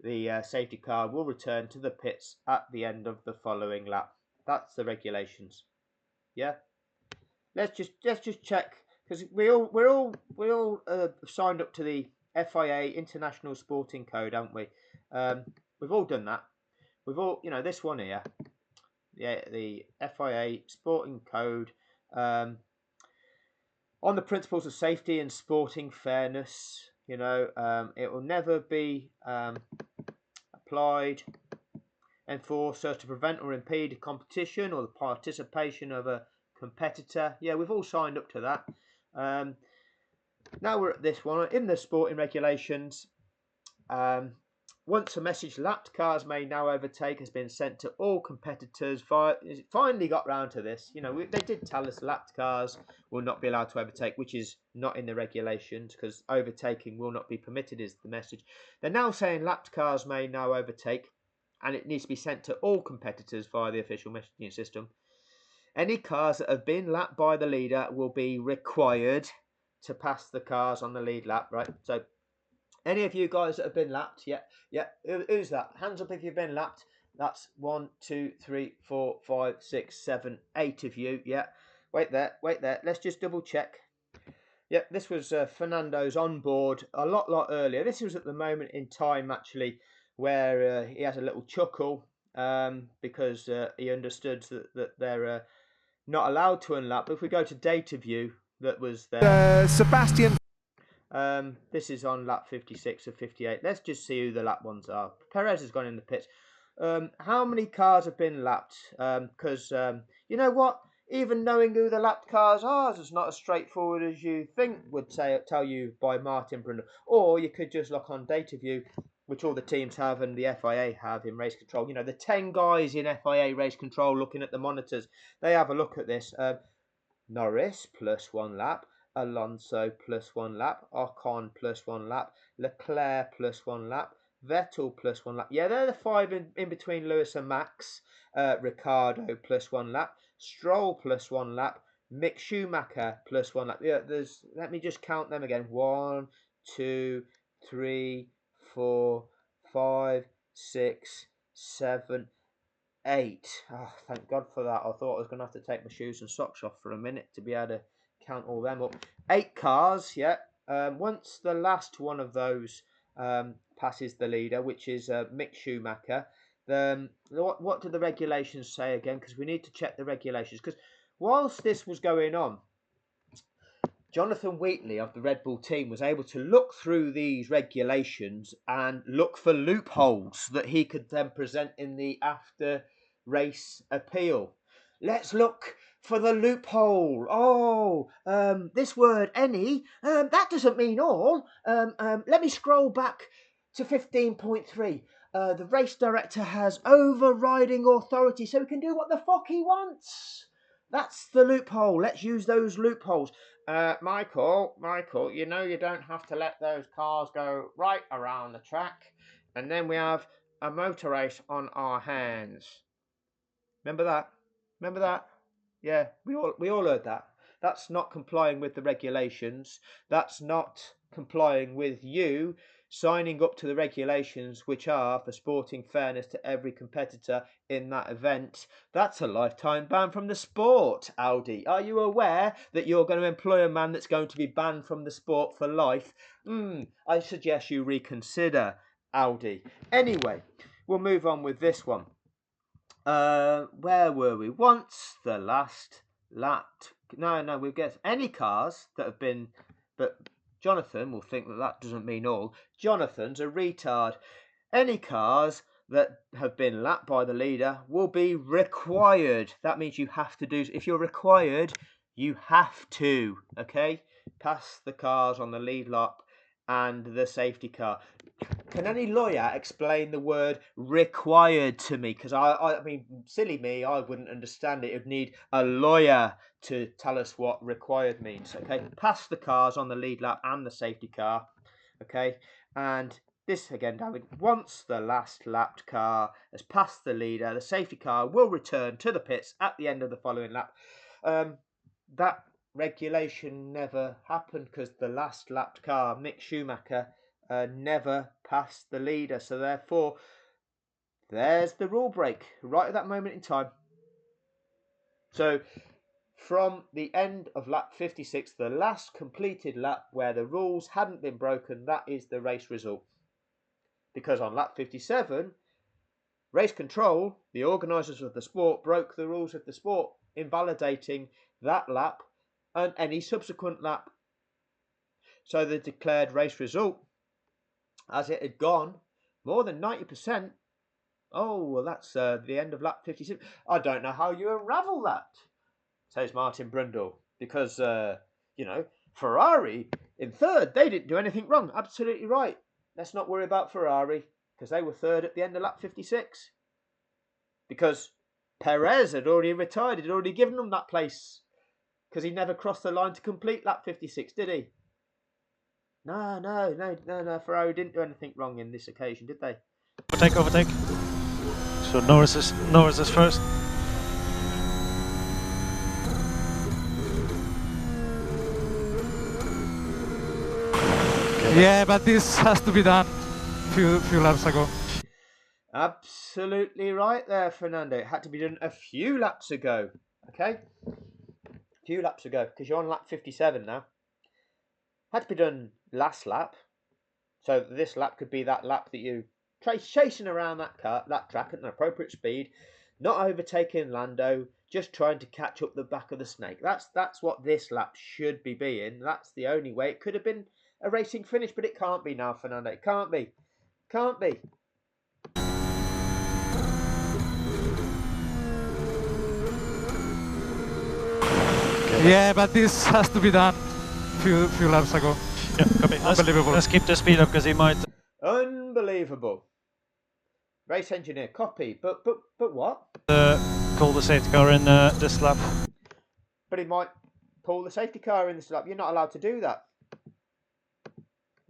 the safety car will return to the pits at the end of the following lap. That's the regulations. Yeah. Let's just check, because we're all signed up to the FIA International Sporting Code, haven't we? We've all done that. We've all, this one here, the FIA Sporting Code, on the principles of safety and sporting fairness. It will never be applied, enforced so to prevent or impede competition or the participation of a competitor. Yeah, we've all signed up to that. Now we're at this one in the sporting regulations. once a message lapped cars may now overtake has been sent to all competitors, finally got round to this. You know, they did tell us lapped cars will not be allowed to overtake, which is not in the regulations, because overtaking will not be permitted is the message. They're now saying lapped cars may now overtake, and it needs to be sent to all competitors via the official messaging system. Any cars that have been lapped by the leader will be required to pass the cars on the lead lap, right? So any of you guys that have been lapped, yeah. Who's that? Hands up if you've been lapped. That's 1, 2, 3, 4, 5, 6, 7, 8 of you. Yeah. Wait there. Let's just double check. Yeah, this was Fernando's on board a lot earlier. This was at the moment in time actually where he has a little chuckle because he understood that they're not allowed to unlap. But if we go to data view, that was there. Sebastian. This is on lap 56 of 58. Let's just see who the lap ones are. Perez has gone in the pits. How many cars have been lapped? Because you know what? Even knowing who the lapped cars are is not as straightforward as you think would tell you by Martin Brundle. Or you could just look on data view, which all the teams have and the FIA have in race control. You know, the 10 guys in FIA race control looking at the monitors, they have a look at this. Norris plus 1 lap. Alonso plus 1 lap, Ocon plus 1 lap, Leclerc plus 1 lap, Vettel plus 1 lap. Yeah, they're the 5 in between Lewis and Max. Ricciardo plus 1 lap, Stroll plus 1 lap, Mick Schumacher plus 1 lap. Yeah, let me just count them again. 1, 2, 3, 4, 5, 6, 7, 8. Oh, thank God for that. I thought I was going to have to take my shoes and socks off for a minute to be able to count all them up. 8 cars, yeah. Once the last one of those passes the leader, which is Mick Schumacher, what do the regulations say again? Because we need to check the regulations. Because whilst this was going on, Jonathan Wheatley of the Red Bull team was able to look through these regulations and look for loopholes that he could then present in the after race appeal. Let's look for the loophole. Oh, this word any, that doesn't mean all. Let me scroll back to 15.3. The race director has overriding authority, so he can do what the fuck he wants. That's the loophole. Let's use those loopholes. Michael, you know you don't have to let those cars go right around the track. And then we have a motor race on our hands. Remember that? Yeah, we all heard that. That's not complying with the regulations. That's not complying with you signing up to the regulations, which are for sporting fairness to every competitor in that event. That's a lifetime ban from the sport, Audi. Are you aware that you're going to employ a man that's going to be banned from the sport for life? I suggest you reconsider, Audi. Anyway, we'll move on with this one. Where were we? Once the last lap. No, we'll get any cars that have been, but Jonathan will think that doesn't mean all. Jonathan's a retard. Any cars that have been lapped by the leader will be required. That means you have to do. If you're required, you have to. Okay, pass the cars on the lead lap and the safety car. Can any lawyer explain the word required to me? Because I mean, silly me, I wouldn't understand it. You'd need a lawyer to tell us what required means. Okay, pass the cars on the lead lap and the safety car. Okay, and this again, David. Once the last lapped car has passed the leader, the safety car will return to the pits at the end of the following lap. That regulation never happened because the last lapped car, Mick Schumacher, never passed the leader. So therefore, there's the rule break right at that moment in time. So from the end of lap 56, the last completed lap where the rules hadn't been broken, that is the race result. Because on lap 57, race control, the organisers of the sport, broke the rules of the sport, invalidating that lap and any subsequent lap. So the declared race result, as it had gone more than 90%. Oh, well, that's the end of lap 56. I don't know how you unravel that, says Martin Brundle, because, Ferrari in third, they didn't do anything wrong. Absolutely right. Let's not worry about Ferrari. because they were third at the end of lap 56. Because Perez had already retired. He'd already given them that place because he never crossed the line to complete lap 56, did he? No. Ferrari didn't do anything wrong in this occasion, did they? Overtake. So Norris is first. Yeah, but this has to be done few laps ago. Absolutely right there, Fernando. It had to be done a few laps ago. Okay? A few laps ago, because you're on lap 57 now. Had to be done last lap. So this lap could be that lap that you chasing around that track at an appropriate speed, not overtaking Lando, just trying to catch up the back of the snake. That's what this lap should be being. That's the only way. It could have been a racing finish, but it can't be now, Fernando. It can't be. Can't be. Yeah, but this has to be done few laps ago. Yeah, copy. Unbelievable. Let's keep the speed up because he might. Unbelievable. Race engineer, copy. But what? Call the safety car in this lap. But he might pull the safety car in this lap. You're not allowed to do that.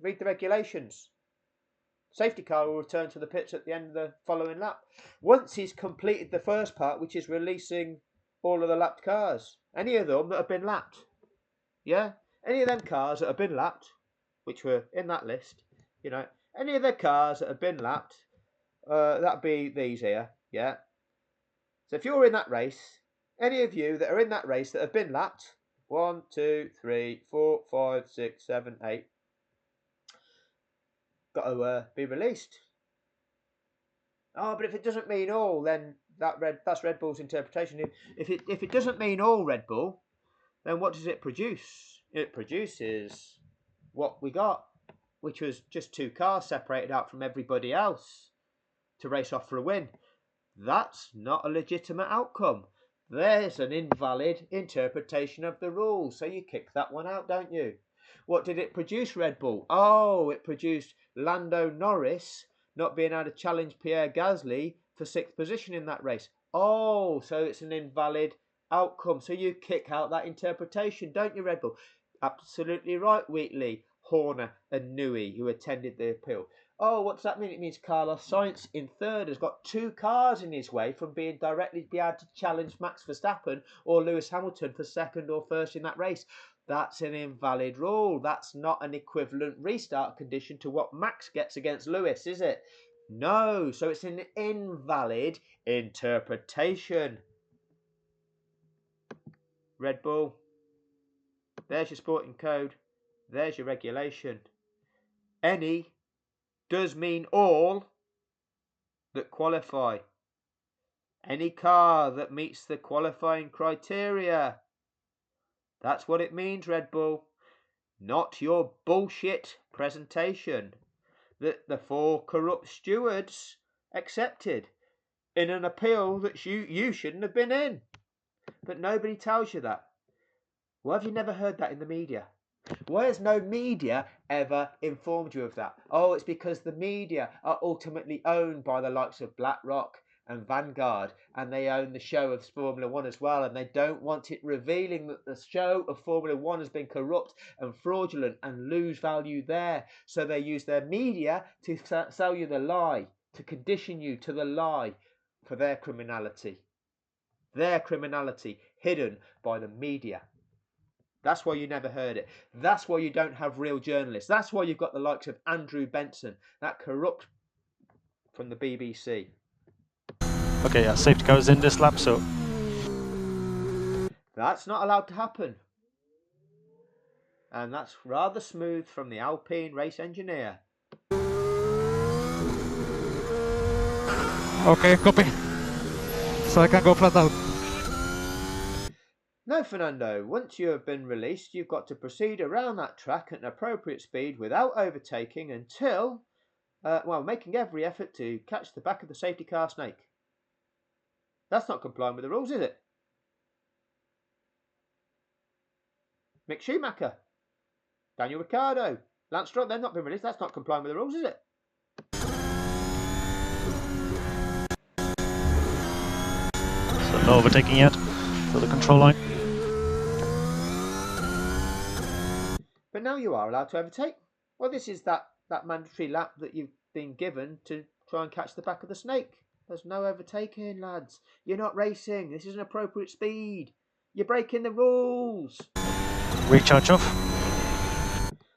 Read the regulations. Safety car will return to the pits at the end of the following lap. Once he's completed the first part, which is releasing all of the lapped cars. Any of them that have been lapped. Yeah? Any of them cars that have been lapped, which were in that list, you know, any of the cars that have been lapped, that'd be these here, yeah? So if you're in that race, any of you that are in that race that have been lapped, 1, 2, 3, 4, 5, 6, 7, 8, got to be released. Oh, but if it doesn't mean all, then that's Red Bull's interpretation. If it doesn't mean all Red Bull, then what does it produce? It produces what we got, which was just 2 cars separated out from everybody else to race off for a win. That's not a legitimate outcome. There's an invalid interpretation of the rules. So you kick that one out, don't you? What did it produce, Red Bull? Oh, it produced Lando Norris not being able to challenge Pierre Gasly for 6th position in that race. Oh, so it's an invalid outcome. So you kick out that interpretation, don't you, Red Bull? Absolutely right, Wheatley, Horner and Newey, who attended the appeal. Oh, what does that mean? It means Carlos Sainz in 3rd has got 2 cars in his way from being directly be able to challenge Max Verstappen or Lewis Hamilton for 2nd or 1st in that race. That's an invalid rule. That's not an equivalent restart condition to what Max gets against Lewis, is it? No, so it's an invalid interpretation. Red Bull, there's your sporting code. There's your regulation. Any does mean all that qualify. Any car that meets the qualifying criteria. That's what it means, Red Bull. Not your bullshit presentation that the 4 corrupt stewards accepted in an appeal that you shouldn't have been in. But nobody tells you that. Why have you never heard that in the media? Why has no media ever informed you of that? Oh, it's because the media are ultimately owned by the likes of BlackRock and Vanguard, and they own the show of Formula One as well, and they don't want it revealing that the show of Formula One has been corrupt and fraudulent and lose value there. So they use their media to sell you the lie, to condition you to the lie for their criminality. Their criminality hidden by the media. That's why you never heard it. That's why you don't have real journalists. That's why you've got the likes of Andrew Benson, that corrupt from the BBC. Okay, yeah, safety car is in this lap, so. That's not allowed to happen. And that's rather smooth from the Alpine race engineer. Okay, copy. So I can go flat out. No, Fernando, once you have been released, you've got to proceed around that track at an appropriate speed without overtaking until, making every effort to catch the back of the safety car snake. That's not complying with the rules, is it? Mick Schumacher, Daniel Ricciardo, Lance Stroll, they've not been released. That's not complying with the rules, is it? So no overtaking yet for the control line. But now you are allowed to overtake. Well, this is that mandatory lap that you've been given to try and catch the back of the snake. There's no overtaking, lads. You're not racing. This is an appropriate speed. You're breaking the rules. Recharge off.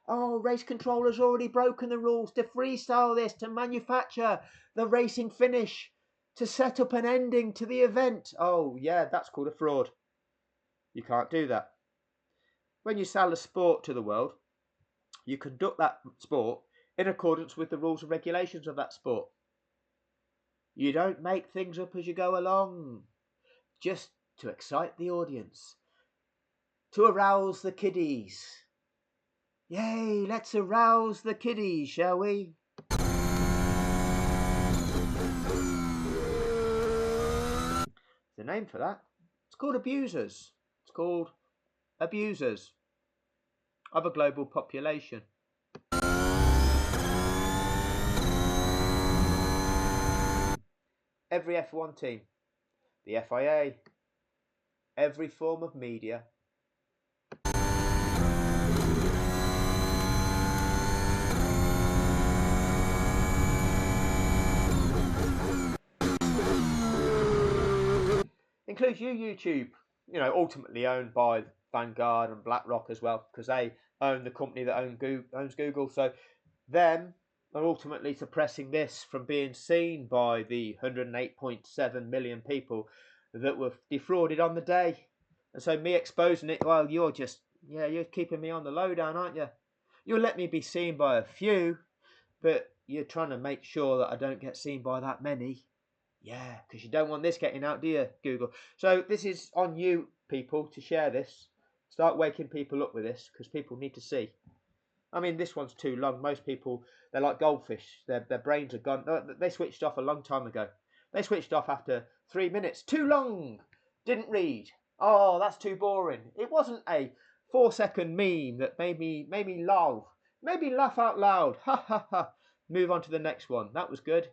Oh, race controller's already broken the rules to freestyle this, to manufacture the racing finish, to set up an ending to the event. Oh, yeah, that's called a fraud. You can't do that. When you sell a sport to the world, you conduct that sport in accordance with the rules and regulations of that sport. You don't make things up as you go along, just to excite the audience, to arouse the kiddies. Yay, let's arouse the kiddies, shall we? The name for that, it's called abusers. It's called abusers of a global population. Every F1 team, the FIA, every form of media, includes you, YouTube, ultimately owned by Vanguard and BlackRock as well, because they own the company that owns Google. So them are ultimately suppressing this from being seen by the 108.7 million people that were defrauded on the day. And so me exposing it, well, you're keeping me on the lowdown, aren't you? You'll let me be seen by a few, but you're trying to make sure that I don't get seen by that many. Yeah, because you don't want this getting out, do you, Google? So this is on you, people, to share this. Start waking people up with this, because people need to see. I mean, this one's too long. Most people, they're like goldfish. Their brains are gone. They switched off a long time ago. They switched off after 3 minutes. Too long. Didn't read. Oh, that's too boring. It wasn't a 4-second meme that made me laugh. Made me laugh out loud. Ha ha ha. Move on to the next one. That was good.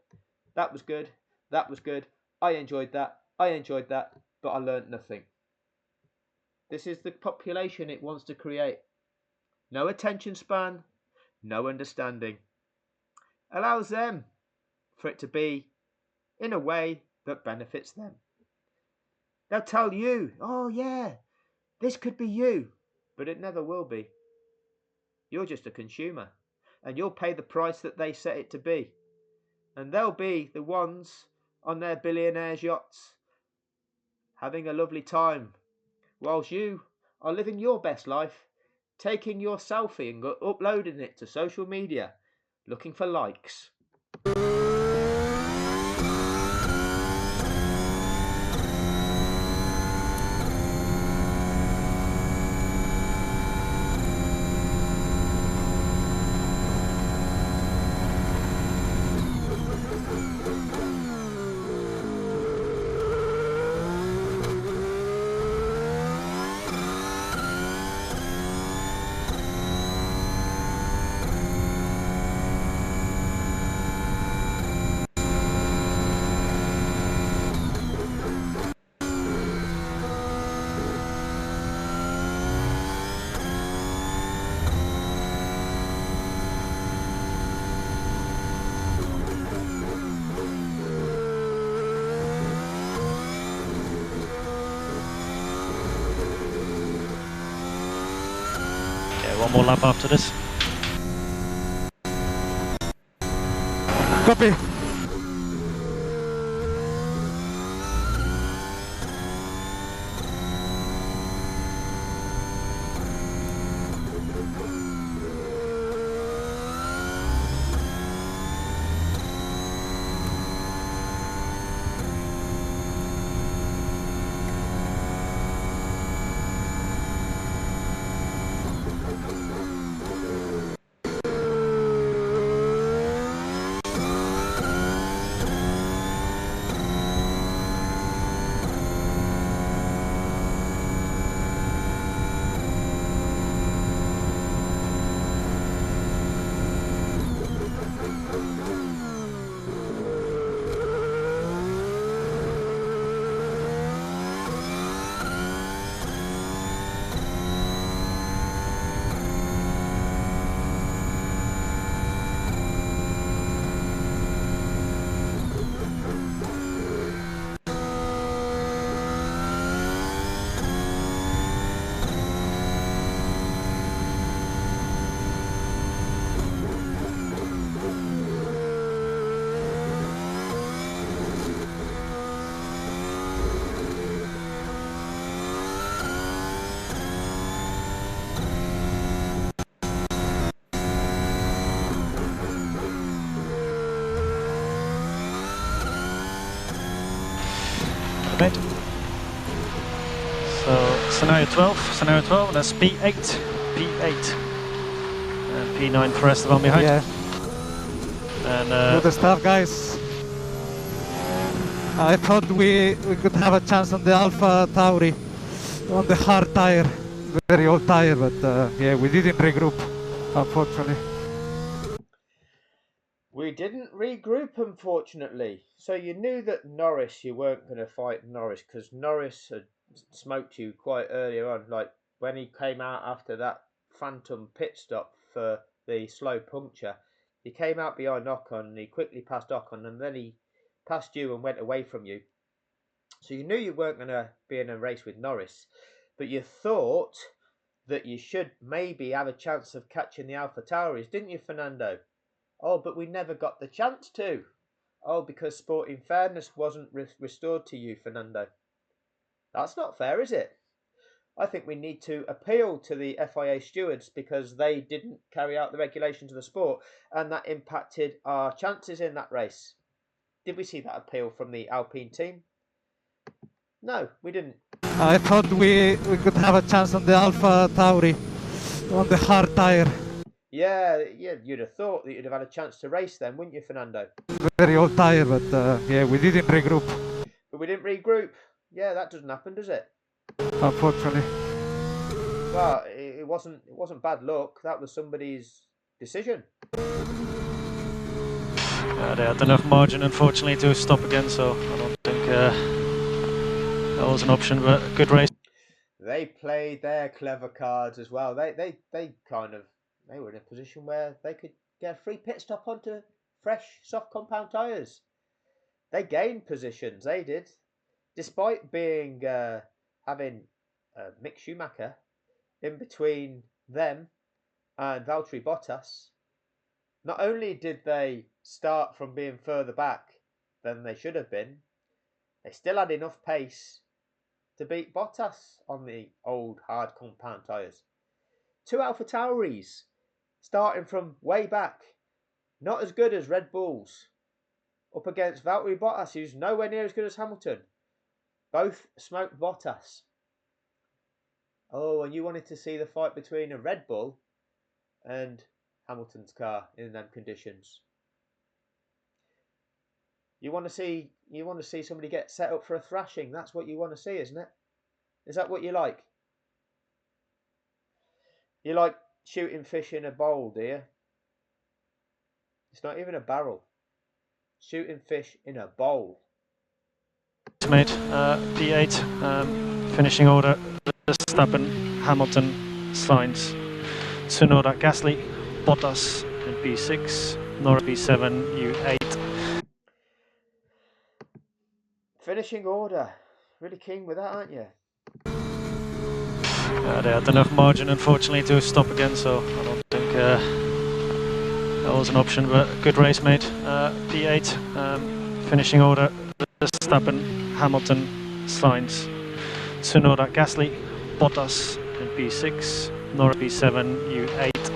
That was good. That was good. I enjoyed that. But I learned nothing. This is the population it wants to create. No attention span, no understanding. Allows them for it to be in a way that benefits them. They'll tell you, oh yeah, this could be you, but it never will be. You're just a consumer, and you'll pay the price that they set it to be. And they'll be the ones on their billionaires' yachts, having a lovely time, whilst you are living your best life, taking your selfie and uploading it to social media, looking for likes. One more lap after this. Copy. mate. So scenario 12, that's P8, P8, and P9 for Esteban behind. Yeah. And Good stuff, guys. I thought we could have a chance on the Alpha Tauri on the hard tire, very old tire, but yeah, we didn't regroup, unfortunately. We didn't regroup, unfortunately. So you knew that Norris, you weren't going to fight Norris because Norris had smoked you quite earlier on. Like when he came out after that phantom pit stop for the slow puncture, he came out behind Ocon and he quickly passed Ocon and then he passed you and went away from you. So you knew you weren't going to be in a race with Norris, but you thought that you should maybe have a chance of catching the Alpha Tauris, didn't you, Fernando? Oh, but we never got the chance to. Oh, because sporting fairness wasn't restored to you, Fernando. That's not fair, is it? I think we need to appeal to the FIA stewards because they didn't carry out the regulations of the sport and that impacted our chances in that race. Did we see that appeal from the Alpine team? No, we didn't. I thought we could have a chance on the Alpha Tauri on the hard tire. Yeah, you'd have thought that you'd have had a chance to race then, wouldn't you, Fernando? Very old tire, but yeah, we didn't regroup. But we didn't regroup. Yeah, that doesn't happen, does it? Unfortunately. Well, it wasn't bad luck. That was somebody's decision. they had enough margin, unfortunately, to stop again, so I don't think that was an option, but a good race. They played their clever cards as well. They were in a position where they could get a free pit stop onto fresh soft compound tyres. They gained positions, they did. Despite being having Mick Schumacher in between them and Valtteri Bottas, not only did they start from being further back than they should have been, they still had enough pace to beat Bottas on the old hard compound tyres. Two Alpha Tauris starting from way back, not as good as Red Bulls, up against Valtteri Bottas, who's nowhere near as good as Hamilton. Both smoked Bottas. Oh, and you wanted to see the fight between a Red Bull and Hamilton's car in them conditions. You want to see somebody get set up for a thrashing. That's what you want to see, isn't it? Is that what you like? You like shooting fish in a bowl, do you? It's not even a barrel. Shooting fish in a bowl. Mate, P8, finishing order, Verstappen, Hamilton, Sainz, Tsunoda, Gasly, Bottas in P6, Norris P7, U8. Finishing order. Really keen with that, aren't you? They had enough margin, unfortunately, to stop again, so I don't think that was an option, but a good race, mate. P8, finishing order, Verstappen, Hamilton, Sainz, Tsunoda, Gasly, Bottas in P6, Norris P7, U8,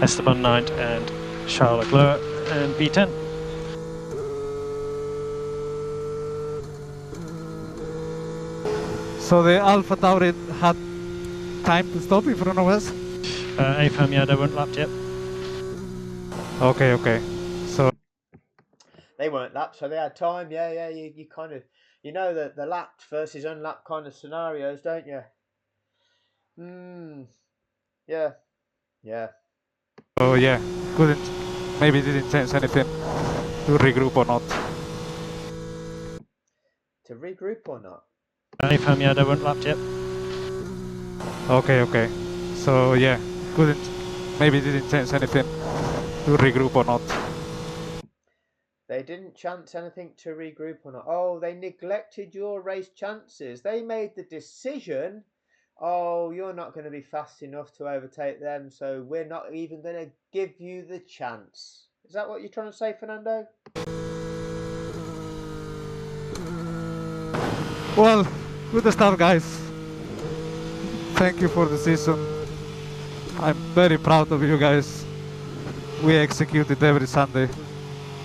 Esteban 9th and Charles Leclerc in P10. So the Alpha Tauri had time to stop in front of us? AFM, yeah, they weren't lapped yet. Okay. So they weren't lapped, so they had time. Yeah. You kind of, you know, the lapped versus unlapped kind of scenarios, don't you? Yeah. Oh yeah, maybe didn't change anything to regroup or not. To regroup or not? AFM, yeah, they weren't lapped yet. Okay. So yeah, maybe didn't change anything to regroup or not. They didn't chance anything to regroup or not. Oh, they neglected your race chances. They made the decision, oh, you're not going to be fast enough to overtake them, so we're not even going to give you the chance. Is that what you're trying to say, Fernando? Well, good stuff, guys. Thank you for the season. I'm very proud of you guys. We executed every Sunday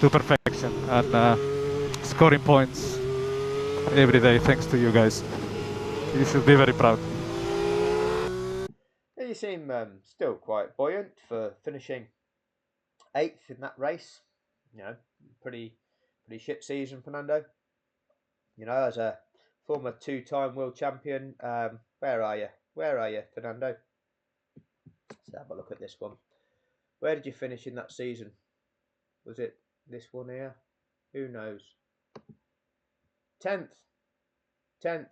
to perfection and scoring points. every day thanks to you guys. You should be very proud. You seem still quite buoyant for finishing 8th in that race. You know, pretty shit season, Fernando. You know, as a former 2-time world champion, where are you? Where are you, Fernando? Let's have a look at this one. Where did you finish in that season? Was it this one here? Who knows? 10th. 10th.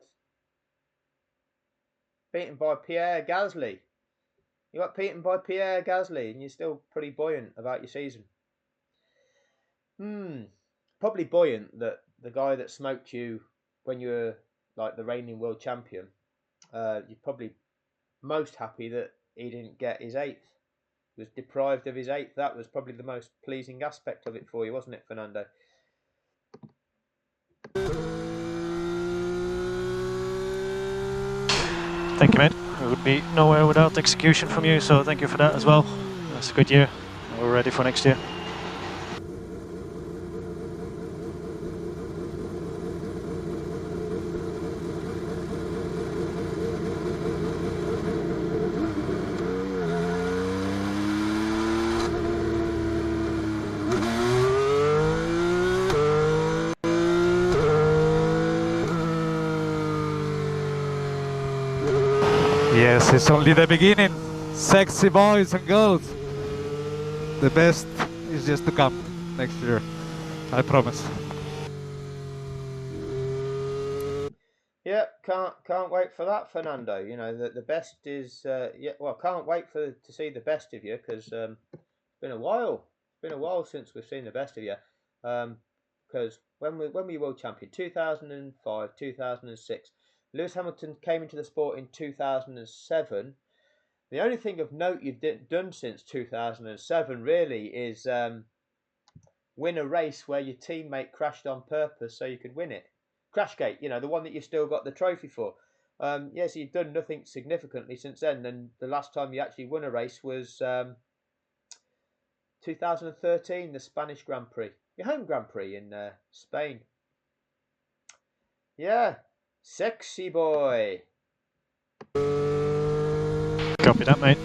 Beaten by Pierre Gasly. You got beaten by Pierre Gasly and you're still pretty buoyant about your season. Probably buoyant that the guy that smoked you when you were like the reigning world champion, you're probably most happy that he didn't get his 8th. He was deprived of his 8th. That was probably the most pleasing aspect of it for you, wasn't it, Fernando? Thank you, mate. We would be nowhere without execution from you, so thank you for that as well. That's a good year. We're ready for next year. Yes, it's only the beginning. Sexy boys and girls. The best is just to come next year. I promise. Yeah, can't wait for that, Fernando. You know the best is can't wait to see the best of you because it's been a while. It's been a while since we've seen the best of you. Because when we world champion 2005, 2006, Lewis Hamilton came into the sport in 2007. The only thing of note you've done since 2007 really is win a race where your teammate crashed on purpose so you could win it. Crashgate, you know, the one that you still got the trophy for. Yes, you've done nothing significantly since then. And the last time you actually won a race was 2013, the Spanish Grand Prix, your home Grand Prix in Spain. Yeah, sexy boy. Copy that, mate.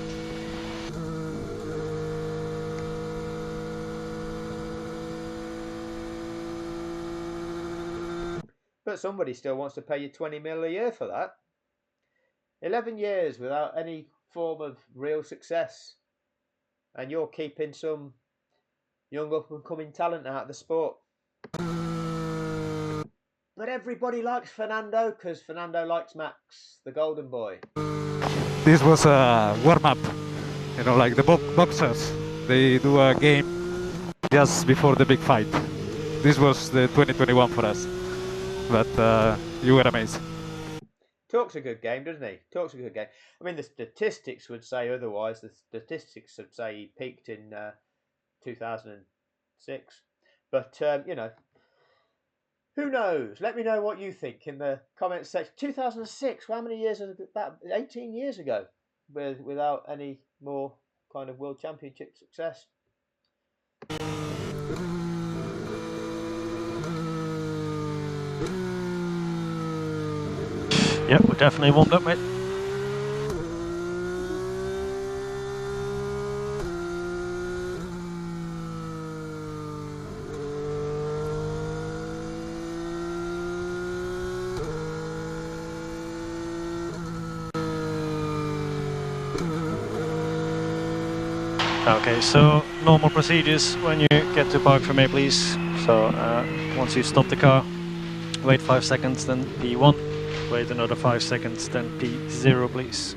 But somebody still wants to pay you 20 mil a year for that. 11 years without any form of real success. And you're keeping some young up-and-coming talent out of the sport. But everybody likes Fernando because Fernando likes Max, the golden boy. This was a warm-up. You know, like the boxers. They do a game just before the big fight. This was the 2021 for us. But you were amazing. Talks a good game, doesn't he? Talks a good game. I mean, the statistics would say otherwise. The statistics would say he peaked in 2006. But, you know, who knows? Let me know what you think in the comments section. 2006, how many years is that? 18 years ago, without any more kind of world championship success. Yeah, we're definitely warmed up, mate. Okay, so normal procedures when you get to park for me, please. So once you stop the car, wait 5 seconds, then P1. Wait another 5 seconds, then P0, please.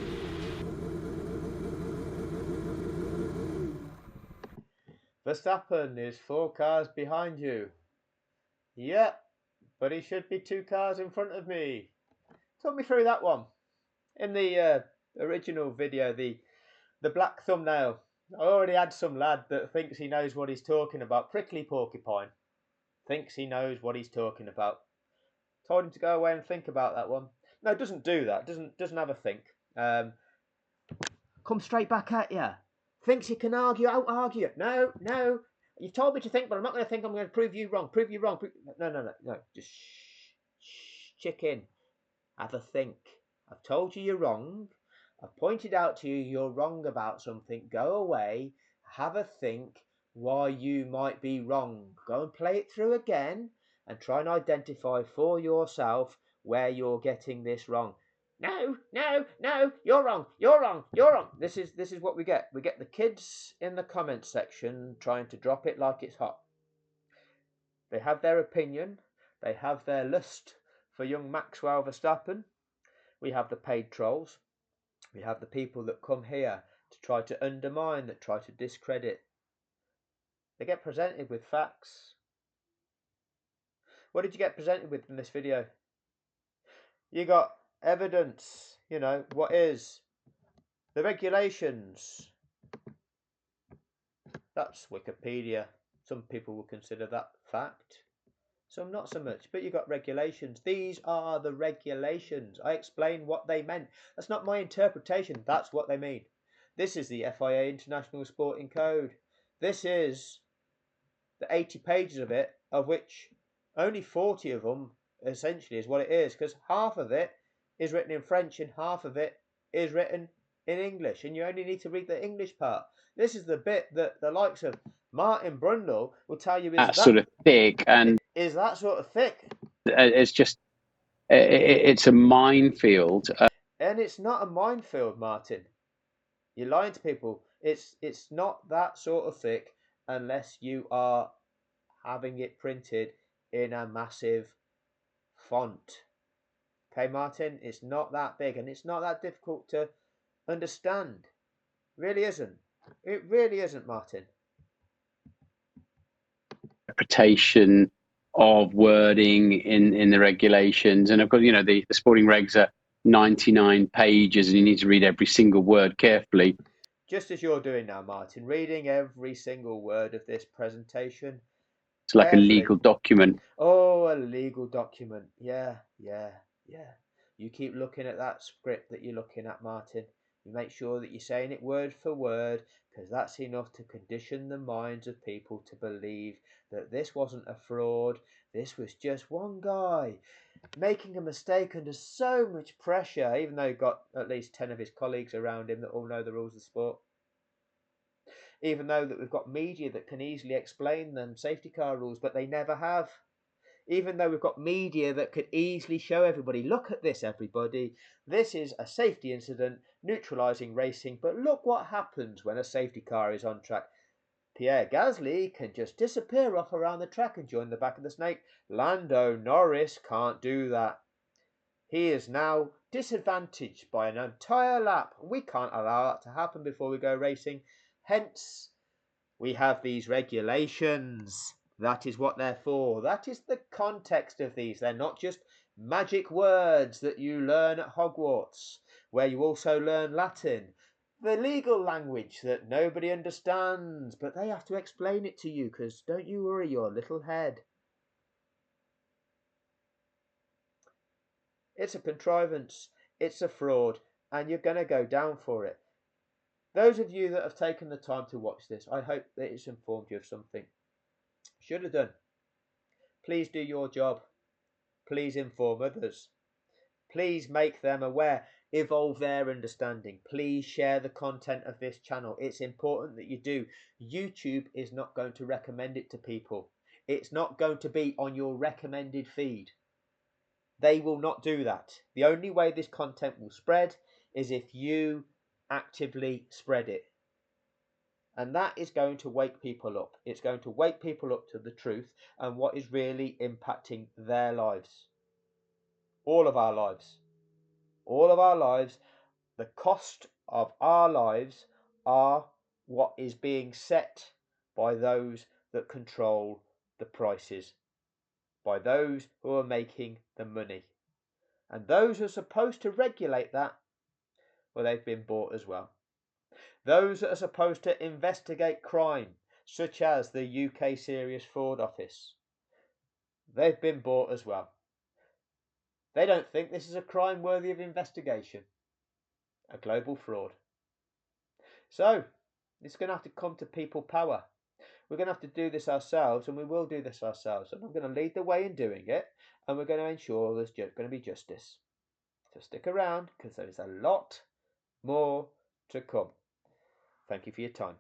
Verstappen is 4 cars behind you. Yeah, but he should be 2 cars in front of me. Talk me through that one. In the original video, the black thumbnail, I already had some lad that thinks he knows what he's talking about. Prickly Porcupine thinks he knows what he's talking about. Told him to go away and think about that one. No, doesn't do that. Doesn't have a think. Come straight back at you. Thinks he can argue, out argue. No. You told me to think, but I'm not going to think. I'm going to prove you wrong. Prove you wrong. No. Just shh. chicken. Have a think. I've told you you're wrong. I've pointed out to you you're wrong about something. Go away, have a think why you might be wrong. Go and play it through again and try and identify for yourself where you're getting this wrong. No, you're wrong. This is what we get. We get the kids in the comment section trying to drop it like it's hot. They have their opinion. They have their lust for young Maxwell Verstappen. We have the paid trolls. We have the people that come here to try to undermine, that try to discredit. They get presented with facts. What did you get presented with in this video? You got evidence, what is the regulations. That's Wikipedia. Some people will consider that fact. Some not so much, but you got regulations. These are the regulations. I explained what they meant. That's not my interpretation. That's what they mean. This is the FIA International Sporting Code. This is the 80 pages of it, of which only 40 of them essentially is what it is, because half of it is written in French and half of it is written in English, and you only need to read the English part. This is the bit that the likes of Martin Brundle will tell you is sort of thick, and is that sort of thick. It's just, it's a minefield. And it's not a minefield, Martin. You're lying to people. It's not that sort of thick unless you are having it printed in a massive font. Okay, Martin? It's not that big and it's not that difficult to understand. It really isn't. It really isn't, Martin. Interpretation of wording in the regulations, and of course, the sporting regs are 99 pages, and you need to read every single word carefully. Just as you're doing now, Martin, reading every single word of this presentation. It's like a legal document. Oh, a legal document. Yeah. You keep looking at that script that you're looking at, Martin. You make sure that you're saying it word for word, because that's enough to condition the minds of people to believe that this wasn't a fraud. This was just one guy making a mistake under so much pressure, even though he got at least 10 of his colleagues around him that all know the rules of sport. Even though that we've got media that can easily explain them safety car rules, but they never have. Even though we've got media that could easily show everybody, look at this, everybody. This is a safety incident, neutralising racing, but look what happens when a safety car is on track. Pierre Gasly can just disappear off around the track and join the back of the snake. Lando Norris can't do that. He is now disadvantaged by an entire lap. We can't allow that to happen before we go racing. Hence, we have these regulations. That is what they're for. That is the context of these. They're not just magic words that you learn at Hogwarts, where you also learn Latin. The legal language that nobody understands, but they have to explain it to you, because don't you worry your little head. It's a contrivance. It's a fraud, and you're going to go down for it. Those of you that have taken the time to watch this, I hope that it's informed you of something. Should have done. Please do your job. Please inform others. Please make them aware. Evolve their understanding. Please share the content of this channel. It's important that you do. YouTube is not going to recommend it to people. It's not going to be on your recommended feed. They will not do that. The only way this content will spread is if you actively spread it. And that is going to wake people up. It's going to wake people up to the truth and what is really impacting their lives. All of our lives. All of our lives. The cost of our lives are what is being set by those that control the prices, by those who are making the money. And those who are supposed to regulate that, well, they've been bought as well. Those that are supposed to investigate crime, such as the UK Serious Fraud Office, they've been bought as well. They don't think this is a crime worthy of investigation. A global fraud. So, it's going to have to come to people power. we're going to have to do this ourselves, and we will do this ourselves. And I'm going to lead the way in doing it, and we're going to ensure there's going to be justice. So stick around, because there is a lot more to come. Thank you for your time.